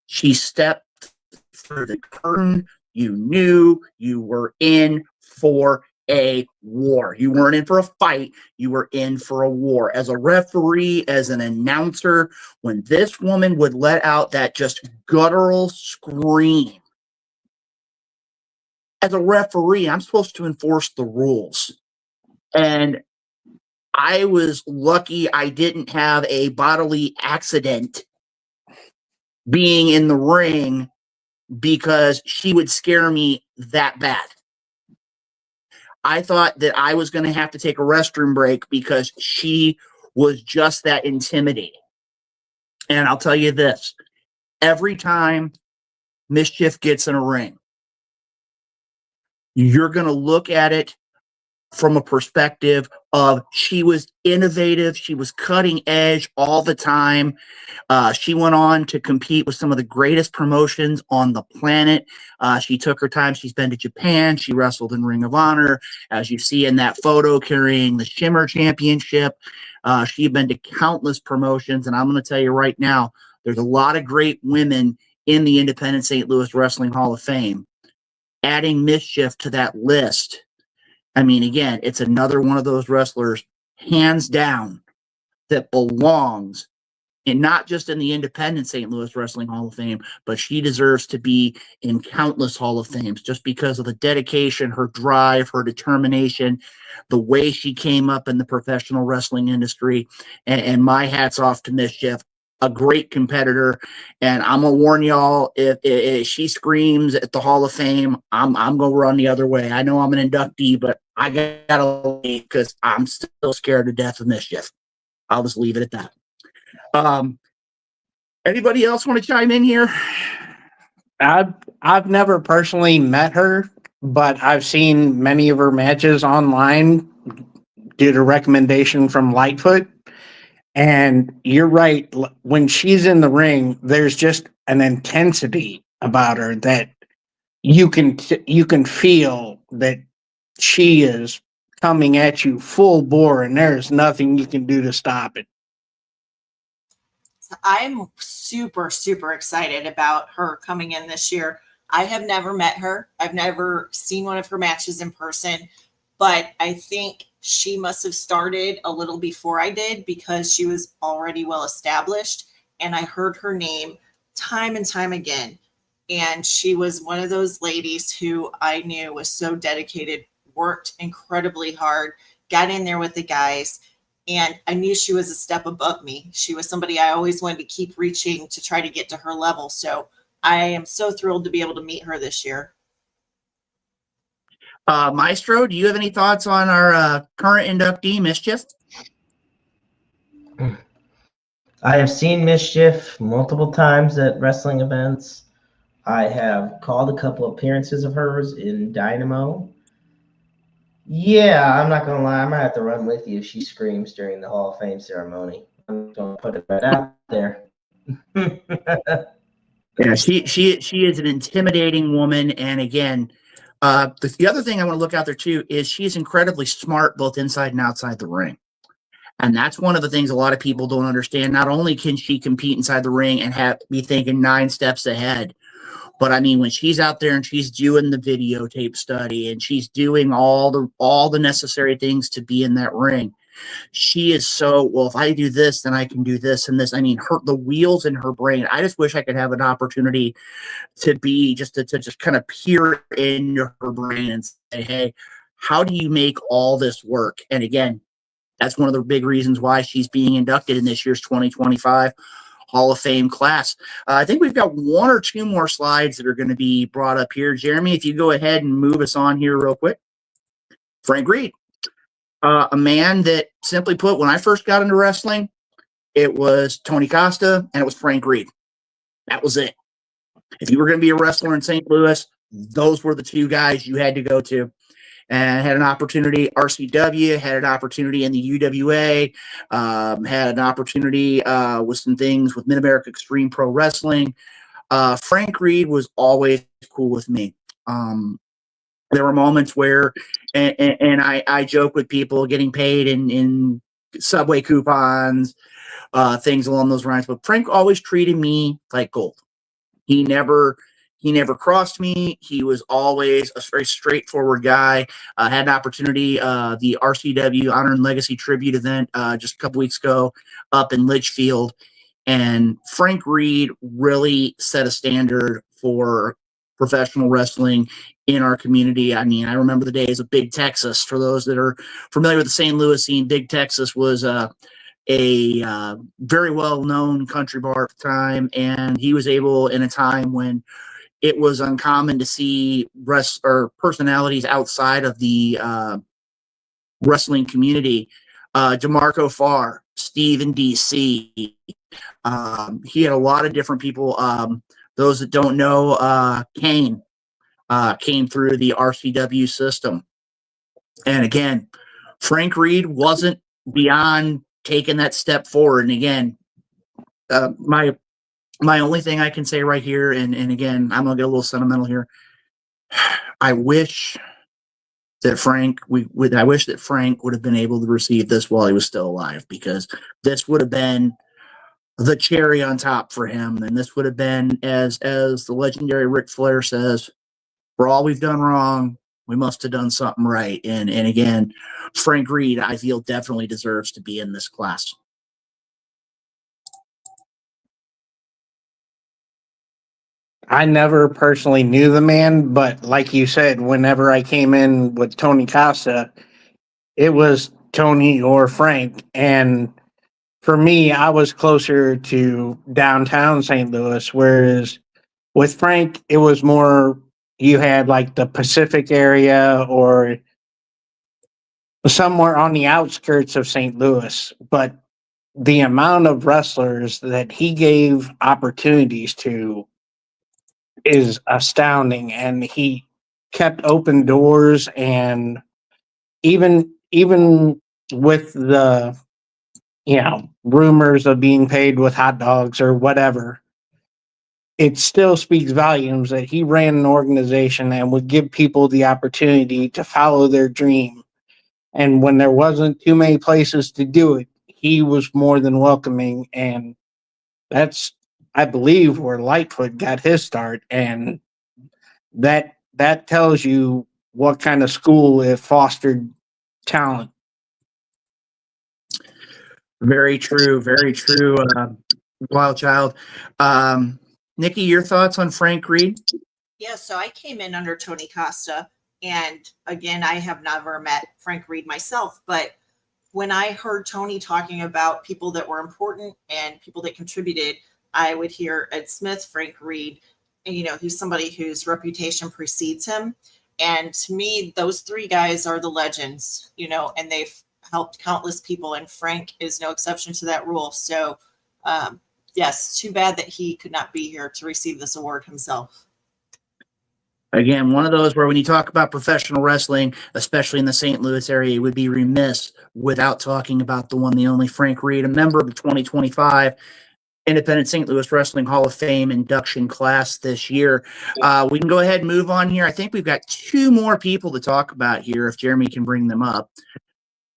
she stepped through the curtain, you knew you were in for a war. You weren't in for a fight. You were in for a war. As a referee, as an announcer, when this woman would let out that just guttural scream, as a referee, I'm supposed to enforce the rules. And I was lucky I didn't have a bodily accident being in the ring because she would scare me that bad. I thought that I was going to have to take a restroom break because she was just that intimidating. And I'll tell you this, every time Mischief gets in a ring, you're going to look at it from a perspective of she was innovative, she was cutting edge all the time. She went on to compete with some of the greatest promotions on the planet. She took her time. She's been to Japan. She wrestled in Ring of Honor, as you see in that photo, carrying the Shimmer Championship. She's been to countless promotions, and I'm going to tell you right now, there's a lot of great women in the Independent St. Louis Wrestling Hall of Fame. Adding Mischief to that list, I mean, again, it's another one of those wrestlers, hands down, that belongs and not just in the Independent St. Louis Wrestling Hall of Fame, but she deserves to be in countless Hall of Fames just because of the dedication, her drive, her determination, the way she came up in the professional wrestling industry. And my hat's off to Mischief, a great competitor. And I'm going to warn y'all, if she screams at the Hall of Fame, I'm going to run the other way. I know I'm an inductee, but I got to leave because I'm still scared to death of Mischief. I'll just leave it at that. Anybody else want to chime in here? I've never personally met her, but I've seen many of her matches online due to recommendation from Lightfoot. And you're right. When she's in the ring, there's just an intensity about her that you can feel that she is coming at you full bore, and there's nothing you can do to stop it. I'm super, super excited about her coming in this year. I have never met her. I've never seen one of her matches in person, but I think she must have started a little before I did because she was already well established. And I heard her name time and time again. And she was one of those ladies who I knew was so dedicated, worked incredibly hard, got in there with the guys. And I knew she was a step above me. She was somebody I always wanted to keep reaching to try to get to her level. So I am so thrilled to be able to meet her this year. Maestro, do you have any thoughts on our current inductee, Mischief? I have seen Mischief multiple times at wrestling events. I have called a couple appearances of hers in Dynamo. Yeah, I'm not going to lie. I might have to run with you if she screams during the Hall of Fame ceremony. I'm going to put it right out there. Yeah, she is an intimidating woman. And again, the other thing I want to look out there too is she's incredibly smart both inside and outside the ring. And that's one of the things a lot of people don't understand. Not only can she compete inside the ring and be thinking 9 steps ahead, but I mean, when she's out there and she's doing the videotape study and she's doing all the necessary things to be in that ring, she is so, well, if I do this, then I can do this and this. I mean, the wheels in her brain. I just wish I could have an opportunity to be just kind of peer into her brain and say, hey, how do you make all this work? And again, that's one of the big reasons why she's being inducted in this year's 2025 Hall of Fame class. I think we've got 1 or 2 more slides that are going to be brought up here. Jeremy, if you go ahead and move us on here real quick. Frank Reed, a man that, simply put, when I first got into wrestling, it was Tony Costa and it was Frank Reed. That was it. If you were going to be a wrestler in St. Louis, those were the 2 guys you had to go to. And had an opportunity, RCW, had an opportunity in the UWA, had an opportunity with some things with Mid-America Extreme Pro Wrestling. Frank Reed was always cool with me. There were moments where, and I joke with people getting paid in Subway coupons, things along those lines, but Frank always treated me like gold. He never crossed me. He was always a very straightforward guy. Had an opportunity, the RCW Honor and Legacy Tribute event just a couple weeks ago up in Litchfield. And Frank Reed really set a standard for professional wrestling in our community. I mean, I remember the days of Big Texas. For those that are familiar with the St. Louis scene, Big Texas was a very well-known country bar at the time. And he was able, in a time when it was uncommon to see personalities outside of the wrestling community. DeMarco Farr, Steve in DC. He had a lot of different people. Those that don't know, Kane came through the RCW system. And again, Frank Reed wasn't beyond taking that step forward. And again, my only thing I can say right here, and again, I'm gonna get a little sentimental here. I wish that Frank would have been able to receive this while he was still alive, because this would have been the cherry on top for him. And this would have been, as the legendary Ric Flair says, for all we've done wrong, we must have done something right. And again, Frank Reed, I feel, definitely deserves to be in this class. I never personally knew the man, but like you said, whenever I came in with Tony Costa, it was Tony or Frank. And for me, I was closer to downtown St. Louis, whereas with Frank, it was more, you had like the Pacific area or somewhere on the outskirts of St. Louis. But the amount of wrestlers that he gave opportunities to is astounding, and he kept open doors. And even with the rumors of being paid with hot dogs or whatever, it still speaks volumes that he ran an organization and would give people the opportunity to follow their dream. And when there wasn't too many places to do it, he was more than welcoming. And that's, I believe, where Lightfoot got his start. And that tells you what kind of school it fostered talent. Very true. Very true. Wild Child. Nikki, your thoughts on Frank Reed? Yeah, so I came in under Tony Costa, and again, I have never met Frank Reed myself, but when I heard Tony talking about people that were important and people that contributed, I would hear Ed Smith, Frank Reed, and he's somebody whose reputation precedes him. And to me, those three guys are the legends, and they've helped countless people, and Frank is no exception to that rule. So, yes, too bad that he could not be here to receive this award himself. Again, one of those where when you talk about professional wrestling, especially in the St. Louis area, you would be remiss without talking about the one, the only Frank Reed, a member of the 2025 Independent St. Louis Wrestling Hall of Fame induction class this year. We can go ahead and move on here. I think we've got two more people to talk about here, if Jeremy can bring them up.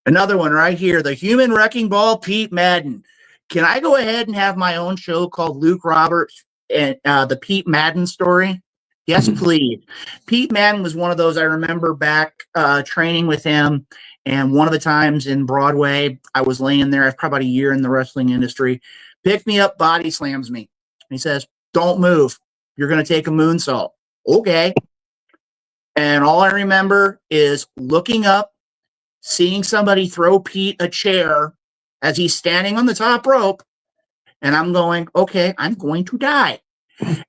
Another one right here, the Human Wrecking Ball, Pete Madden. Can I go ahead and have my own show called Luke Roberts and the Pete Madden story? Yes, please. Pete Madden was one of those I remember back training with him. And one of the times in Broadway, I was laying there. I was probably about a year in the wrestling industry. Picked me up, body slams me. He says, "Don't move. You're going to take a moonsault." Okay. And all I remember is looking up, seeing somebody throw Pete a chair as he's standing on the top rope. And I'm going, okay, I'm going to die.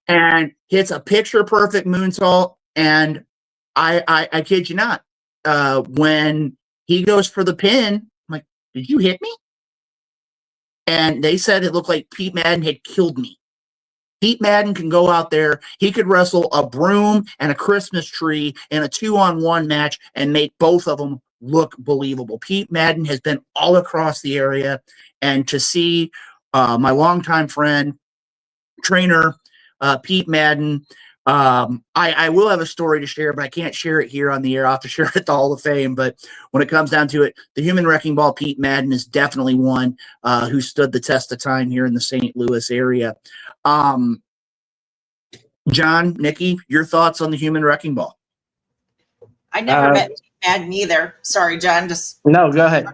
And hits a picture perfect moonsault. And I kid you not, when he goes for the pin, I'm like, "Did you hit me?" And they said it looked like Pete Madden had killed me. Pete Madden can go out there. He could wrestle a broom and a Christmas tree in a 2-on-1 match and make both of them look believable. Pete Madden has been all across the area. And to see my longtime friend, trainer, Pete Madden, I will have a story to share, but I can't share it here on the air. I'll have to share it at the Hall of Fame. But when it comes down to it, the Human Wrecking Ball, Pete Madden, is definitely one who stood the test of time here in the St. Louis area. John, Nikki, your thoughts on the Human Wrecking Ball? I never met Pete Madden either. Sorry, John. No, go ahead.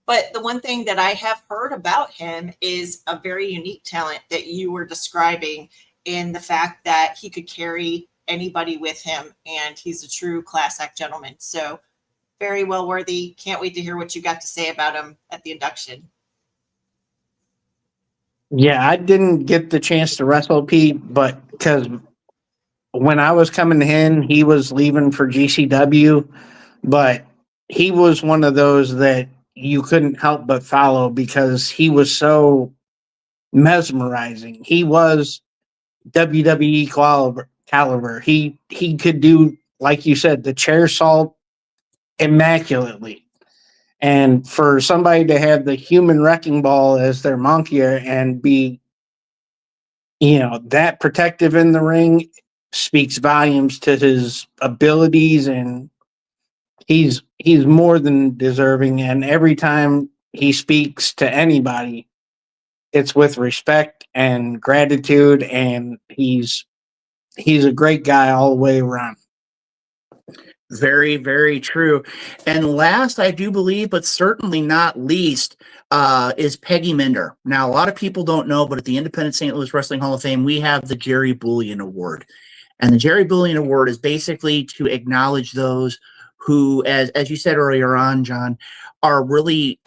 But the one thing that I have heard about him is a very unique talent that you were describing, in the fact that he could carry anybody with him, and he's a true class act gentleman. So very well worthy. Can't wait to hear what you got to say about him at the induction. Yeah, I didn't get the chance to wrestle Pete, but because when I was coming in, he was leaving for GCW, but he was one of those that you couldn't help but follow because he was so mesmerizing. He was WWE caliber. He could do, like you said, the chair salt immaculately. And for somebody to have the human wrecking ball as their monkey and be, that protective in the ring speaks volumes to his abilities, and he's more than deserving. And every time he speaks to anybody, it's with respect and gratitude, and he's a great guy all the way around. Very, very true. And last, I do believe, but certainly not least, is Peggy Minder. Now, a lot of people don't know, but at the Independent St. Louis Wrestling Hall of Fame, we have the Jerry Bullion Award. And the Jerry Bullion Award is basically to acknowledge those who, as you said earlier on, John, are really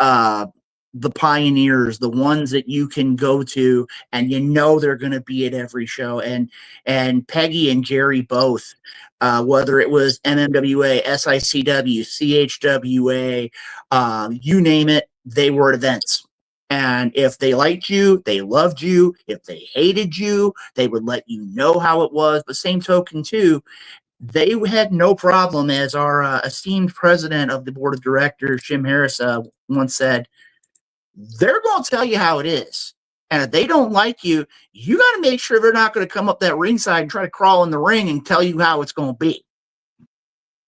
the pioneers, the ones that you can go to and they're going to be at every show. And Peggy and Jerry both, whether it was MMWA, SICW, CHWA, you name it, they were at events. And if they liked you, they loved you. If they hated you, they would let you know how it was. But same token, too, they had no problem, as our esteemed president of the board of directors, Jim Harris, once said, they're going to tell you how it is. And if they don't like you, you got to make sure they're not going to come up that ringside and try to crawl in the ring and tell you how it's going to be.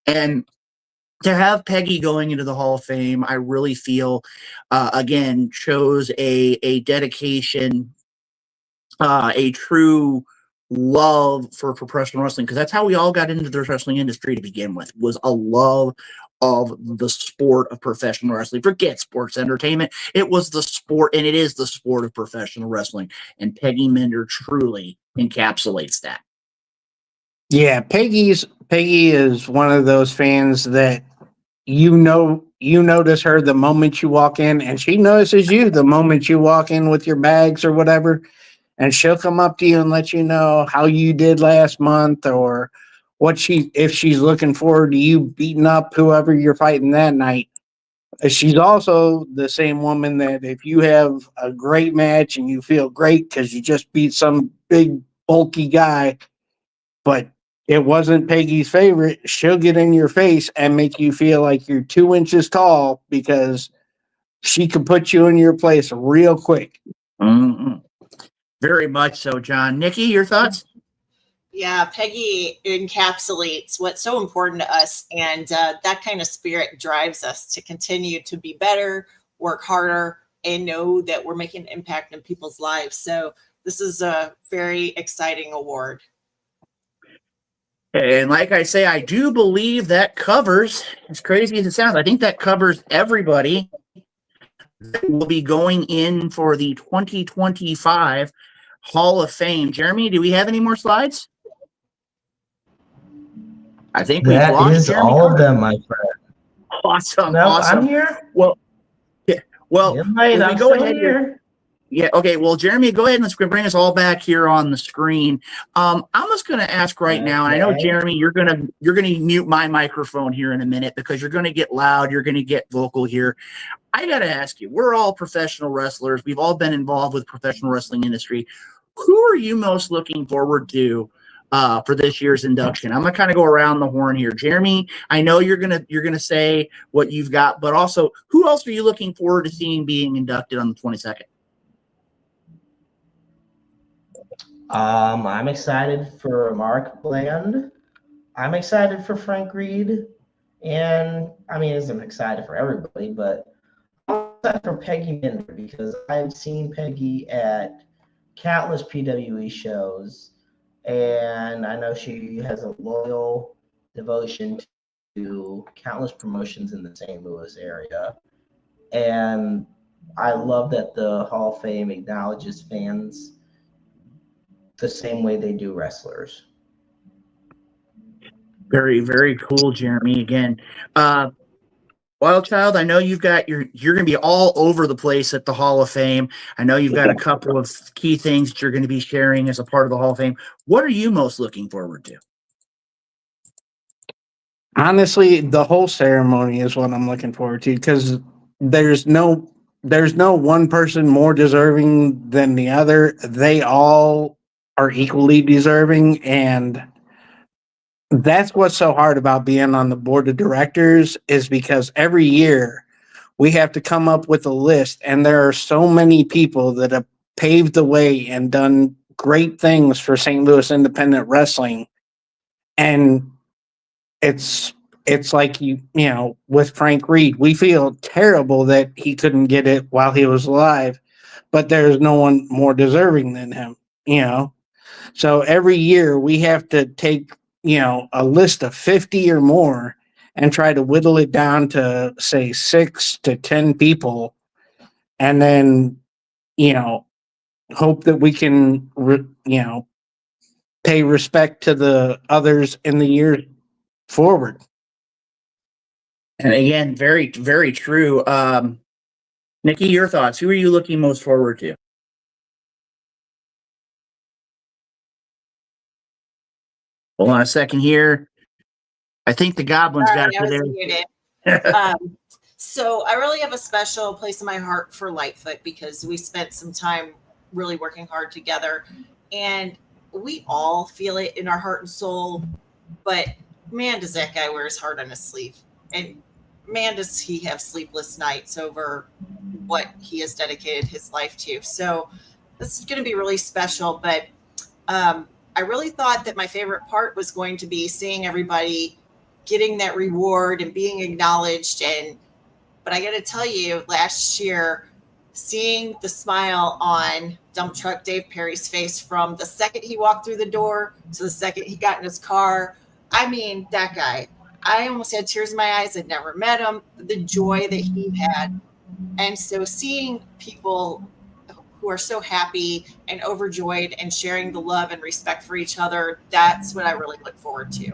And to have Peggy going into the Hall of Fame, I really feel, again, shows a dedication, a true love for professional wrestling, because that's how we all got into the wrestling industry to begin with, was a love of the sport of professional wrestling. Forget sports entertainment. It was the sport, and it is the sport of professional wrestling. And Peggy Minder truly encapsulates that. Yeah, Peggy is one of those fans that you notice her the moment you walk in, and she notices you the moment you walk in with your bags or whatever, and she'll come up to you and let you know how you did last month, or if she's looking forward to you beating up whoever you're fighting that night. She's also the same woman that if you have a great match and you feel great because you just beat some big bulky guy, but it wasn't Peggy's favorite, she'll get in your face and make you feel like you're 2 inches tall because she can put you in your place real quick. Mm-hmm. Very much so, John. Nikki, your thoughts? Yeah, Peggy encapsulates what's so important to us, and that kind of spirit drives us to continue to be better, work harder, and know that we're making an impact in people's lives. So this is a very exciting award. And like I say, I do believe that covers, as crazy as it sounds, I think that covers everybody that will be going in for the 2025 Hall of Fame. Jeremy, do we have any more slides? I think we've lost That is Jeremy all Carter. of them, my friend. Awesome. No, awesome. I'm here. Well, yeah. Well, Invite, I'm go still ahead here. Yeah. Okay. Well, Jeremy, go ahead and let's bring us all back here on the screen. I'm just going to ask right now, and I know, Okay. Jeremy, you're gonna mute my microphone here in a minute because you're going to get loud. You're going to get vocal here. I got to ask you, we're all professional wrestlers. We've all been involved with the professional wrestling industry. Who are you most looking forward to for this year's induction? I'm gonna kind of go around the horn here. Jeremy, I know you're gonna say what you've got, but also, who else are you looking forward to seeing being inducted on the 22nd? I'm excited for Mark Bland. I'm excited for Frank Reed. And I mean, I'm excited for everybody, but I'm excited for Peggy Minder because I've seen Peggy at countless PWE shows. And I know she has a loyal devotion to countless promotions in the St. Louis area. And I love that the Hall of Fame acknowledges fans the same way they do wrestlers. Very, very cool, Jeremy. Again, Wild Child, I know you're going to be all over the place at the Hall of Fame. I know you've got a couple of key things that you're going to be sharing as a part of the Hall of Fame. What are you most looking forward to? Honestly, the whole ceremony is what I'm looking forward to because there's no one person more deserving than the other. They all are equally deserving, and that's what's so hard about being on the board of directors, is because every year we have to come up with a list, and there are so many people that have paved the way and done great things for St. Louis independent wrestling. And it's like, you know, with Frank Reed, we feel terrible that he couldn't get it while he was alive, but there's no one more deserving than him, you know. So every year we have to take, you know, a list of 50 or more and try to whittle it down to, say, 6 to 10 people, and then, you know, hope that we can, you know, pay respect to the others in the years forward. And again, very, very true. Nikki, your thoughts. Who are you looking most forward to? Hold on a second here. I think the Goblin's got you there. Muted. So I really have a special place in my heart for Lightfoot, because we spent some time really working hard together, and we all feel it in our heart and soul. But man, does that guy wear his heart on his sleeve, and man, does he have sleepless nights over what he has dedicated his life to. So this is going to be really special. But I really thought that my favorite part was going to be seeing everybody getting that reward and being acknowledged. But I got to tell you, last year, seeing the smile on Dump Truck Dave Perry's face from the second he walked through the door to the second he got in his car, I mean, that guy, I almost had tears in my eyes. I'd never met him, the joy that he had. And so seeing people who are so happy and overjoyed and sharing the love and respect for each other, that's what I really look forward to.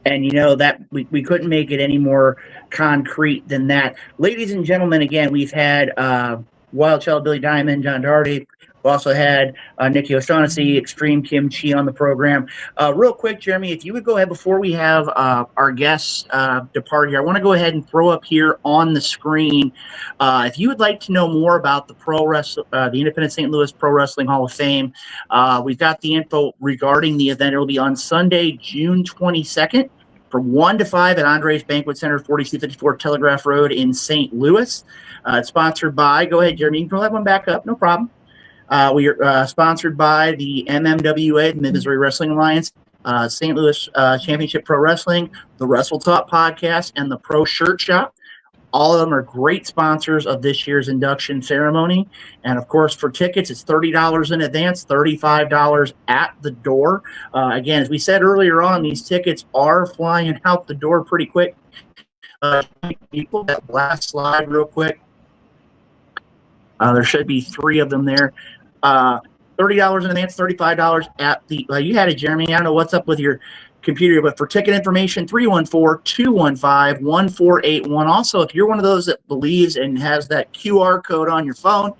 And you know that we couldn't make it any more concrete than that. Ladies and gentlemen, again, we've had Wild Child Billy Diamond, John Daugherty. We also had Nikki O'Shaughnessy, Extreme Kim Chi on the program. Real quick, Jeremy, if you would go ahead before we have our guests depart here, I want to go ahead and throw up here on the screen. If you would like to know more about the the Independent St. Louis Pro Wrestling Hall of Fame, we've got the info regarding the event. It'll be on Sunday, June 22nd. From 1 to 5 at Andre's Banquet Center, 4254 Telegraph Road in St. Louis. It's sponsored by, go ahead, Jeremy, you can pull that one back up, no problem. We are sponsored by the MMWA, the Mid-Missouri Wrestling Alliance, St. Louis Championship Pro Wrestling, the Wrestle Talk Podcast, and the Pro Shirt Shop. All of them are great sponsors of this year's induction ceremony. And, of course, for tickets, it's $30 in advance, $35 at the door. Again, as we said earlier on, these tickets are flying out the door pretty quick. People, that last slide real quick. There should be 3 of them there. $30 in advance, $35 at the you had it, Jeremy. I don't know what's up with your computer, but for ticket information, 314-215-1481. Also, if you're one of those that believes and has that QR code on your phone,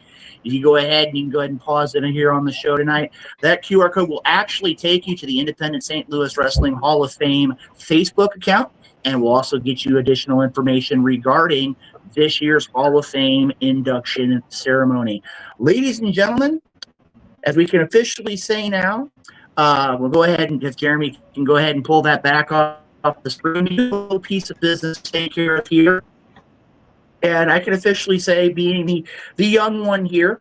you go ahead and you can go ahead and pause it here on the show tonight. That QR code will actually take you to the Independent St. Louis Wrestling Hall of Fame Facebook account, and will also get you additional information regarding this year's Hall of Fame induction ceremony. Ladies and gentlemen, as we can officially say now, we'll go ahead and, if Jeremy can go ahead and pull that back off the screen, a little piece of business to take care of here. And I can officially say, being the young one here,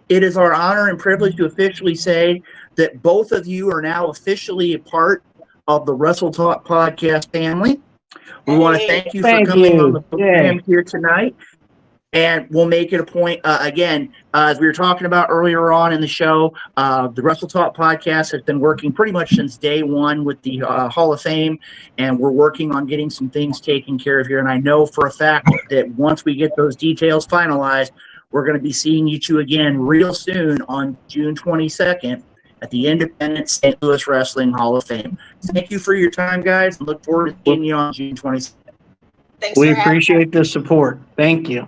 it is our honor and privilege to officially say that both of you are now officially a part of the Wrestle Talk podcast family. We want to thank you for coming on the program here tonight. And we'll make it a point, again, as we were talking about earlier on in the show, the Wrestle Talk podcast has been working pretty much since day one with the Hall of Fame, and we're working on getting some things taken care of here. And I know for a fact that once we get those details finalized, we're going to be seeing you two again real soon on June 22nd at the Independent St. Louis Wrestling Hall of Fame. Thank you for your time, guys. Look forward to seeing you on June 22nd. We appreciate the support. Thank you.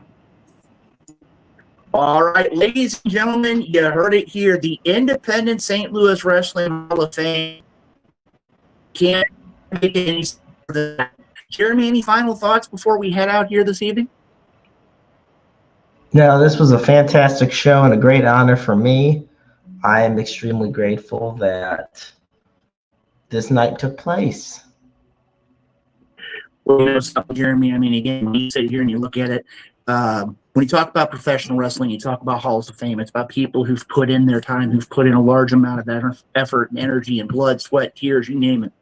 All right, ladies and gentlemen, you heard it here. The Independent St. Louis Wrestling Hall of Fame can't make it any further than that. Jeremy, any final thoughts before we head out here this evening? No, this was a fantastic show and a great honor for me. I am extremely grateful that this night took place. Well, you know something, Jeremy. I mean, again, when you sit here and you look at it, when you talk about professional wrestling, you talk about halls of fame. It's about people who've put in their time, who've put in a large amount of effort and energy and blood, sweat, tears, you name it.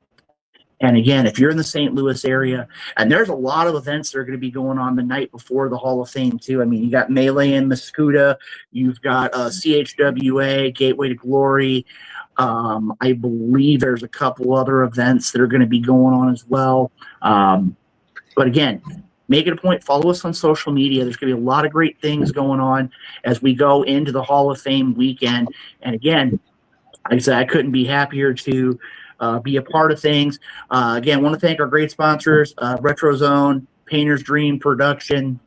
And again, if you're in the St. Louis area, and there's a lot of events that are going to be going on the night before the Hall of Fame, too. I mean, you got Melee in Mascoutah, you've got CHWA, Gateway to Glory. I believe there's a couple other events that are going to be going on as well. But again, make it a point, follow us on social media. There's going to be a lot of great things going on as we go into the Hall of Fame weekend. And again, like I said, I couldn't be happier to be a part of things. Again, want to thank our great sponsors, Retro Zone, Painter's Dream Production.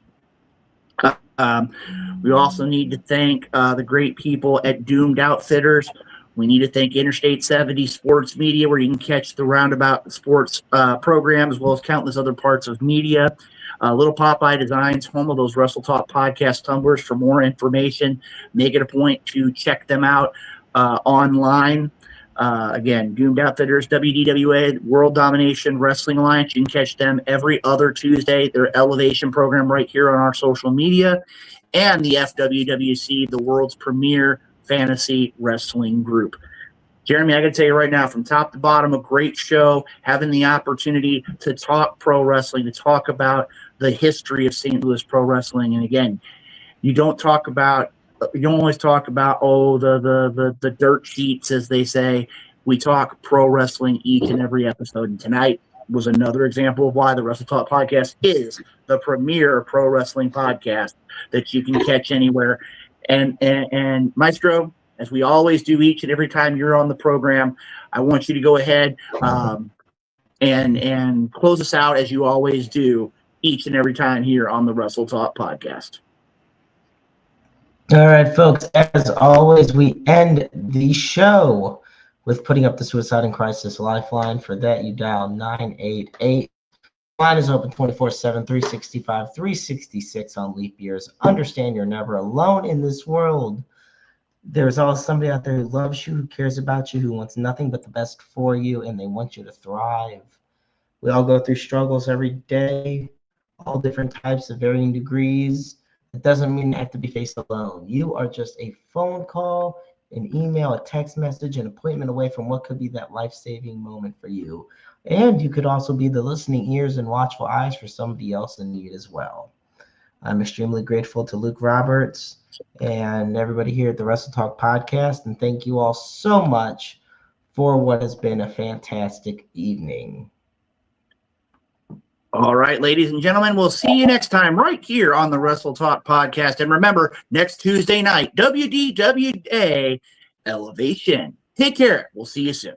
We also need to thank the great people at Doomed Outfitters. We need to thank Interstate 70 Sports Media, where you can catch the Roundabout Sports program, as well as countless other parts of media. Little Popeye Designs, home of those Wrestle Talk podcast tumblers. For more information, make it a point to check them out online. Again, Doomed Outfitters, WDWA, World Domination Wrestling Alliance. You can catch them every other Tuesday. Their Elevation program right here on our social media. And the FWWC, the world's premier fantasy wrestling group. Jeremy, I got to tell you right now, from top to bottom, a great show, having the opportunity to talk pro wrestling, to talk about the history of St. Louis pro wrestling. And again, you don't always talk about, the dirt sheets, as they say. We talk pro wrestling each and every episode. And tonight was another example of why the Wrestle Talk podcast is the premier pro wrestling podcast that you can catch anywhere. And Maestro, as we always do each and every time you're on the program, I want you to go ahead and close us out as you always do each and every time here on the Wrestle Talk podcast. All right, folks, as always, we end the show with putting up the Suicide and Crisis Lifeline. For that, you dial 988. Line is open 24/7, 365, 366 on leap years. Understand you're never alone in this world. There's always somebody out there who loves you, who cares about you, who wants nothing but the best for you, and they want you to thrive. We all go through struggles every day, all different types of varying degrees. It doesn't mean you have to be faced alone. You are just a phone call, an email, a text message, an appointment away from what could be that life-saving moment for you. And you could also be the listening ears and watchful eyes for somebody else in need as well. I'm extremely grateful to Luke Roberts and everybody here at the Wrestle Talk podcast. And thank you all so much for what has been a fantastic evening. All right, ladies and gentlemen, we'll see you next time right here on the Wrestle Talk podcast. And remember, next Tuesday night, WDWA Elevation. Take care. We'll see you soon.